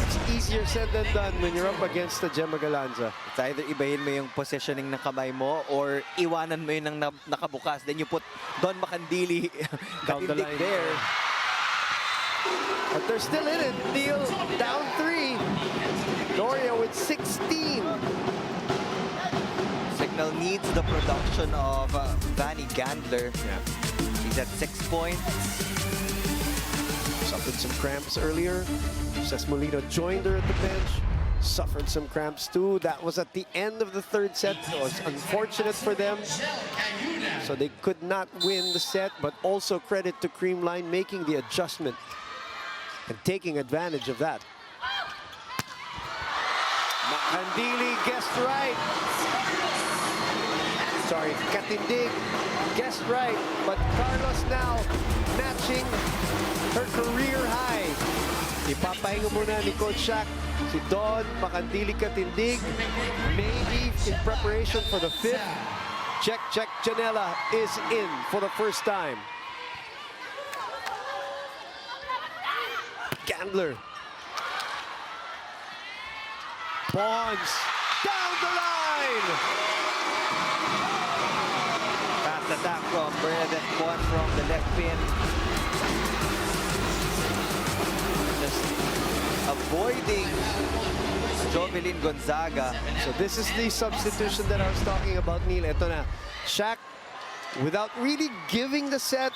It's easier said than done when you're up against the Gemma Galanza. It's either ibahin mo yung positioning ng kamay mo or iwanan mo yun ng nakabukas. Then you put Don Macandili Down the katindig line. there. But they're still in it. Neil down 3. Doria with 16. Cignal needs the production of Vanny Gandler. Yeah. He's at 6 points. Suffered some cramps earlier. Cesc Molina joined her at the bench. Suffered some cramps too. That was at the end of the third set. It was unfortunate for them. So they could not win the set, but also credit to Creamline making the adjustment and taking advantage of that. Macandili guessed right. Sorry, Katindig guessed right, but Carlos now matching her career high. Ipapahinga muna ni Coach Shaq si Don Macandili Katindig, maybe in preparation for the 5th. Check, Janela is in for the first time. Gandler. Bonds down the line. Fast attack from Bernadette Juan from the left pin. Just avoiding Jovelyn Gonzaga. So this is the substitution that I was talking about, Neil. Ito na. Shaq, without really giving the set,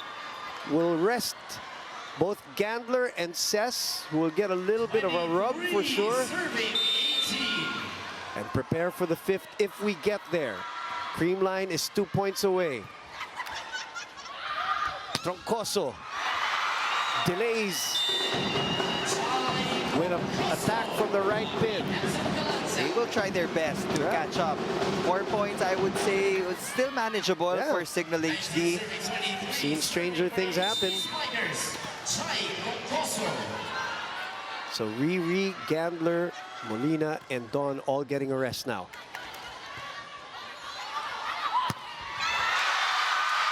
will rest both Gandler and Cesc, who will get a little bit of a rub for sure, Serving 18. and prepare for the 5th if we get there. Creamline is 2 points away. Troncoso delays with an attack from the right pin. They will try their best to catch up. 4 points, I would say, was still manageable Yeah. for Cignal HD. Seen stranger things happen. Spikers. Chai Rocoso. So Riri, Gandler, Molina, and Don all getting a rest now.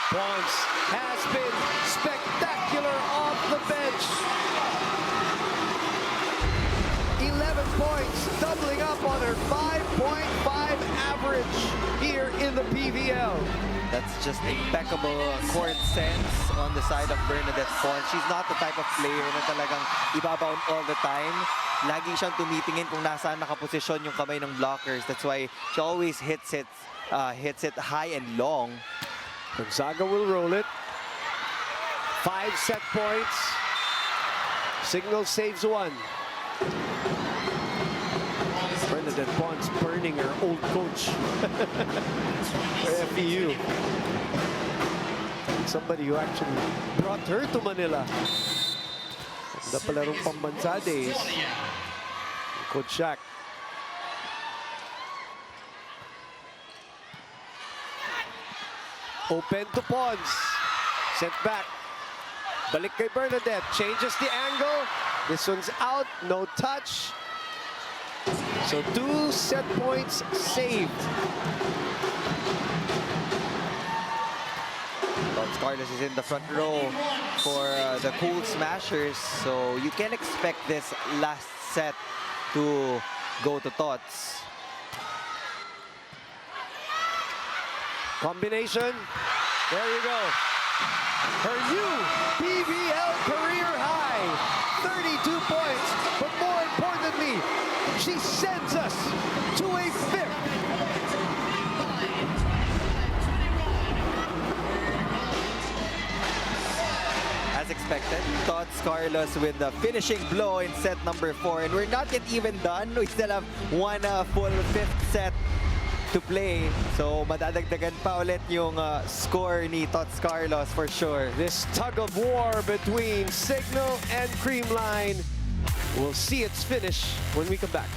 Bonds has been spectacular off the bench. 11 points, doubling up on her 5.5 average here in the PVL. That's just impeccable court sense on the side of Bernadette Juan. She's not the type of player na talagang ibabaon all the time. Lagi siyang tumitingin kung nasaan nakaposisyon yung kamay ng blockers. That's why she always hits it high and long. Gonzaga will roll it. 5 set points. Signal saves 1. Bernadette Bonds burning her old coach for FEU. Somebody who actually brought her to Manila. Ganda pala rong pambansa days. Coach Shaq. Open to Pons. Sent back. Balik kay Bernadette. Changes the angle. This one's out. No touch. So 2 set points saved. Lawrence Carlos is in the front row for the Cool Smashers. So you can expect this last set to go to Tots. Combination. There you go. Her new PVL career high. 32 points. But more importantly, she sends us to a 5th. expected. Tots Carlos with the finishing blow in set number 4. And we're not yet even done. We still have one full 5th set to play. So madadagdagan pa ulit yung score ni Tots Carlos for sure. This tug of war between Cignal and Creamline. We'll see its finish when we come back.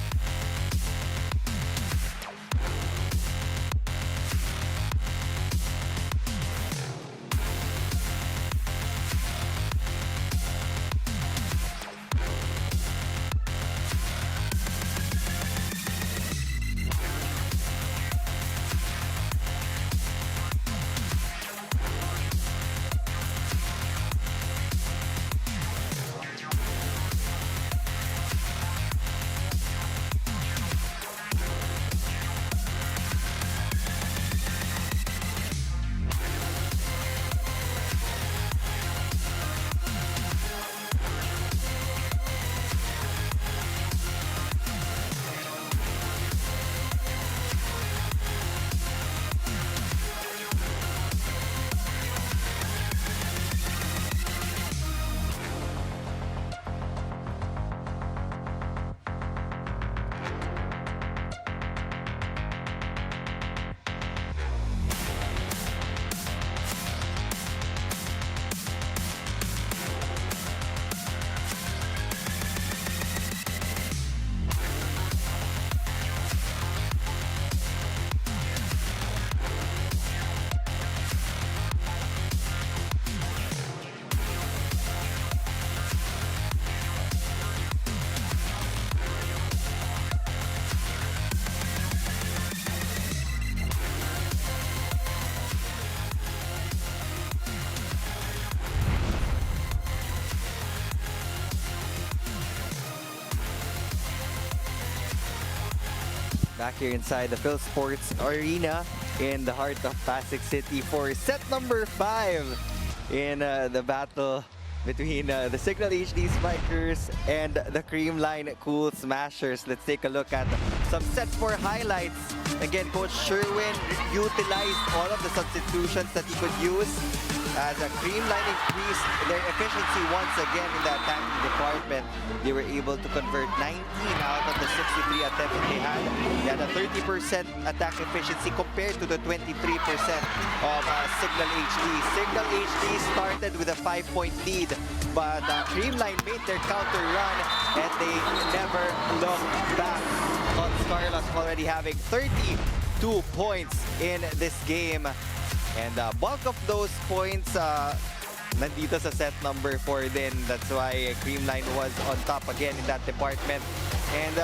Back here inside the Phil Sports Arena in the heart of Pasig City for set number 5 in the battle between the Cignal HD Spikers and the Creamline Cool Smashers. Let's take a look at some set 4 highlights. Again, Coach Sherwin utilized all of the substitutions that he could use as a Creamline increased their efficiency once again in the attacking department. They were able to convert 19 out of the 63 attempts that they had. They had a 30% attack efficiency compared to the 23% of Cignal HD. Cignal HD started with a 5-point lead, but Creamline made their counter run and they never looked back. Tots Carlos already having 32 points in this game. And bulk of those points nandito sa set number 4 din. That's why Creamline was on top again in that department. And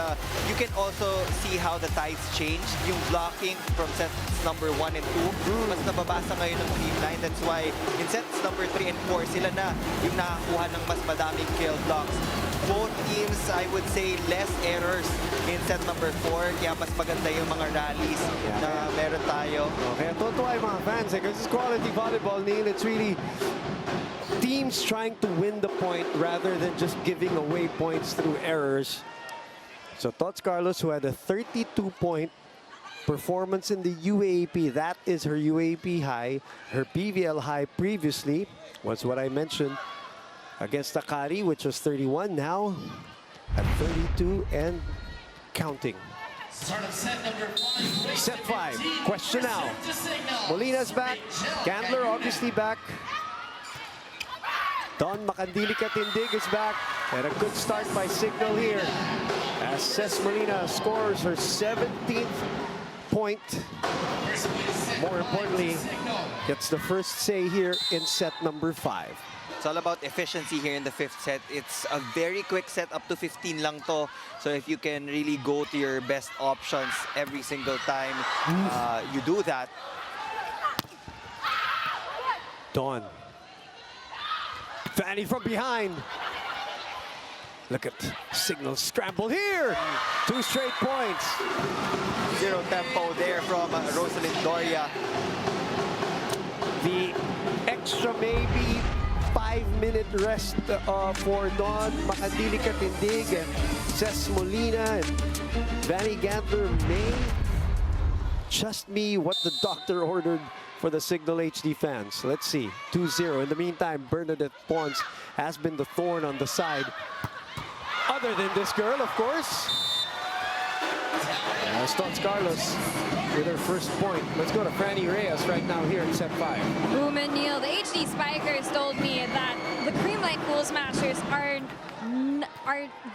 you can also see how the tides changed. Yung blocking from sets number 1 and 2, mas nababasa ngayon ng Creamline. That's why in sets number 3 and 4, sila na yung nakakuha ng mas madaming kill blocks. Both teams, I would say, less errors in set number 4. Kaya mas maganda yung mga rallies na meron tayo. Okay, totoo ay mga fans because it's quality volleyball, Neil. It's really teams trying to win the point rather than just giving away points through errors. So Tots Carlos, who had a 32-point performance in the UAAP, that is her UAAP high. Her PVL high previously was what I mentioned against Akari, which was 31, now at 32 and counting. Start of set number 5. Set 5, question now. Molina's back, Candler obviously back. Don Makandili-Katindig is back, and a good start by Cignal here as Ces Molina scores her 17th point. More importantly, gets the first say here in set number 5. It's all about efficiency here in the 5th set. It's a very quick set, up to 15 lang to. So if you can really go to your best options every single time you do that. Dawn. Fanny from behind. Look at Cignal scramble here. 2 straight points. Zero tempo there from Rosalind Doria. The extra maybe 5-minute rest for Dawn Makandili-Katindig and Ces Molina and Vanny Gantler may just be what the doctor ordered for the Cignal HD fans. Let's see, 2-0. In the meantime, Bernadette Pons has been the thorn on the side. Other than this girl, of course. Stotts Carlos with her first point. Let's go to Franny Reyes right now here in set 5. Boom and Neil, the HD Spikers told me that the Creamline Cool Smashers are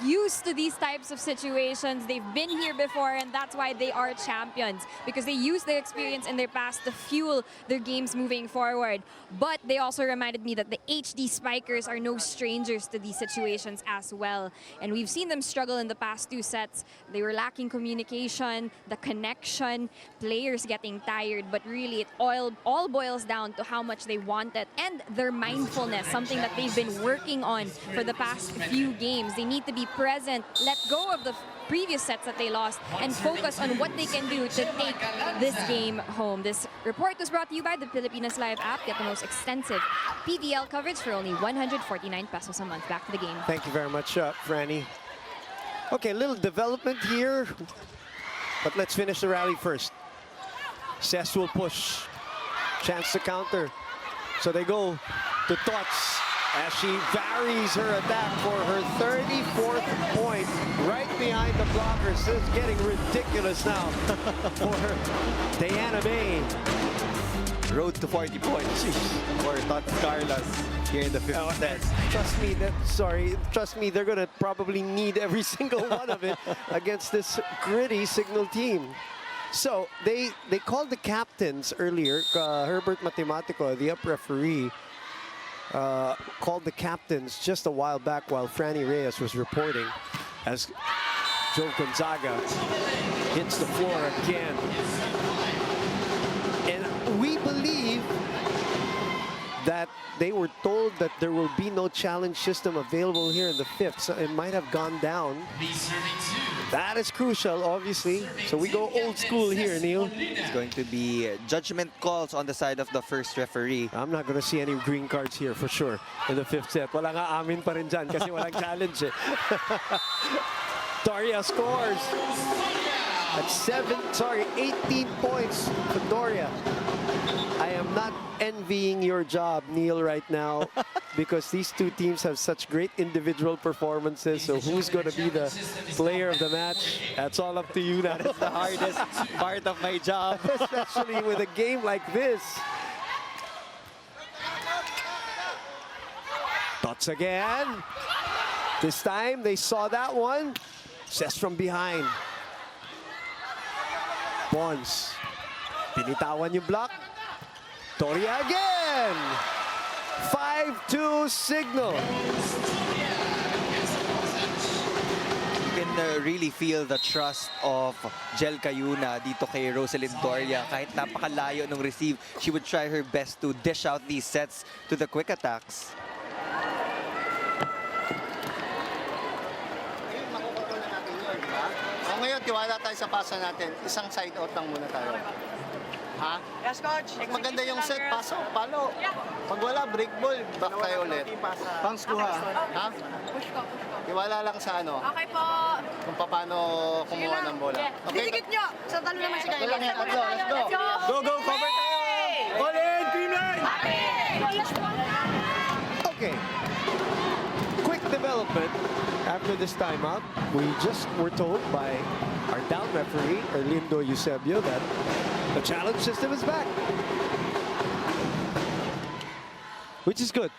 used to these types of situations. They've been here before, and that's why they are champions, because they use their experience in their past to fuel their games moving forward. But they also reminded me that the HD Spikers are no strangers to these situations as well. And we've seen them struggle in the past 2 sets. They were lacking communication, the connection, players getting tired, but really it all boils down to how much they want it and their mindfulness, something that they've been working on for the past few games. They need to be present, let go of the previous sets that they lost, and focus on what they can do to take this game home. This report was brought to you by the Pilipinas Live app. Get the most extensive PVL coverage for only 149 pesos a month. Back to the game. Thank you very much, Franny. Okay, a little development here, but let's finish the rally first. Cess will push. Chance to counter. So they go to Tots as she varies her attack for her 34th point right behind the blockers. This is getting ridiculous now for Diana May. Road to 40 points for Tots Carlos here in the 5th set. Trust me, they're gonna probably need every single one of it against this gritty Cignal team. So they called the captains earlier. Herbert Matematico, the up referee, called the captains just a while back while Franny Reyes was reporting as Joe Gonzaga hits the floor again. And we believe that they were told that there will be no challenge system available here in the 5th, so it might have gone down. That is crucial, obviously. So we go old school here, Neil. It's going to be judgment calls on the side of the first referee. I'm not going to see any green cards here for sure in the 5th set. Wala nga amin pa rin dyan kasi walang challenge eh. Doria scores at 18 points for Doria. I am not envying your job, Neil, right now because these two teams have such great individual performances. So who's going to be the player of the match? That's all up to you now. That's the hardest part of my job. Especially with a game like this. Tots again. This time they saw that one. Cess from behind. Pons. Pinitawan yung block. Doria again. 5-2 Cignal. You can really feel the trust of Jel Cayuna dito kay Rosalind Doria. Kahit napakalayo nung receive, she would try her best to dish out these sets to the quick attacks. Ngayon, tiwala tayo sa pasa natin. Isang side out lang muna tayo. Ha? Yes, coach. Pag maganda yung set, paso, palo. Pag wala, break ball, back tayo ulit. Pangs kuha. Ha? Push ko. Tiwala lang sa ano, Okay po. kung paano kumuha ng bola. Okay? Dinikit nyo. Sa talo naman si Kyle. Tatlo lang yan, tatlo. Let's go. Go, go, cover tayo. All in, Creamline! Okay. Quick development after this timeout. We just were told by our down referee, Erlindo Eusebio, that the challenge system is back. Which is good,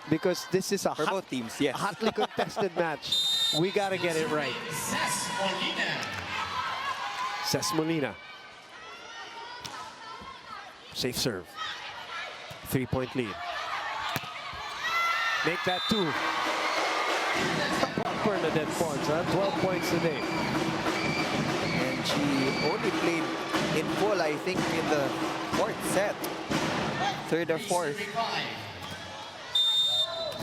because this is a For both teams, yes. hotly contested match. We got to get it right. Cess Molina. Safe serve. 3-point lead. Make that 2. Bernadette Pons, 12 points today. And she only played in full, I think, in the 4th set. 3rd or 4th.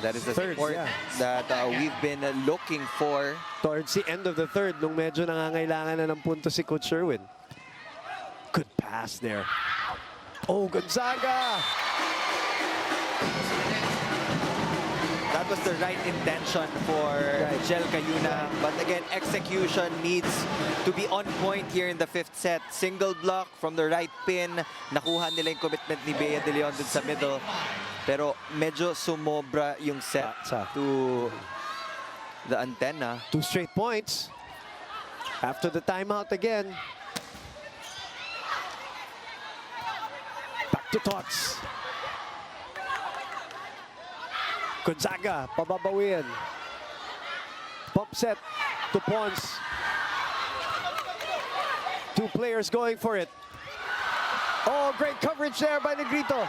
That is the Third, support yeah. that we've been looking for. Towards the end of the 3rd, nung medyo nangangailangan na ng punto si Coach Sherwin. Good pass there. Oh, Gonzaga! That was the right intention for Jel Cayuna. But again, execution needs to be on point here in the 5th set. Single block from the right pin. Nakuha nila yung commitment ni Bea De Leon dun sa middle. Pero medyo sumobra yung set to the antenna. 2 straight points. After the timeout again. Back to Tots. Gonzaga, pababawian. Pump set to Pons. 2 players going for it. Oh, great coverage there by Negrito.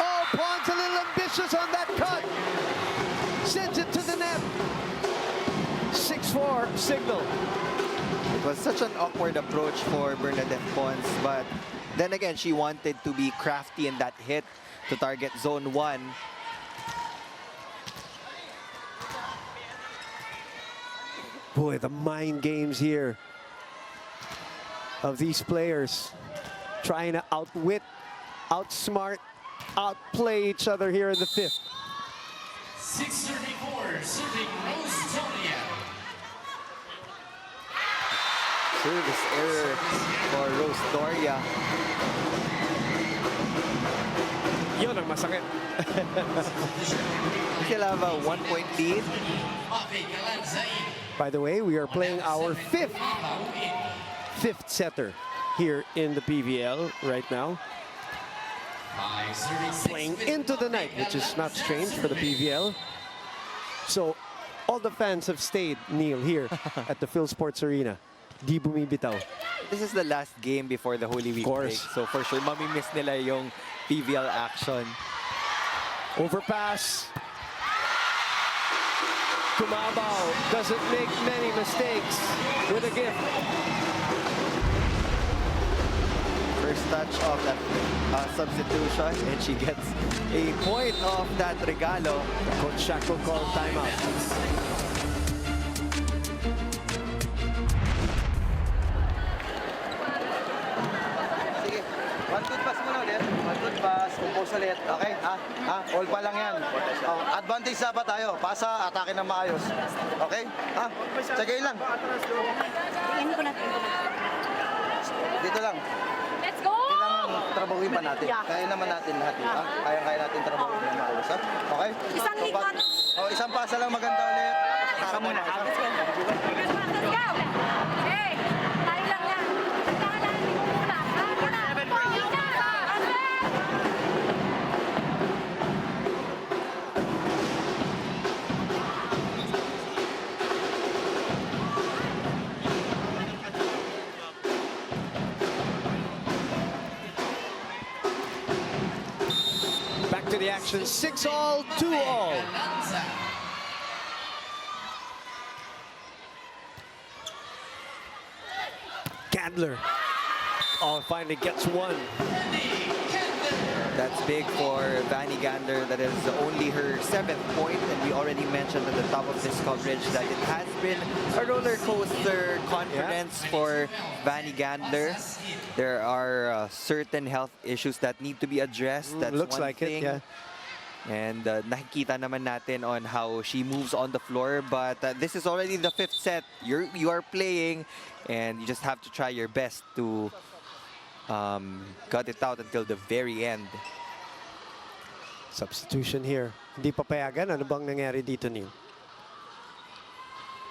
Oh, Pons a little ambitious on that cut. Sends it to the net. 6-4 Cignal. It was such an awkward approach for Bernadette Pons, but then again, she wanted to be crafty in that hit to target zone 1. Boy, the mind games here of these players trying to outwit, outsmart, outplay each other here in the 5th. 634, serving Rostonia. Service error for Rostoria. Yun ang masakit. Still have a 1-point lead. By the way, we are playing our 5th setter here in the PVL right now. Playing into the night, which is not strange for the PVL. So, all the fans have stayed, Neil, here at the Phil Sports Arena. Di bumibitaw. This is the last game before the Holy Week break. So for sure, mamimiss nila yung PVL action. Overpass. Kumabaw doesn't make many mistakes with a gift. First touch of that substitution, and she gets a point of that regalo. Coach Shackle called timeout. Sige, 1 good pass muna ulit. 1 good pass, compose ulit. Okay, ha? All pa lang yan. Oh, advantage dapat tayo. Pasa, atake ng maayos. Okay? Ha? Sige lang. Dito lang. Let's go! Kailangan trabahuin pa natin. Kaya naman natin lahat. Ha? Kaya natin trabahuin ng maayos. Ha? Okay? Isang likod. Oh, isang pasa lang maganda ulit. Saka muna. Let's go! Hey! Tayo lang yan. Kailangan natin muna. Back to the action. 6-all, 2-all. Gandler. Oh, finally gets one. That's big for Vanny Gander. That is only her 7th point, and we already mentioned at the top of this coverage that it has been a roller coaster confidence for Vanny Gander. There are certain health issues that need to be addressed. That's looks one like thing. it, yeah. And nakikita naman natin on how she moves on the floor. But this is already the 5th set. You are playing, and you just have to try your best to gut it out until the very end. Substitution here. Hindi papayagan. Ano bang nangyari dito, Neil?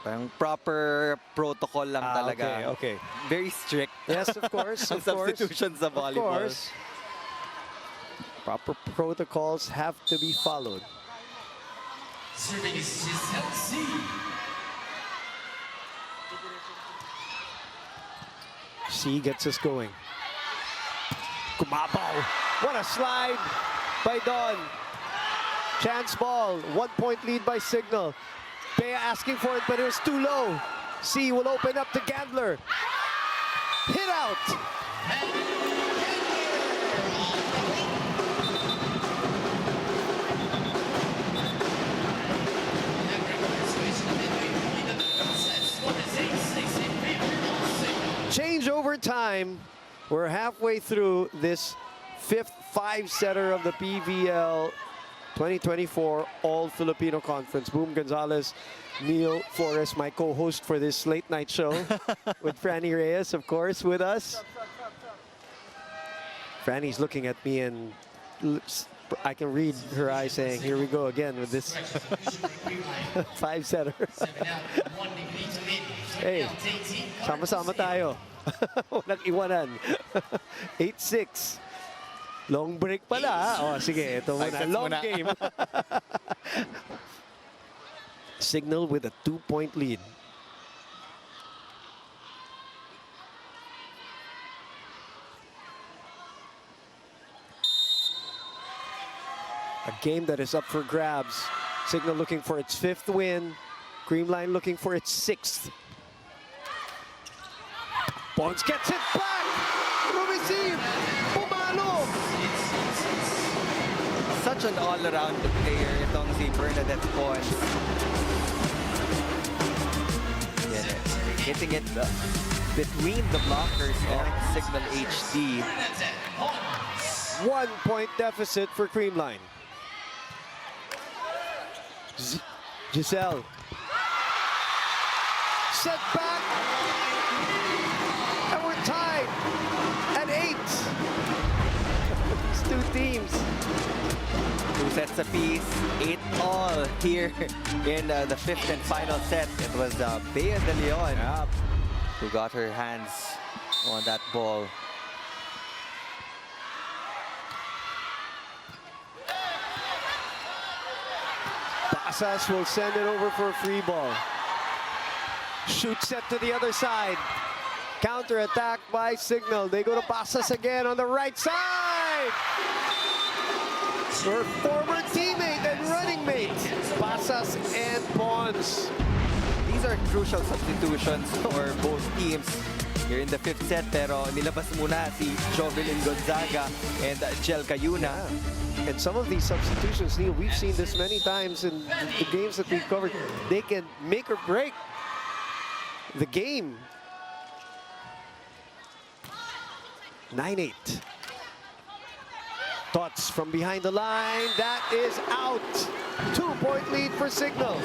Parang proper protocol lang talaga. Okay. Very strict. Yes, of course. Ang Of course. substitutions sa volleyball. Of course. Proper protocols have to be followed. Serving is Giselle C. C gets us going. Kumabaw. What a slide by Don. Chance ball. 1-point lead by Cignal. Bea asking for it, but it was too low. C will open up to Gandler. Hit out. Change over time. We're halfway through this 5th 5-setter of the PVL 2024 All-Filipino Conference. Boom Gonzalez, Neil Flores, my co-host for this late night show with Franny Reyes, of course, with us. Franny's looking at me and I can read her eyes saying, here we go again with this 5-setter. Hey, sama-sama tayo. Walang iwanan. 8-6. Long break pala. Oh, sige, ito muna. Long game. Cignal with a 2-point lead. A game that is up for grabs. Cignal looking for its 5th win. Creamline looking for its 6th. Pons gets it back. Receive. Pumalo. Such an all-around player itong si Bernadette Pons. Yeah, hitting it between the blockers of Cignal HD. 1-point deficit for Creamline. Giselle. Set back. And we're tied at 8. These two teams. 2 sets apiece, 8-all here in the 5th and final set. It was Bea De Leon who got her hands on that ball. Pasas will send it over for a free ball. Shoot set to the other side. Counter attack by Cignal. They go to Pasas again on the right side. Her former teammate and running mate, Pasas and Pons. These are crucial substitutions for both teams here in the 5th set. Pero nilabas muna si Jovelyn Gonzaga and Jel Cayuna. Yeah. And some of these substitutions, Neil, we've seen this many times in the games that we've covered. They can make or break the game. 9-8. Tots from behind the line. That is out. 2-point lead for Cignal.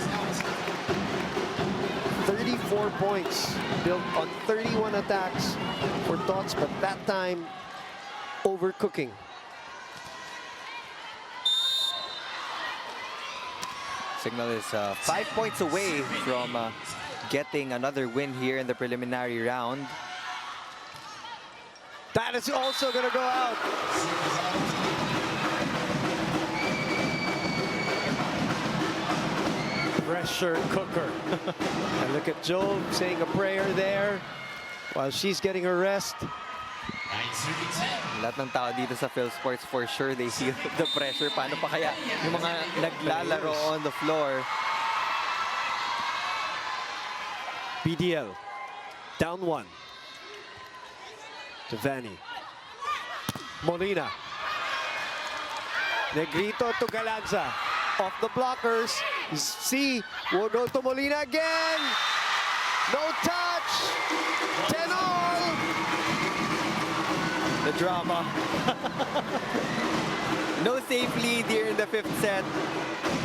34 points built on 31 attacks for Tots, but that time overcooking. Cignal is 5 points away from getting another win here in the preliminary round. That is also going to go out. Pressure cooker. And look at Joe saying a prayer there while she's getting her rest. Lahat ng tao dito sa Phil Sports, for sure, they feel the pressure. Paano pa kaya yung mga naglalaro on the floor? PDL down 1 to Vanny. Molina. Negrito to Galanza. Off the blockers. C will go to Molina again. No touch. 10-all. The drama. No safe lead here in the 5th set.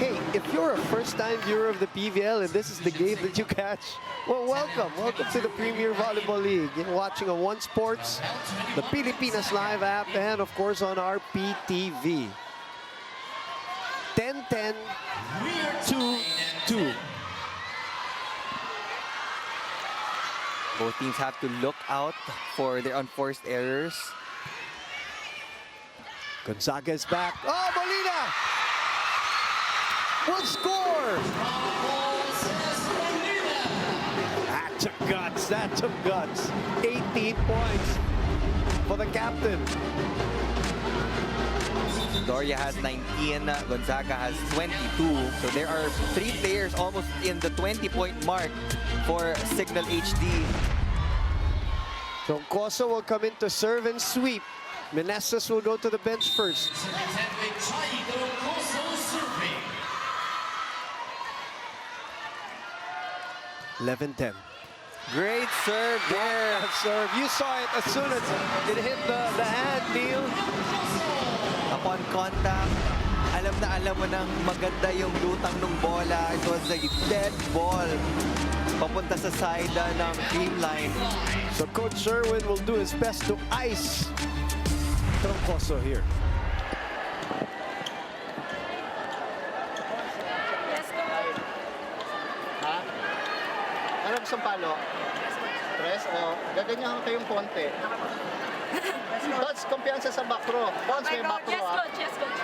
Hey, if you're a first-time viewer of the PVL and this is the game that you catch, well, welcome. Welcome to the Premier Volleyball League. You're watching on One Sports, the Pilipinas Live app, and of course on our PTV. 10-10, 2-2. Both teams have to look out for their unforced errors. Gonzaga is back. Oh, Molina! Will score! That took guts. That took guts. 18 points for the captain. Doria has 19, Gonzaga has 22. So there are 3 players almost in the 20-point mark for Cignal HD. Troncoso will come in to serve and sweep. Meneses will go to the bench first. 11-10. Great serve there. Serve. You saw it as soon as it hit the hand, Neil. Upon contact, alam na alam mo nang maganda yung lutang ng bola. It was a dead ball. Papunta sa side ng Creamline. So Coach Sherwin will do his best to ice Troncoso here. Ha? Ano gusto palo? Tres? O, gaganyahan kayong konti. Coach, kumpiyansa sa back row. Coach, may back row, ha? Yes, coach.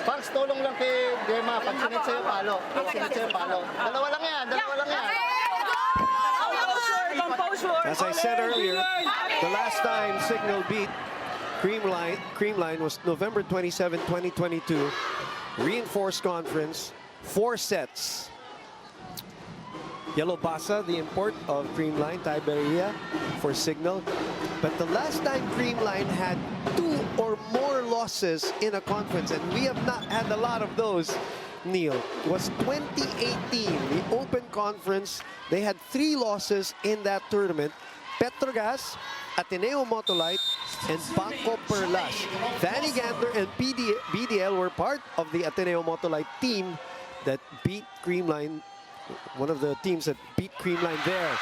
Parks, tulong lang kay Gemma. Pag sinit sa'yo, palo. Pag sinit sa'yo, palo. Dalawa lang yan, dalawa lang yan. As I said earlier, the last time Cignal beat Creamline was November 27, 2022. Reinforced conference, 4 sets. Yellow Basa, the import of Creamline, Tiberia for Cignal. But the last time Creamline had 2 or more losses in a conference, and we have not had a lot of those, Neil, was 2018, the Open Conference. They had 3 losses in that tournament. Petrogas, Ateneo Motolite, and Bangko Perlas. Danny Gander and BDL were part of the Ateneo Motolite team that beat Creamline, one of the teams that beat Creamline there.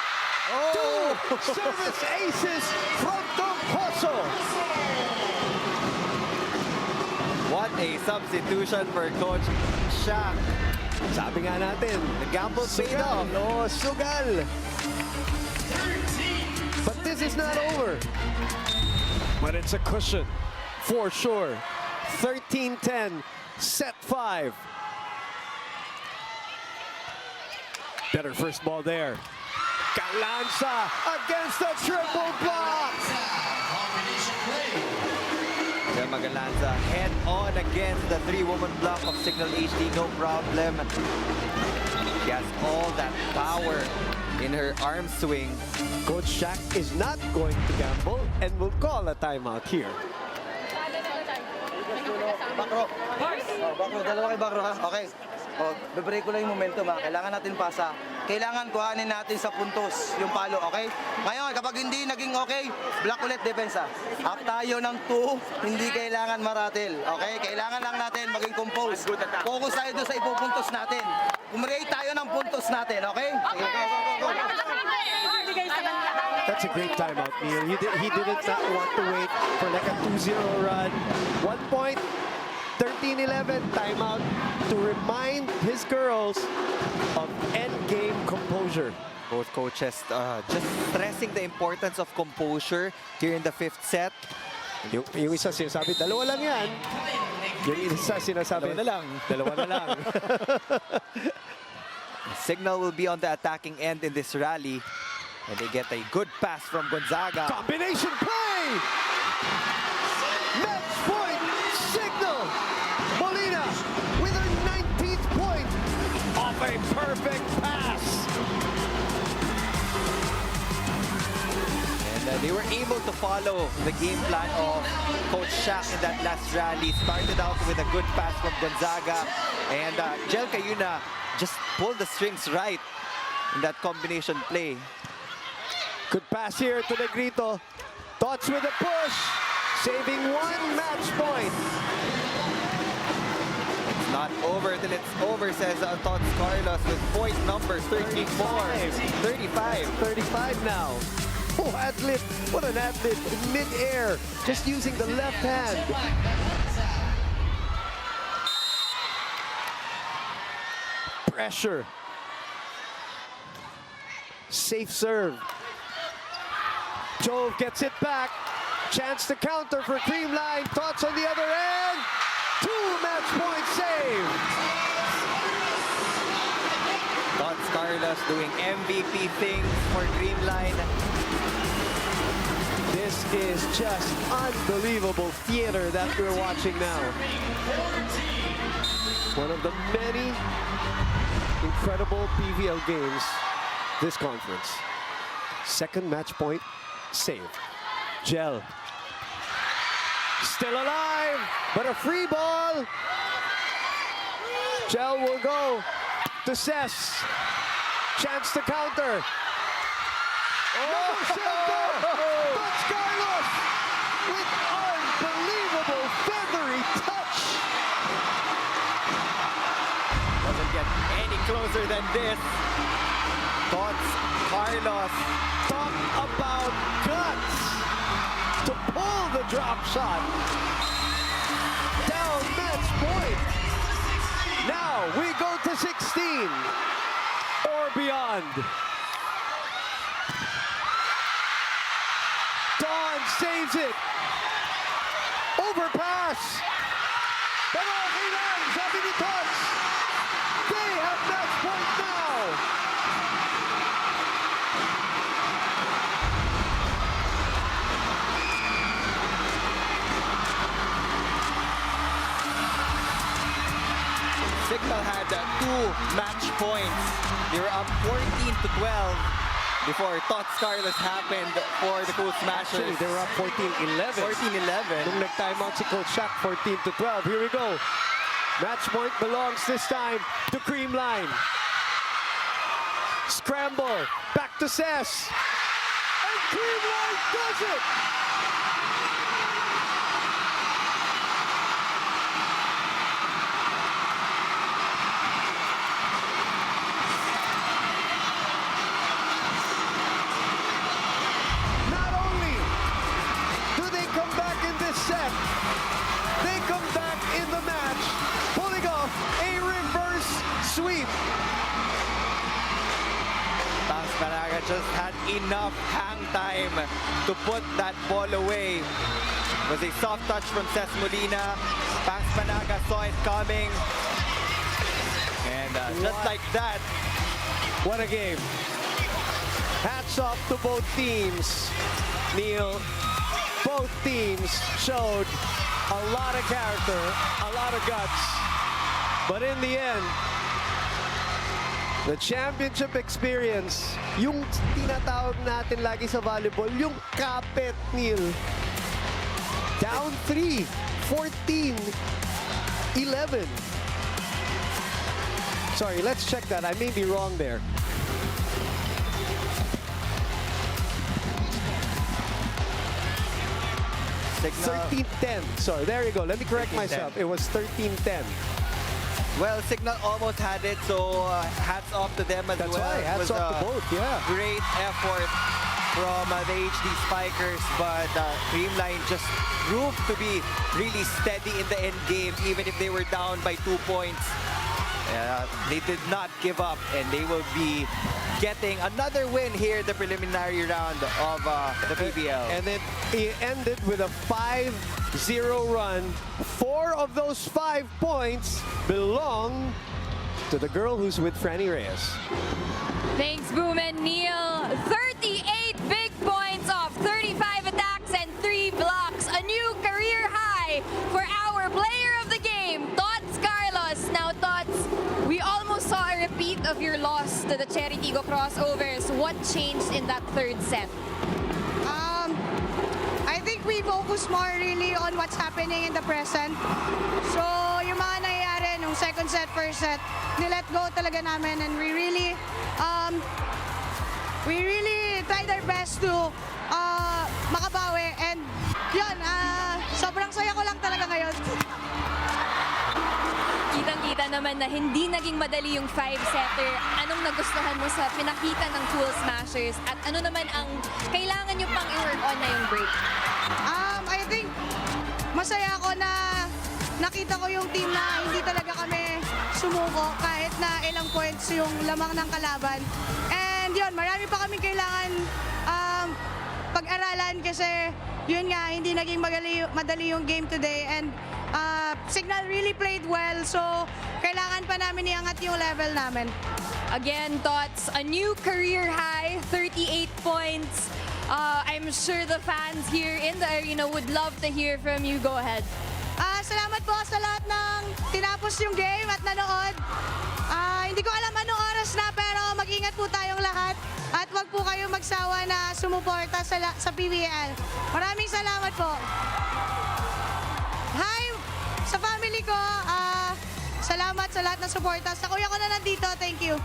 Oh! 2 service aces from Troncoso. What a substitution for Coach Shaq. Sabi nga natin, The gamble paid off. Oh, sugal. But this is not over. But it's a cushion, for sure. 13-10, set 5. Better first ball there. Galanza against the triple block. Magalanza head on against the 3-woman block of Cignal HD, no problem. She has all that power in her arm swing. Coach Shaq is not going to gamble and will call a timeout here. Back row. Back row, dalawa kay back row, ha? Okay. O, bebreak ko lang yung momentum, ha? Kailangan natin pasa. Kailangan kuhanin natin sa puntos yung palo, okay? Ngayon, kapag hindi naging okay, block ulit, depensa. Up tayo ng 2, hindi kailangan maratil, okay? Kailangan lang natin maging compose. Focus tayo doon sa ipupuntos natin. Kumrate tayo ng puntos natin, okay? Sige, go. That's a great timeout, Neil. He did not want to wait for like a 2-0 run. 1 point, 13-11, timeout to remind his girls of endgame composure. Both coaches just stressing the importance of composure here in the 5th set. Yung isa sinasabi, dalawa lang yan. Yung isa sinasabi, dalawa na lang. Cignal will be on the attacking end in this rally. And they get a good pass from Gonzaga. Combination play! Match point, Cignal! Molina with her 19th point off a perfect pass. And they were able to follow the game plan of Coach Shaq in that last rally. Started out with a good pass from Gonzaga. And Jel Cayuna just pulled the strings right in that combination play. Good pass here to Negrito. Tots with a push, saving 1 match point. It's not over till it's over, says Tots Carlos with point number 34. 35. 35 now. Oh, ad-lib. What an ad-lib in mid-air, just using the left hand. Pressure. Safe serve. Jove gets it back. Chance to counter for Creamline. Tots on the other end. 2 match point save. Tots Carlos doing MVP things for Creamline. This is just unbelievable theater that we're watching now. One of the many incredible PVL games this conference. Second match point save. Gel. Still alive, but a free ball. Gel will go to Cess. Chance to counter. Oh, Tots Carlos with unbelievable feathery touch. get any closer than this. Tots Carlos, Talk about guts to pull the drop shot. Down match point. Now we go to 16 or beyond. Dawn saves it. Overpass. Pero okay lang, sabi ni Tots. They have match point now. Cignal had 2 match points. They were up 14-12 before Tots Carlos happened for the Cool Smashers. Actually, they were up 14-11. 14-11. Nung nag-timeout si Coach Shaq, 14-12. Here we go. Match point belongs this time to Creamline. Scramble. Back to Cess. And Creamline does it! Not only do they come back in this set, they come back in the match, pulling off a reverse sweep. Bangs Panaga just had enough hang time to put that ball away. It was a soft touch from Cess Molina. Bangs Panaga saw it coming. And just like that, What a game. Hats off to both teams. Neil, both teams showed a lot of character, a lot of guts. But in the end, the championship experience, yung tinatawag natin lagi sa volleyball, yung kapit, Neil. Down 3, 14, 11. Sorry, let's check that. I may be wrong there. Cignal, 13-10. Sorry, there you go. Let me correct 13-10. myself. It was 13-10. well, Cignal almost had it, so hats off to them as That's well. right. It Hats was off to a both, yeah. Great effort from the HD Spikers, but Creamline just proved to be really steady in the end game, even if they were down by 2 points. They did not give up, and they will be getting another win here in the preliminary round of the PVL. And then it ended with a 5-0 run. 4 of those 5 points belong to the girl who's with Franny Reyes. Thanks, Boom and Neil. 38 big points off 35 attacks and 3 blocks. A new career high for our player of the game, Tots Carlos. Now, Tots, we almost saw a repeat of your loss to the Cherry Tigo crossovers. What changed in that third set? I think we focus more really on what's happening in the present. So, yung mga nangyayari nung second set, first set, nilet go talaga namin, and we really tried our best to makabawi, and yun, sobrang saya ko lang talaga ngayon. Kitang-kita naman na hindi naging madali yung 5-setter. Anong nagustuhan mo sa pinakita ng Cool Smashers? At ano naman ang kailangan nyo pang i-work on na yung break? I think masaya ako na nakita ko yung team na hindi talaga kami sumuko kahit na ilang points yung lamang ng kalaban. And yun, marami pa kaming kailangan pag-aralan kasi yun nga, hindi naging madali yung game today. And Cignal really played well, so kailangan pa namin iangat yung level namin. Again, Tots, a new career high, 38 points. I'm sure the fans here in the arena would love to hear from you. Go ahead. Salamat po sa lahat ng tinapos yung game at nanood. Hindi ko alam anong oras na, pero mag-ingat po tayong lahat. At wag po kayong magsawa na sumuporta sa PVL. Maraming salamat po. Hi sa family ko. Salamat sa lahat ng suporta. Sa kuya ko na nandito, thank you.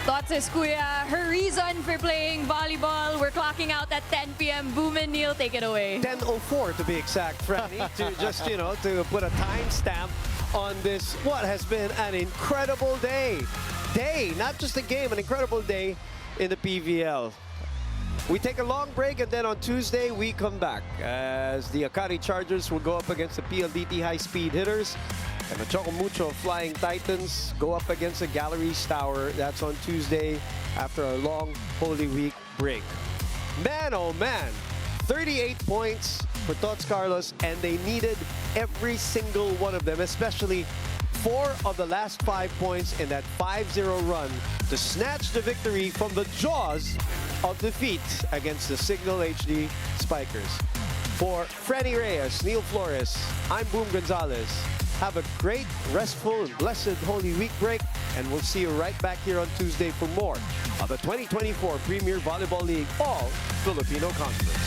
Tots is Kuya, her reason for playing volleyball. We're clocking out at 10 p.m. Boom and Neil, take it away. 10:04 to be exact, Franny, to just, to put a timestamp on this, what has been an incredible day. Not just a game, an incredible day in the PVL. We take a long break, and then on Tuesday we come back as the Akari Chargers will go up against the PLDT high-speed hitters, and the Chocomucho Flying Titans go up against the Galleries Tower. That's on Tuesday after a long Holy Week break. Man, oh man, 38 points for Tots Carlos, and they needed every single one of them, especially 4 of the last 5 points in that 5-0 run to snatch the victory from the jaws of defeat against the Cignal HD Spikers. For Freddy Reyes, Neil Flores, I'm Boom Gonzalez. Have a great, restful, and blessed Holy Week break, and we'll see you right back here on Tuesday for more of the 2024 Premier Volleyball League All-Filipino Conference.